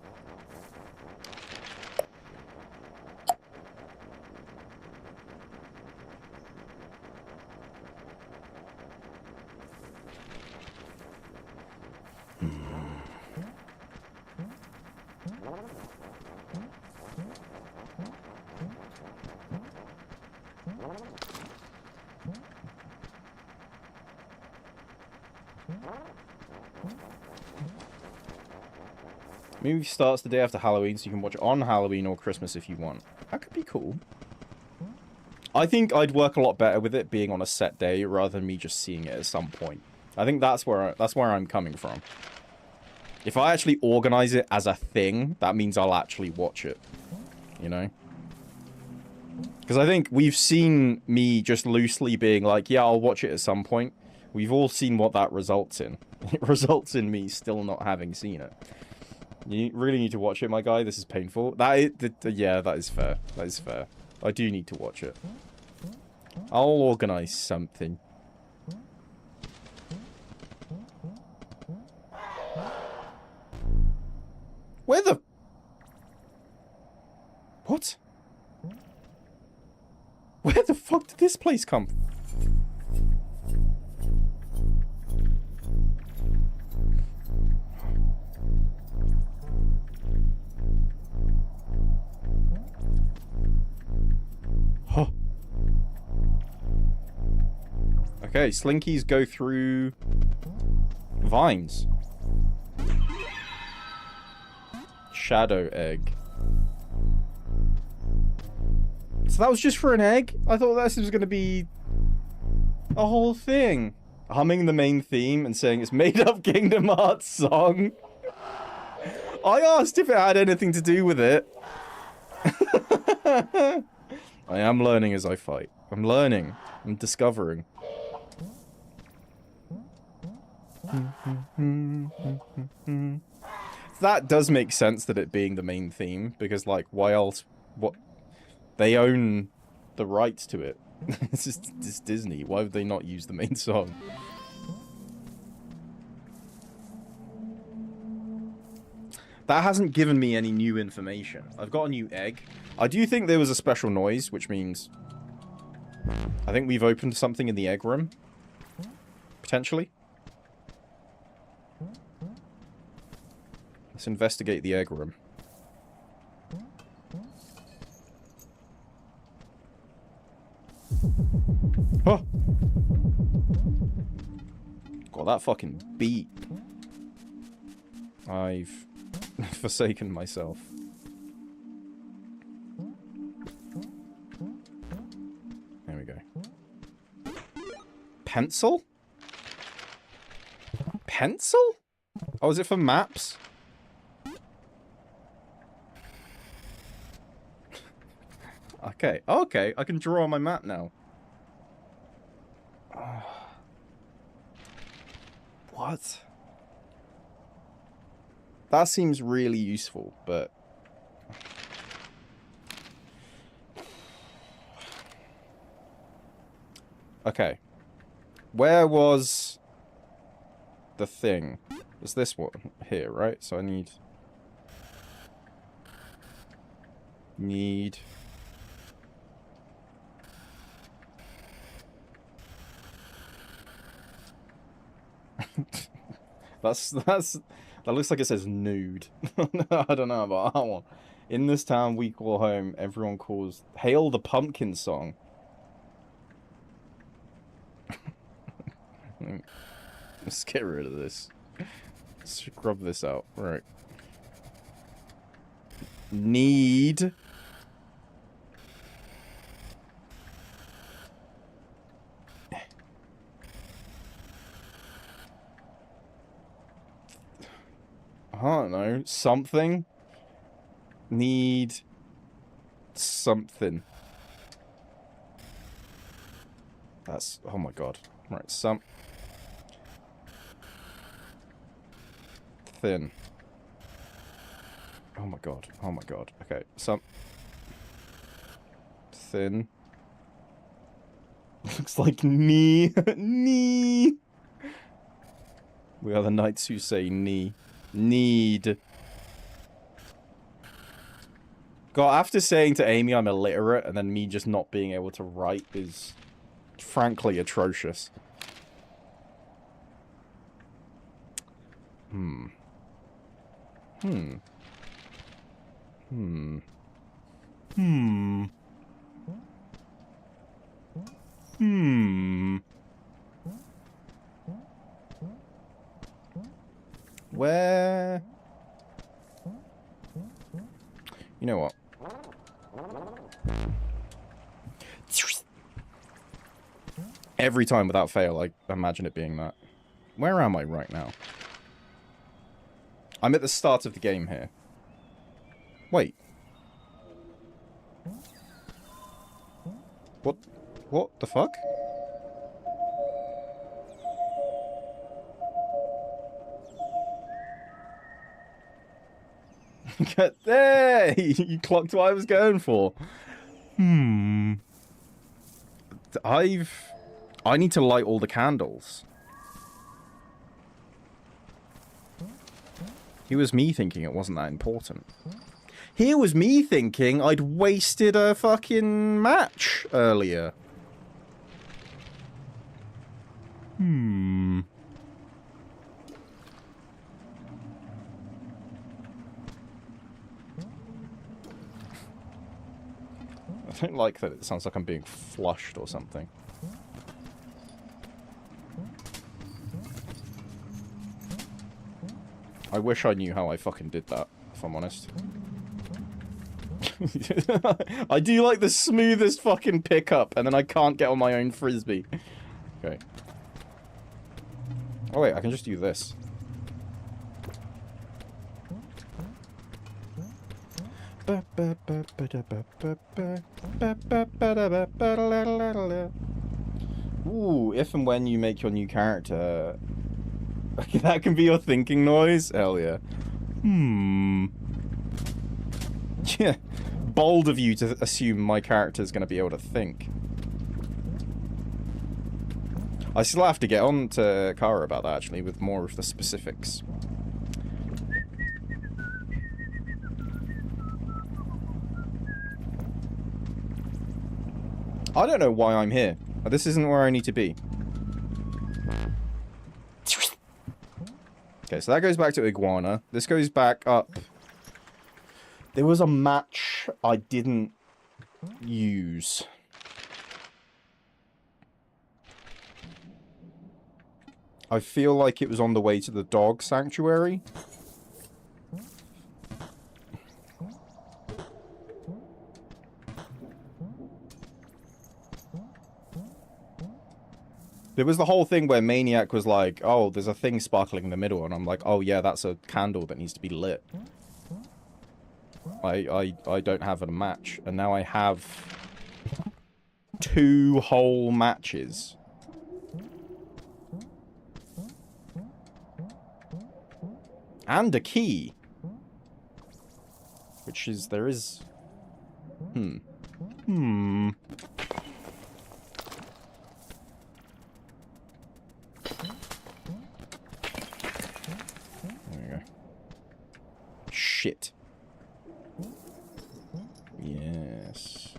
Movie starts the day after Halloween, so you can watch it on Halloween or Christmas if you want. That could be cool. I think I'd work a lot better with it being on a set day rather than me just seeing it at some point. I think that's where I'm coming from. If I actually organize it as a thing, that means I'll actually watch it. You know? Because I think we've seen me just loosely being like, yeah, I'll watch it at some point. We've all seen what that results in. It results in me still not having seen it. You really need to watch it, my guy. This is painful. Yeah, that is fair. That is fair. I do need to watch it. I'll organize something. Where the... What? Where the fuck did this place come from? Huh. Okay, slinkies go through vines. Shadow egg. So that was just for an egg? I thought this was going to be a whole thing. Humming the main theme and saying it's made up Kingdom Hearts song. I asked if it had anything to do with it. I am learning as I fight. I'm learning. I'm discovering. That does make sense that it being the main theme, because, like, why else? What? They own the rights to it. It's Disney. Why would they not use the main song? That hasn't given me any new information. I've got a new egg. I do think there was a special noise, which means I think we've opened something in the egg room. Potentially. Let's investigate the egg room. Oh! God, that fucking beat. I've forsaken myself. There we go. Pencil? Pencil? Oh, is it for maps? Okay. Okay, I can draw on my map now. What? That seems really useful, but... Okay. Where was the thing? It's this one here, right? So I need... That looks like it says nude. I don't know about that one. In this town we call home, everyone calls Hail the Pumpkin Song. Let's get rid of this. Scrub this out. Right. Need I don't know. Something. Need something. That's... Oh my god. Right, thin. Oh my god. Oh my god. Okay, thin. Looks like knee. Knee. We are the knights who say knee. Need. God, after saying to Amy I'm illiterate and then me just not being able to write is frankly atrocious. Where? You know what? Every time without fail, I imagine it being that. Where am I right now? I'm at the start of the game here. Wait. What the fuck? Get there! You clocked what I was going for. I need to light all the candles. Here was me thinking it wasn't that important. Here was me thinking I'd wasted a fucking match earlier. I don't like that it sounds like I'm being flushed or something. I wish I knew how I fucking did that, if I'm honest. I do like the smoothest fucking pickup, and then I can't get on my own frisbee. Okay. Oh wait, I can just do this. Ooh, if and when you make your new character... that can be your thinking noise? Hell yeah. Yeah. Bold of you to assume my character's going to be able to think. I still have to get on to Kara about that, actually, with more of the specifics. I don't know why I'm here. This isn't where I need to be. Okay, so that goes back to Iguana. This goes back up. There was a match I didn't use. I feel like it was on the way to the dog sanctuary. There was the whole thing where Maniac was like, oh, there's a thing sparkling in the middle, and I'm like, oh yeah, that's a candle that needs to be lit. I don't have a match, and now I have 2 whole matches. And a key. Which is, there is... There we go. Shit. Yes.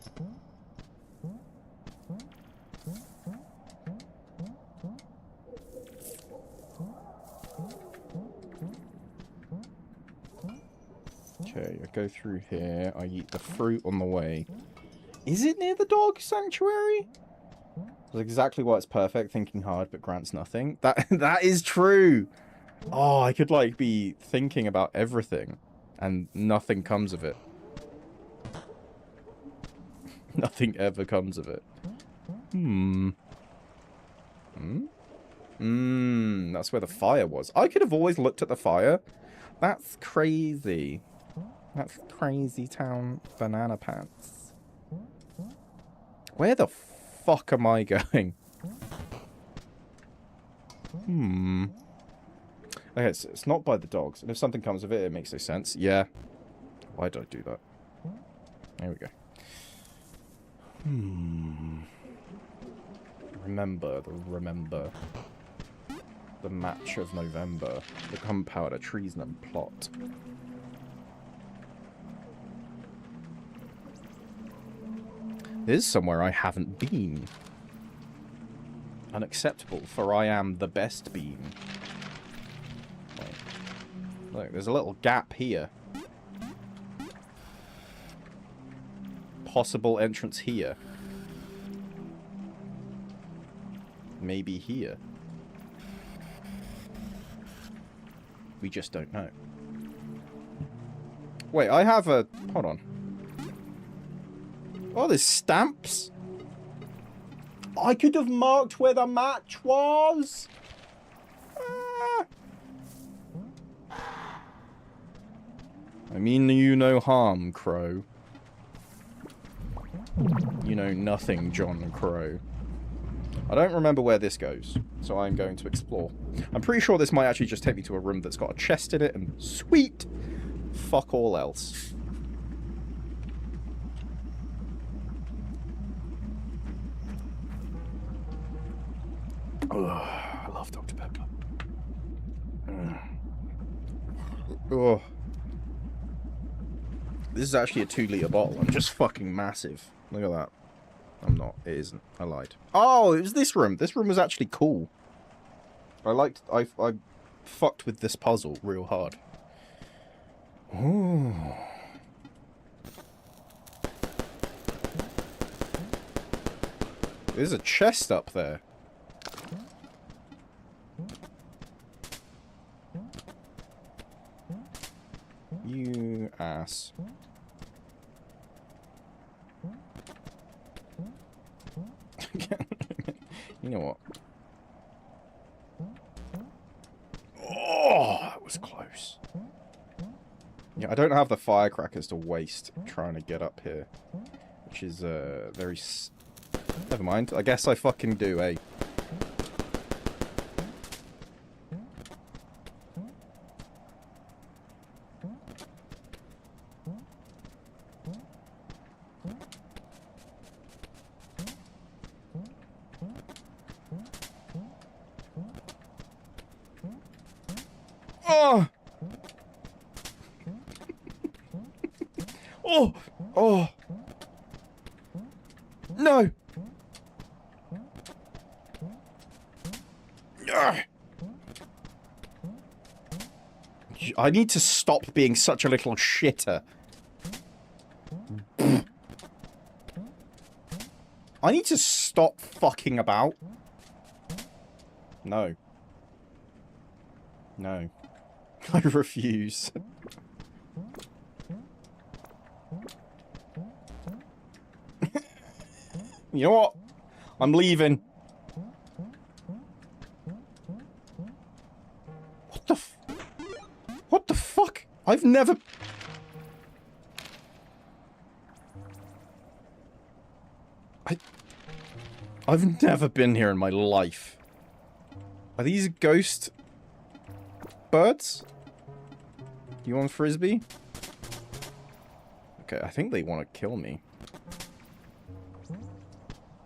Okay, I go through here. I eat the fruit on the way. Is it near the dog sanctuary? That's exactly why it's perfect. Thinking hard, but grants nothing. That is true. Oh, I could, like, be thinking about everything, and nothing comes of it. Nothing ever comes of it. That's where the fire was. I could have always looked at the fire. That's crazy. That's crazy town banana pants. Where the fuck am I going? Okay, so it's not by the dogs. And if something comes of it, it makes no sense. Yeah. Why did I do that? There we go. Remember. The match of November. The gunpowder treason and plot. This is somewhere I haven't been. Unacceptable, for I am the best bean. Wait. Look, there's a little gap here. Possible entrance here. maybe here. We just don't know. Wait, I have a... Hold on. Oh, there's stamps. I could have marked where the match was. I mean you no harm, Crow. You know nothing, John Crow. I don't remember where this goes, so I'm going to explore. I'm pretty sure this might actually just take me to a room that's got a chest in it, and sweet! Fuck all else. Ugh, I love Dr. Pepper. Ugh. This is actually a 2-litre bottle. I'm just fucking massive. Look at that. I'm not. It isn't. I lied. Oh, it was this room. This room was actually cool. I fucked with this puzzle real hard. Ooh. There's a chest up there. You ass. You know what? Oh, that was close. Yeah, I don't have the firecrackers to waste trying to get up here. Which is, very... Never mind. I guess I fucking do, eh? Oh! Oh! Oh! No! I need to stop being such a little shitter. I need to stop fucking about. No. No. I refuse. You know what? I'm leaving. What the fuck? I've never... I've never been here in my life. Are these ghost birds? You want frisbee? Okay, I think they want to kill me.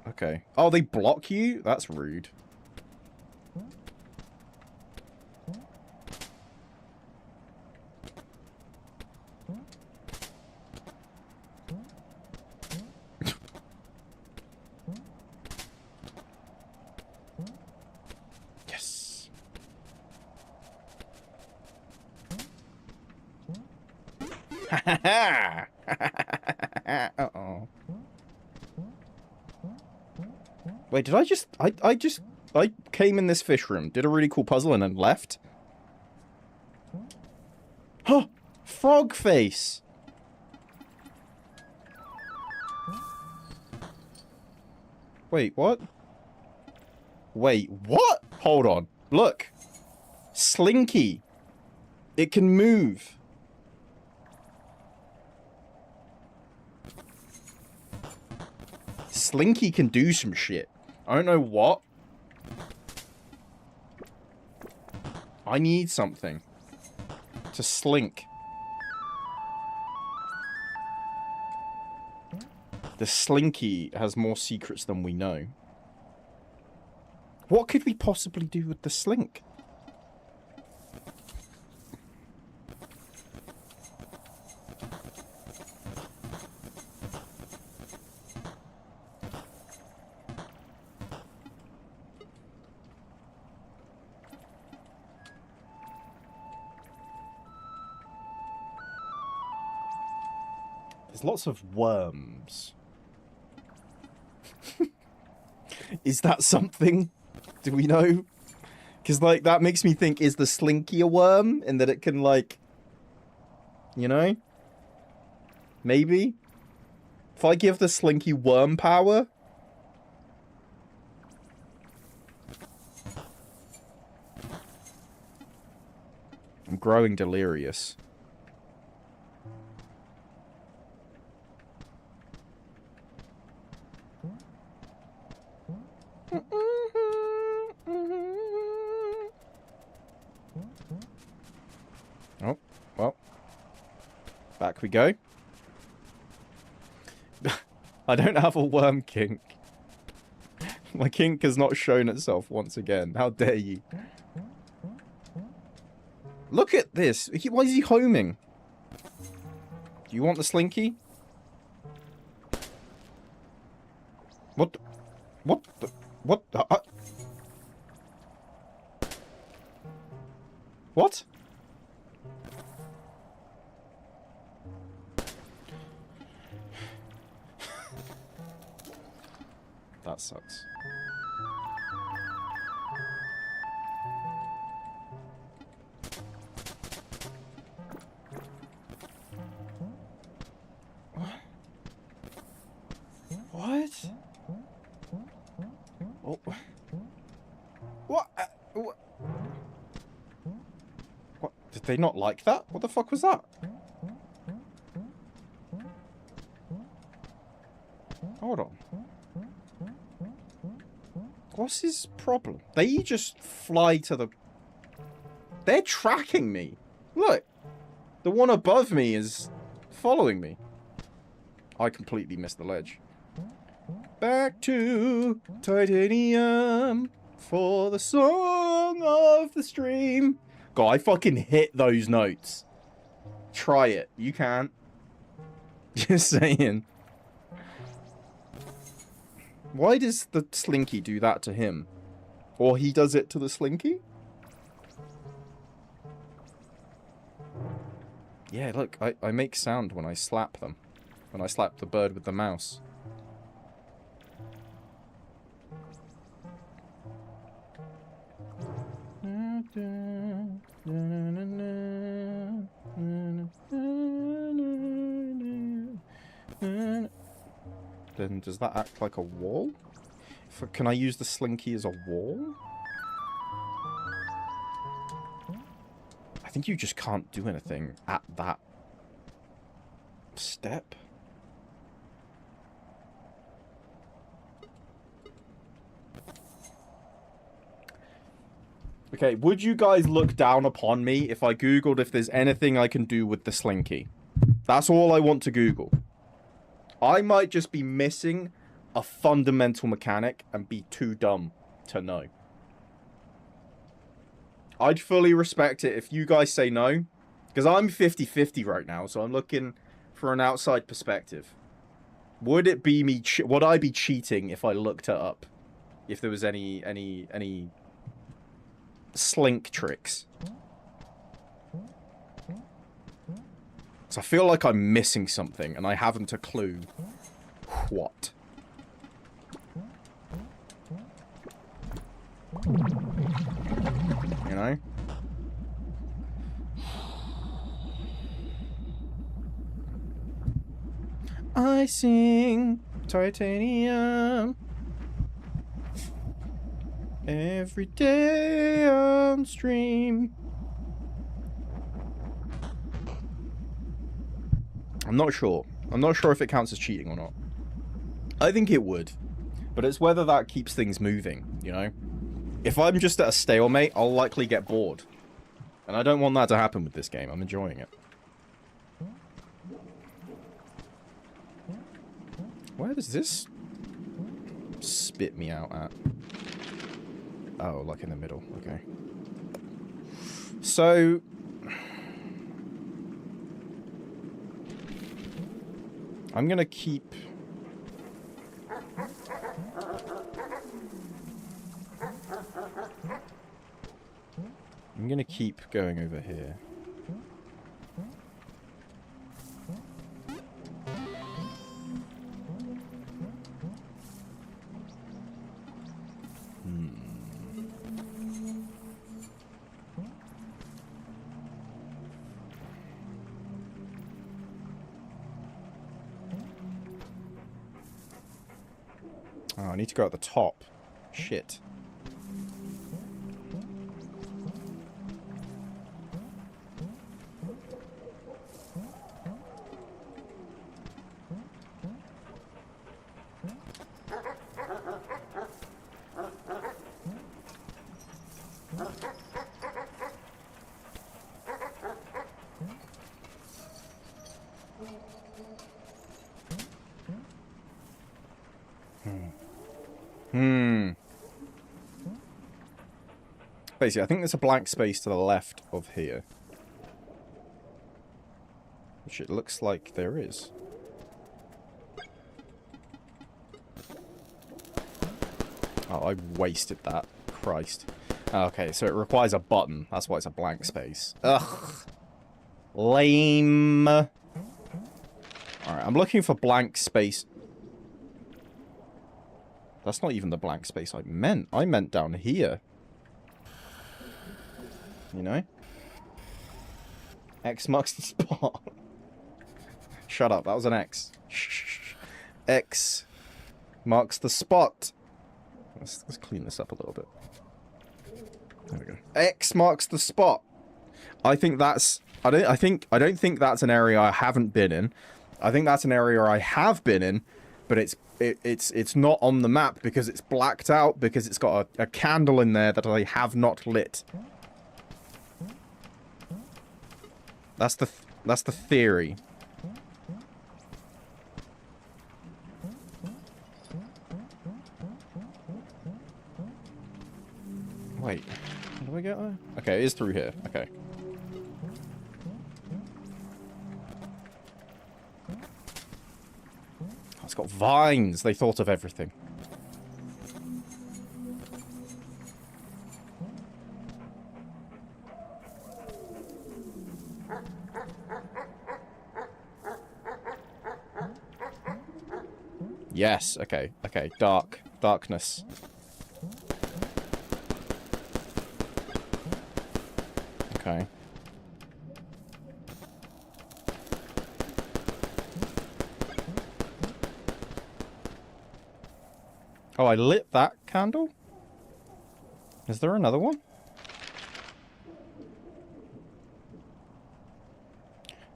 Okay. Oh, they block you? That's rude. Yes. Ha ha ha! Uh-oh. Wait, did I just... I came in this fish room, did a really cool puzzle, and then left? Huh! Frog face! Wait, what? Wait, what? Hold on. Look. Slinky. It can move. Slinky can do some shit. I don't know what. I need something to slink. The Slinky has more secrets than we know. What could we possibly do with the slink? There's lots of worms. Is that something? Do we know? Because, like, that makes me think, is the Slinky a worm? In that it can, like... You know? Maybe? If I give the Slinky worm power... I'm growing delirious. Oh, well. Back we go. I don't have a worm kink. My kink has not shown itself once again. How dare you? Look at this. Why is he homing? Do you want the Slinky? What? What? What? What? That sucks. What? Oh. What? What? Did they not like that? What the fuck was that? Hold on. What's his problem? They just fly to the... They're tracking me. Look. The one above me is following me. I completely missed the ledge. Back to titanium for the song of the stream. God, I fucking hit those notes. Try it. You can. Just saying. Why does the Slinky do that to him? Or he does it to the Slinky? Yeah, look, I make sound when I slap them. When I slap the bird with the mouse. Then does that act like a wall? Can I use the Slinky as a wall? I think you just can't do anything at that step. Okay, would you guys look down upon me if I googled if there's anything I can do with the Slinky? That's all I want to Google. I might just be missing a fundamental mechanic and be too dumb to know. I'd fully respect it if you guys say no. Because I'm 50-50 right now, so I'm looking for an outside perspective. Would it be me... would I be cheating if I looked it up? If there was any slink tricks? So I feel like I'm missing something, and I haven't a clue what. You know? I sing titanium every day on stream. I'm not sure. I'm not sure if it counts as cheating or not. I think it would. But it's whether that keeps things moving, you know? If I'm just at a stalemate, I'll likely get bored. And I don't want that to happen with this game. I'm enjoying it. Where does this spit me out at? Oh, like in the middle. Okay. So... I'm gonna keep... I'm gonna keep going over here. need to go at the top. Shit. Basically, I think there's a blank space to the left of here. Which it looks like there is. Oh, I wasted that. Christ. Okay, so it requires a button. That's why it's a blank space. Ugh. Lame. Alright, I'm looking for blank space. That's not even the blank space I meant. I meant down here. You know? X marks the spot. Shut up, that was an X. Shh. X marks the spot. Let's clean this up a little bit. There we go. X marks the spot. I think that's... I don't think that's an area I haven't been in. I think that's an area I have been in, but it's not on the map because it's blacked out because it's got a candle in there that I have not lit. That's the theory. Wait, how do I get there? Okay, it is through here. Okay. Oh, it's got vines. They thought of everything. Yes, okay, okay, darkness. Okay. Oh, I lit that candle? Is there another one?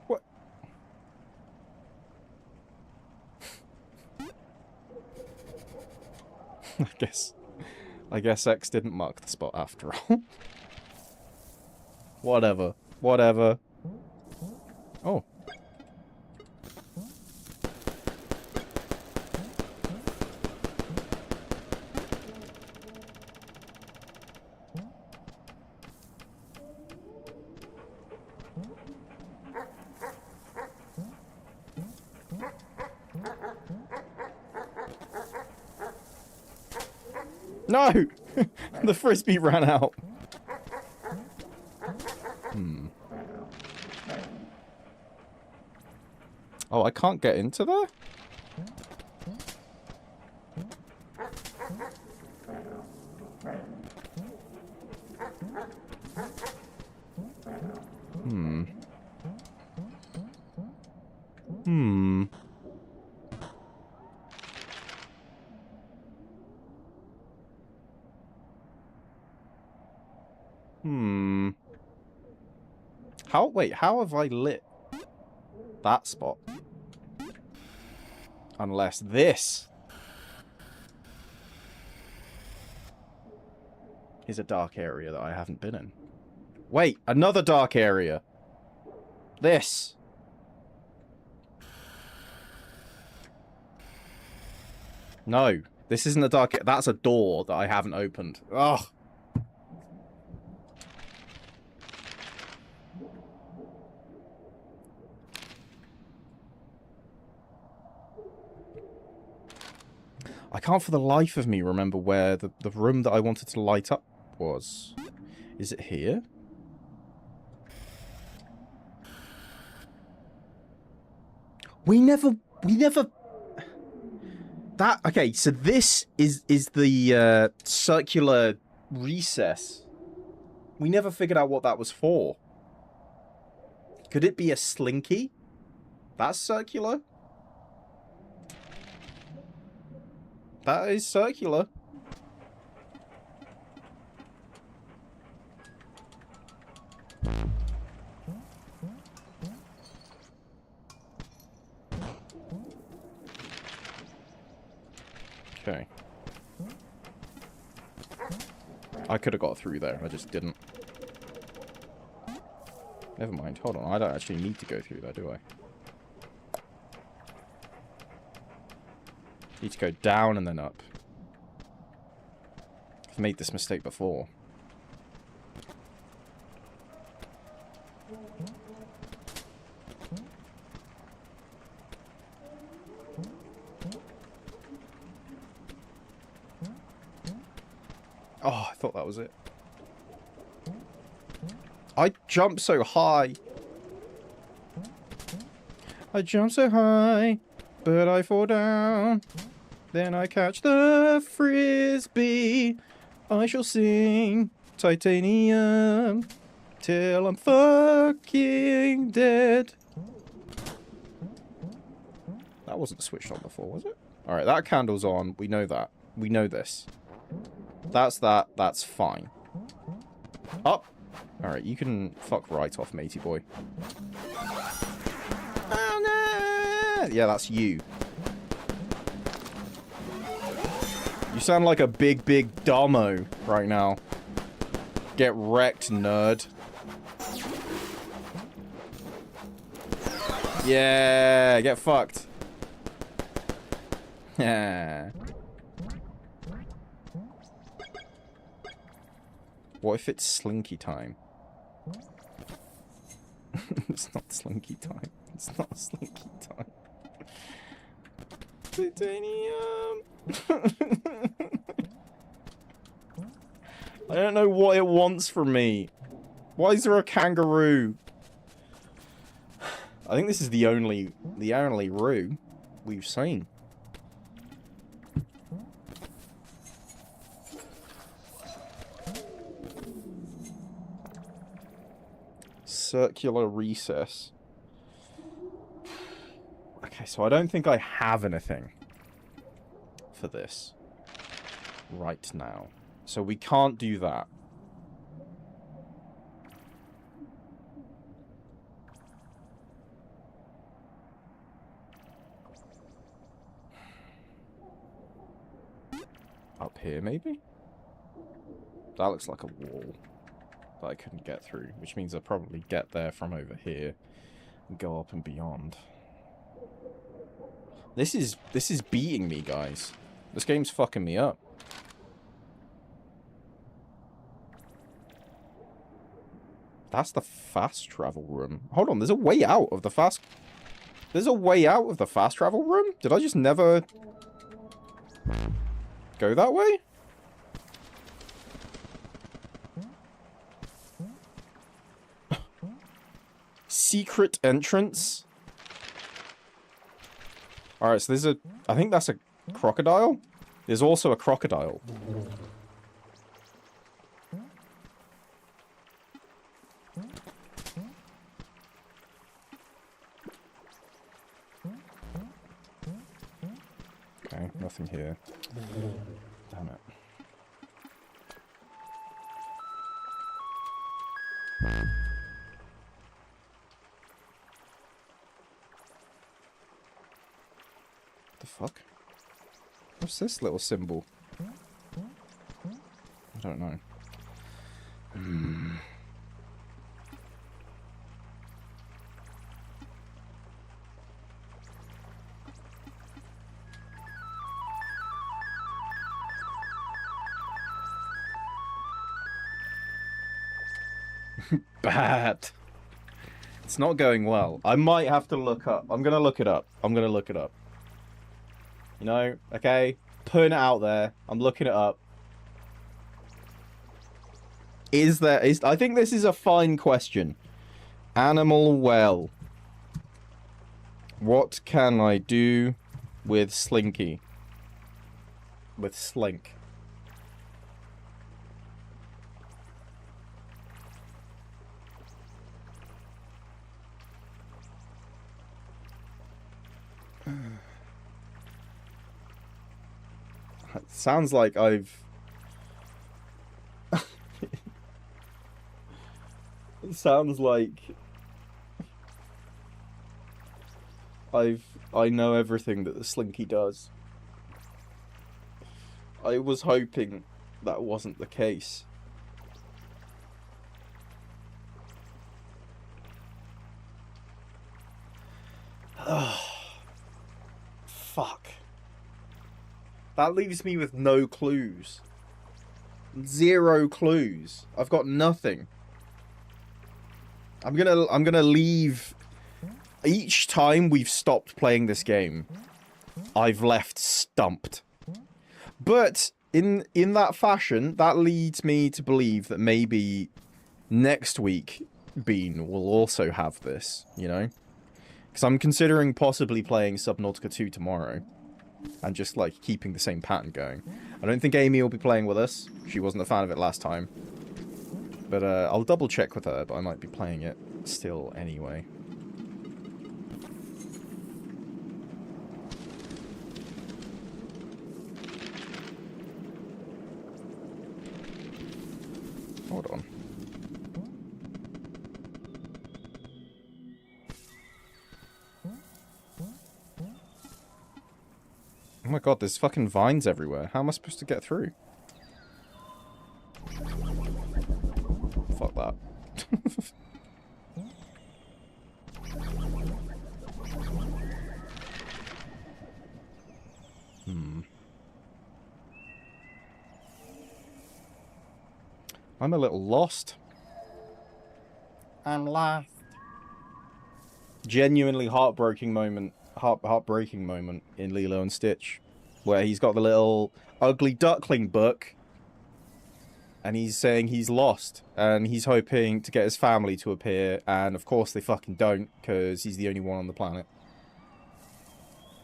What? I guess X didn't mark the spot after all. Whatever. Whatever. Oh. No! The frisbee ran out. Oh, I can't get into there? How have I lit that spot? Unless this is a dark area that I haven't been in. Wait, another dark area. This. No, this isn't a dark area. That's a door that I haven't opened. Ugh. I can't for the life of me remember where the room that I wanted to light up was. Is it here? We never... That... Okay, so this is the circular recess. We never figured out what that was for. Could it be a slinky? That's circular? That is circular. Okay. I could have got through there. I just didn't. Never mind. Hold on. I don't actually need to go through there, do I? Need to go down and then up. I've made this mistake before. Oh, I thought that was it. I jump so high. I jump so high, but I fall down. Then I catch the frisbee. I shall sing titanium till I'm fucking dead. That wasn't switched on before, was it? Alright, that candle's on. We know that. We know this. That's that. That's fine. Up. Alright, you can fuck right off, matey boy. Oh, no! Yeah, that's you. You sound like a big, big domo right now. Get wrecked, nerd. Yeah, get fucked. Yeah. What if it's slinky time? It's not slinky time. It's not slinky time. Titanium. I don't know what it wants from me. Why is there a kangaroo? I think this is the only roo we've seen. Circular recess. Okay, so I don't think I have anything for this right now. So we can't do that. Up here, maybe? That looks like a wall that I couldn't get through, which means I'll probably get there from over here and go up and beyond. This is beating me, guys. This game's fucking me up. That's the fast travel room. Hold on, there's a way out of the fast... There's a way out of the fast travel room? Did I just never... go that way? Secret entrance? Alright, so there's a... I think that's a crocodile? There's also a crocodile. Okay, nothing here. Damn it. The fuck? What's this little symbol? I don't know. Bad. It's not going well. I might have to look up. I'm gonna look it up. I'm gonna look it up. You know, okay? Putting it out there. I'm looking it up. I think this is a fine question. Animal well. What can I do with Slinky? With Slink. Sounds like I've... It sounds like... I know everything that the Slinky does. I was hoping that wasn't the case. Ugh. Fuck. That leaves me with no clues. 0 clues. I've got nothing. I'm gonna leave. Each time we've stopped playing this game, I've left stumped. But in that fashion, that leads me to believe that maybe next week Bean will also have this, you know? Because I'm considering possibly playing Subnautica 2 tomorrow. And just, like, keeping the same pattern going. I don't think Amy will be playing with us. She wasn't a fan of it last time. But I'll double check with her, but I might be playing it still anyway. Hold on. Oh my god, there's fucking vines everywhere. How am I supposed to get through? Fuck that. I'm a little lost. I'm lost. Genuinely heartbreaking moment in Lilo and Stitch, where he's got the little ugly duckling book and he's saying he's lost and he's hoping to get his family to appear, and of course they fucking don't, because he's the only one on the planet.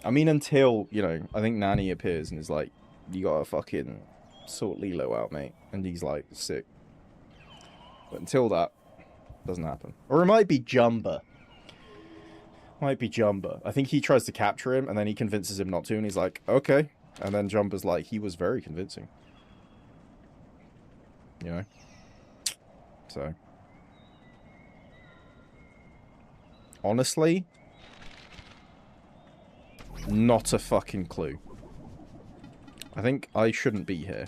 I mean, until, you know, I think Nanny appears and is like, you gotta fucking sort Lilo out, mate, and he's like, sick. But until that, doesn't happen. Or it might be Jumba. Might be Jumba. I think he tries to capture him, and then he convinces him not to, and he's like, okay. And then Jumba's like, he was very convincing. You know? So. Honestly, not a fucking clue. I think I shouldn't be here.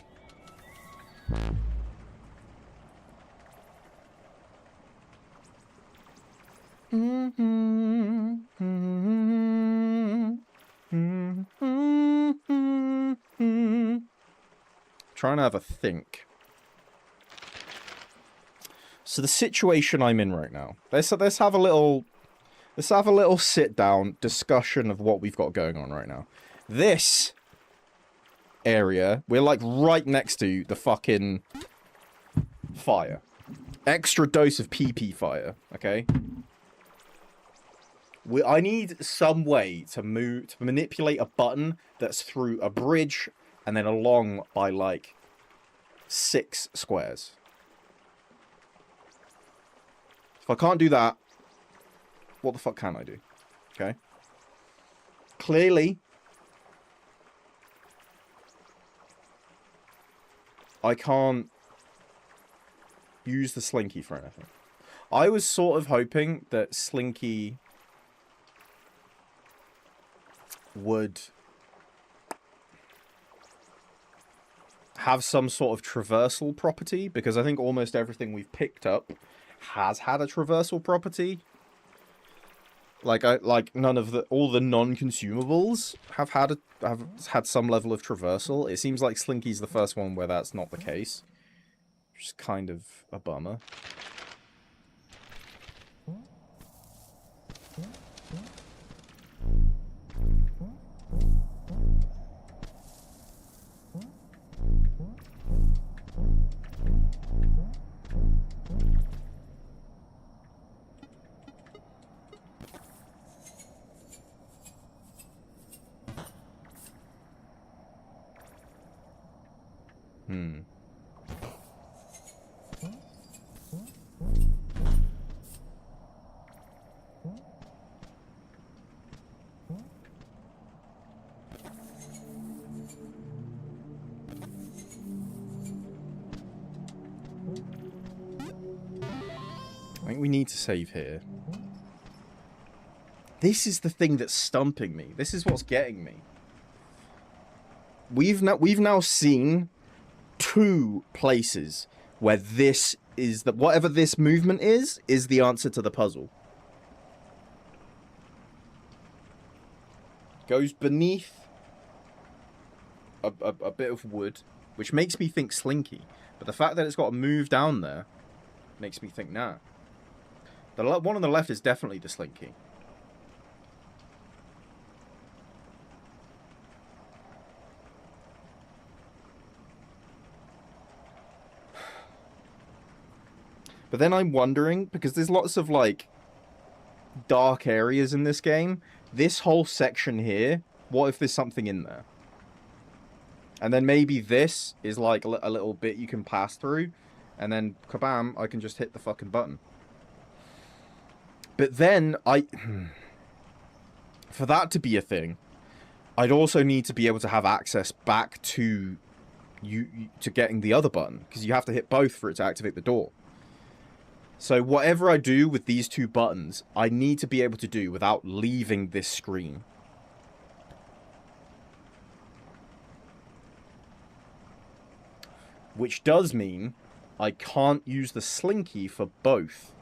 Trying to have a think. So the situation I'm in right now. Let's have a little sit down discussion of what we've got going on right now. This area, we're like right next to the fucking fire. Extra dose of PP fire, okay? I need some way to manipulate a button that's through a bridge and then along by like 6 squares. If I can't do that, what the fuck can I do? Okay. Clearly, I can't use the Slinky for anything. I was sort of hoping that Slinky would have some sort of traversal property, because I think almost everything we've picked up has had a traversal property. Like none of all the non-consumables have had some level of traversal. It seems like Slinky's the first one where that's not the case, which is kind of a bummer. I think we need to save here. This is the thing that's stumping me. This is what's getting me. We've now seen 2 places where this is the whatever this movement is the answer to the puzzle. Goes beneath a bit of wood, which makes me think Slinky. But the fact that it's got to move down there makes me think nah. The one on the left is definitely the Slinky. But then I'm wondering, because there's lots of, like, dark areas in this game. This whole section here, what if there's something in there? And then maybe this is, like, a little bit you can pass through. And then, kabam, I can just hit the fucking button. But then, for that to be a thing, I'd also need to be able to have access back to to getting the other button. Because you have to hit both for it to activate the door. So whatever I do with these 2 buttons, I need to be able to do without leaving this screen. Which does mean I can't use the Slinky for both.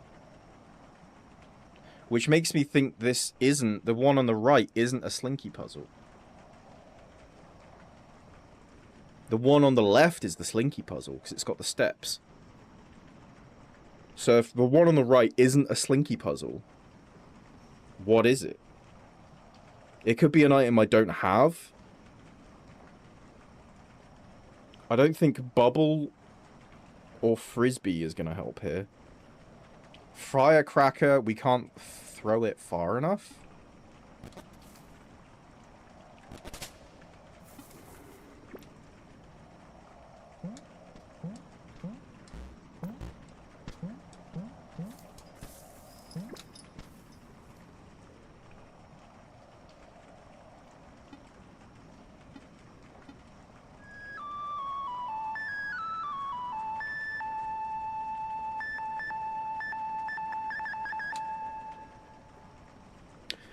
Which makes me think this isn't, the one on the right isn't a Slinky puzzle. The one on the left is the Slinky puzzle, because it's got the steps. So if the one on the right isn't a Slinky puzzle, what is it? It could be an item I don't have. I don't think Bubble or Frisbee is going to help here. Firecracker, we can't throw it far enough.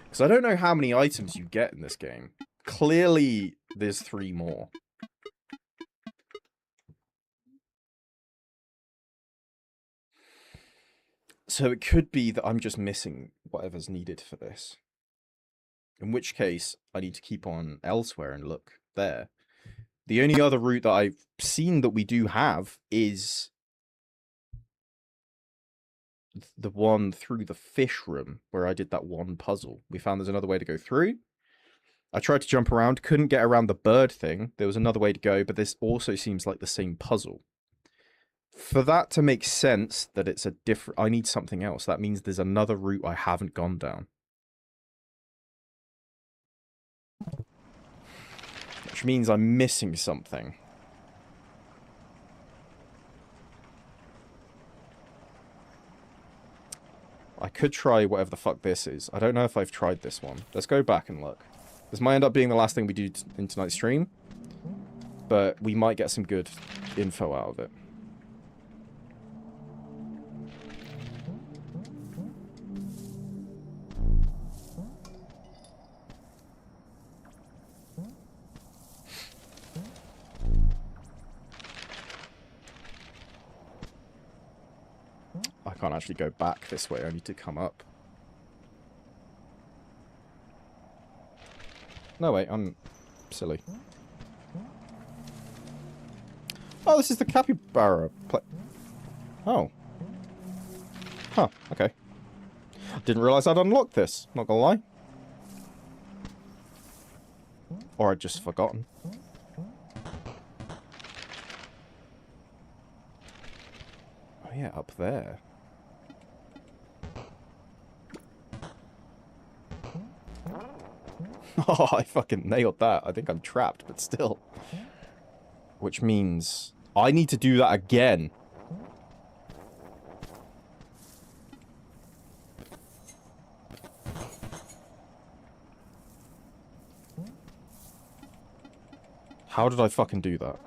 Because I don't know how many items you get in this game. Clearly, there's 3 more. So it could be that I'm just missing whatever's needed for this. In which case, I need to keep on elsewhere and look there. The only other route that I've seen that we do have is the one through the fish room where I did that one puzzle. We found there's another way to go through. I tried to jump around, couldn't get around the bird thing. There was another way to go, but this also seems like the same puzzle. For that to make sense that it's a different... I need something else. That means there's another route I haven't gone down. Which means I'm missing something. I could try whatever the fuck this is. I don't know if I've tried this one. Let's go back and look. This might end up being the last thing we do in tonight's stream. But we might get some good info out of it. I can't actually go back this way. I need to come up. No, wait. I'm silly. Oh, this is the capybara. Oh. Huh. Okay. Didn't realize I'd unlocked this. Not gonna lie. Or I'd just forgotten. Oh yeah, up there. Oh, I fucking nailed that. I think I'm trapped, but still. Which means I need to do that again. How did I fucking do that?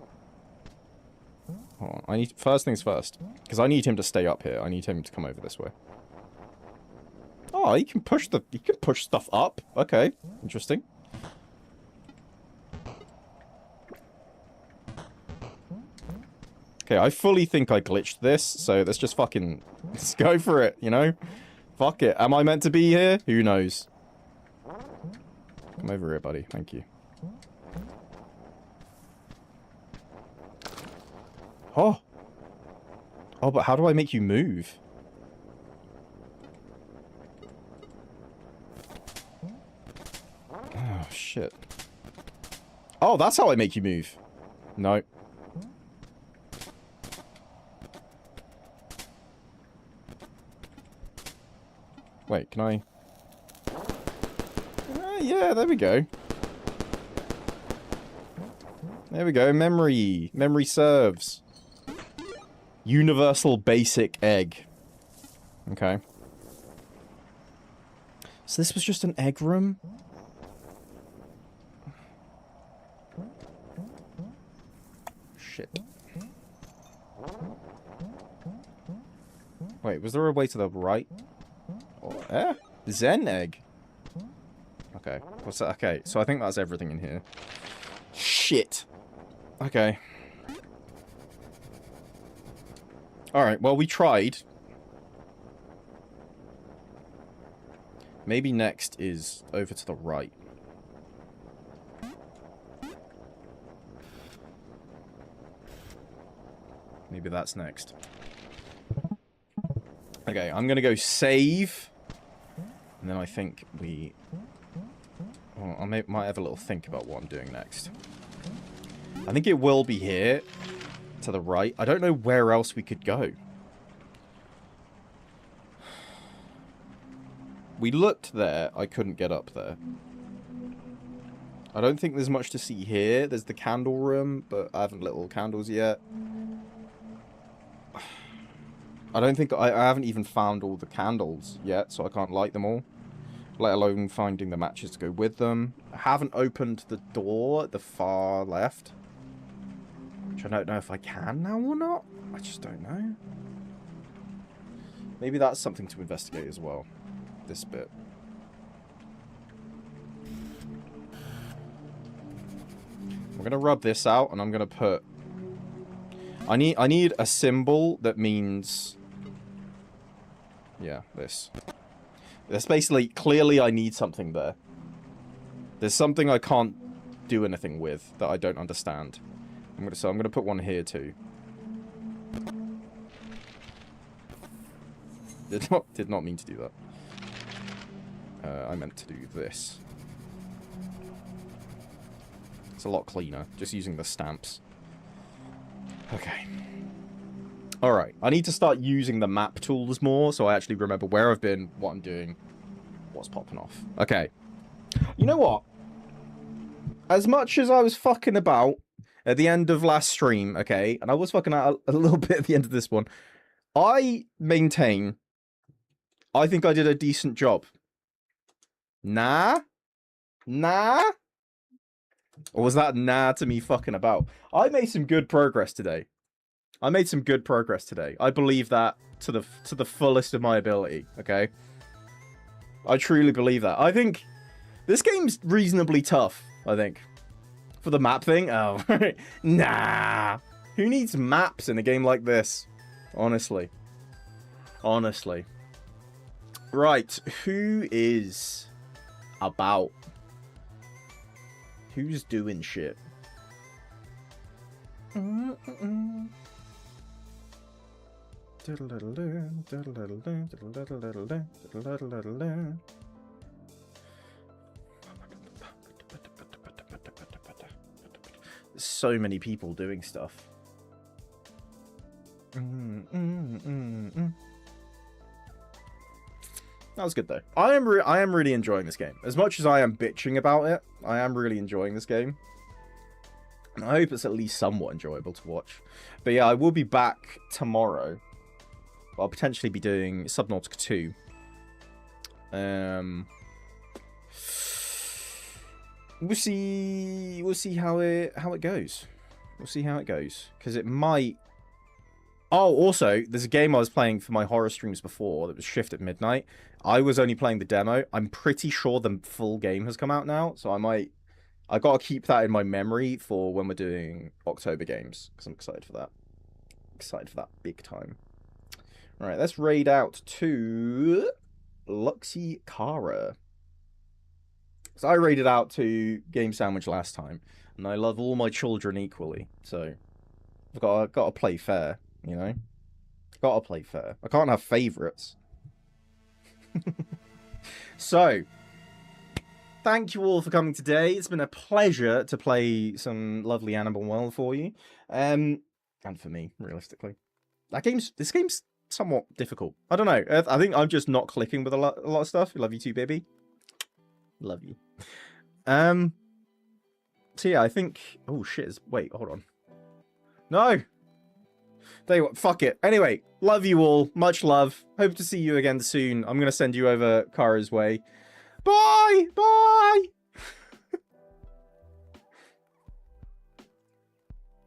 Hold on. I need... First things first. Because I need him to stay up here. I need him to come over this way. Oh, he can push the... He can push stuff up. Okay. Interesting. Okay, I fully think I glitched this, so let's just fucking... Let's go for it, you know? Fuck it. Am I meant to be here? Who knows? Come over here, buddy. Thank you. Oh. Oh, but how do I make you move? Oh, shit. Oh, that's how I make you move. No. Wait, can I... yeah, there we go. There we go. Memory. Memory serves. Universal basic egg. Okay. So this was just an egg room? Shit. Wait, was there a way to the right? Oh, eh? Zen egg. Okay. What's that? Okay, so I think that's everything in here. Shit. Okay. Alright, well, we tried. Maybe next is over to the right. Maybe that's next. Okay, I'm gonna go save. And then I think we... Well, I might have a little think about what I'm doing next. I think it will be here. To the right. I don't know where else we could go. We looked there. I couldn't get up there. I don't think there's much to see here. There's the candle room, but I haven't lit all the candles yet. I don't think... I haven't even found all the candles yet, so I can't light them all. Let alone finding the matches to go with them. I haven't opened the door at the far left. Which I don't know if I can now or not. I just don't know. Maybe that's something to investigate as well. This bit. We're going to rub this out and I'm going to put... I need a symbol that means... Yeah, this. That's basically... Clearly I need something there. There's something I can't do anything with that I don't understand. So I'm gonna put one here too. Did not mean to do that. I meant to do this. It's a lot cleaner, just using the stamps. Okay. Alright, I need to start using the map tools more, so I actually remember where I've been, what I'm doing, what's popping off. Okay. You know what? As much as I was fucking about at the end of last stream, okay, and I was fucking out a little bit at the end of this one, I maintain I think I did a decent job. Nah? Nah? Or was that nah to me fucking about? I made some good progress today. I believe that to the fullest of my ability, okay? I truly believe that. I think this game's reasonably tough, I think. For the map thing? Oh, nah. Who needs maps in a game like this? Honestly. Honestly. Right, who is about? Who's doing shit? So many people doing stuff. That was good though. I am really enjoying this game. As much as I am bitching about it, I am really enjoying this game. And I hope it's at least somewhat enjoyable to watch. But yeah, I will be back tomorrow. I'll potentially be doing Subnautica 2. We'll see how it goes. We'll see how it goes. Because it might Oh, also, there's a game I was playing for my horror streams before that was Shift at Midnight. I was only playing the demo. I'm pretty sure the full game has come out now, so I gotta keep that in my memory for when we're doing October games, because I'm excited for that. Excited for that big time. Alright, let's raid out to Luxy Kara. So I raided out to Game Sandwich last time, and I love all my children equally, so I've got to play fair, you know? Gotta play fair. I can't have favourites. So, thank you all for coming today. It's been a pleasure to play some lovely Animal World for you. And for me, realistically. This game's somewhat difficult. I don't know. I think I'm just not clicking with a lot of stuff. Love you too, baby. Love you. So yeah, I think... Oh, shit. Wait, hold on. No! Tell you what, fuck it. Anyway, love you all. Much love. Hope to see you again soon. I'm going to send you over Kara's way. Bye! Bye!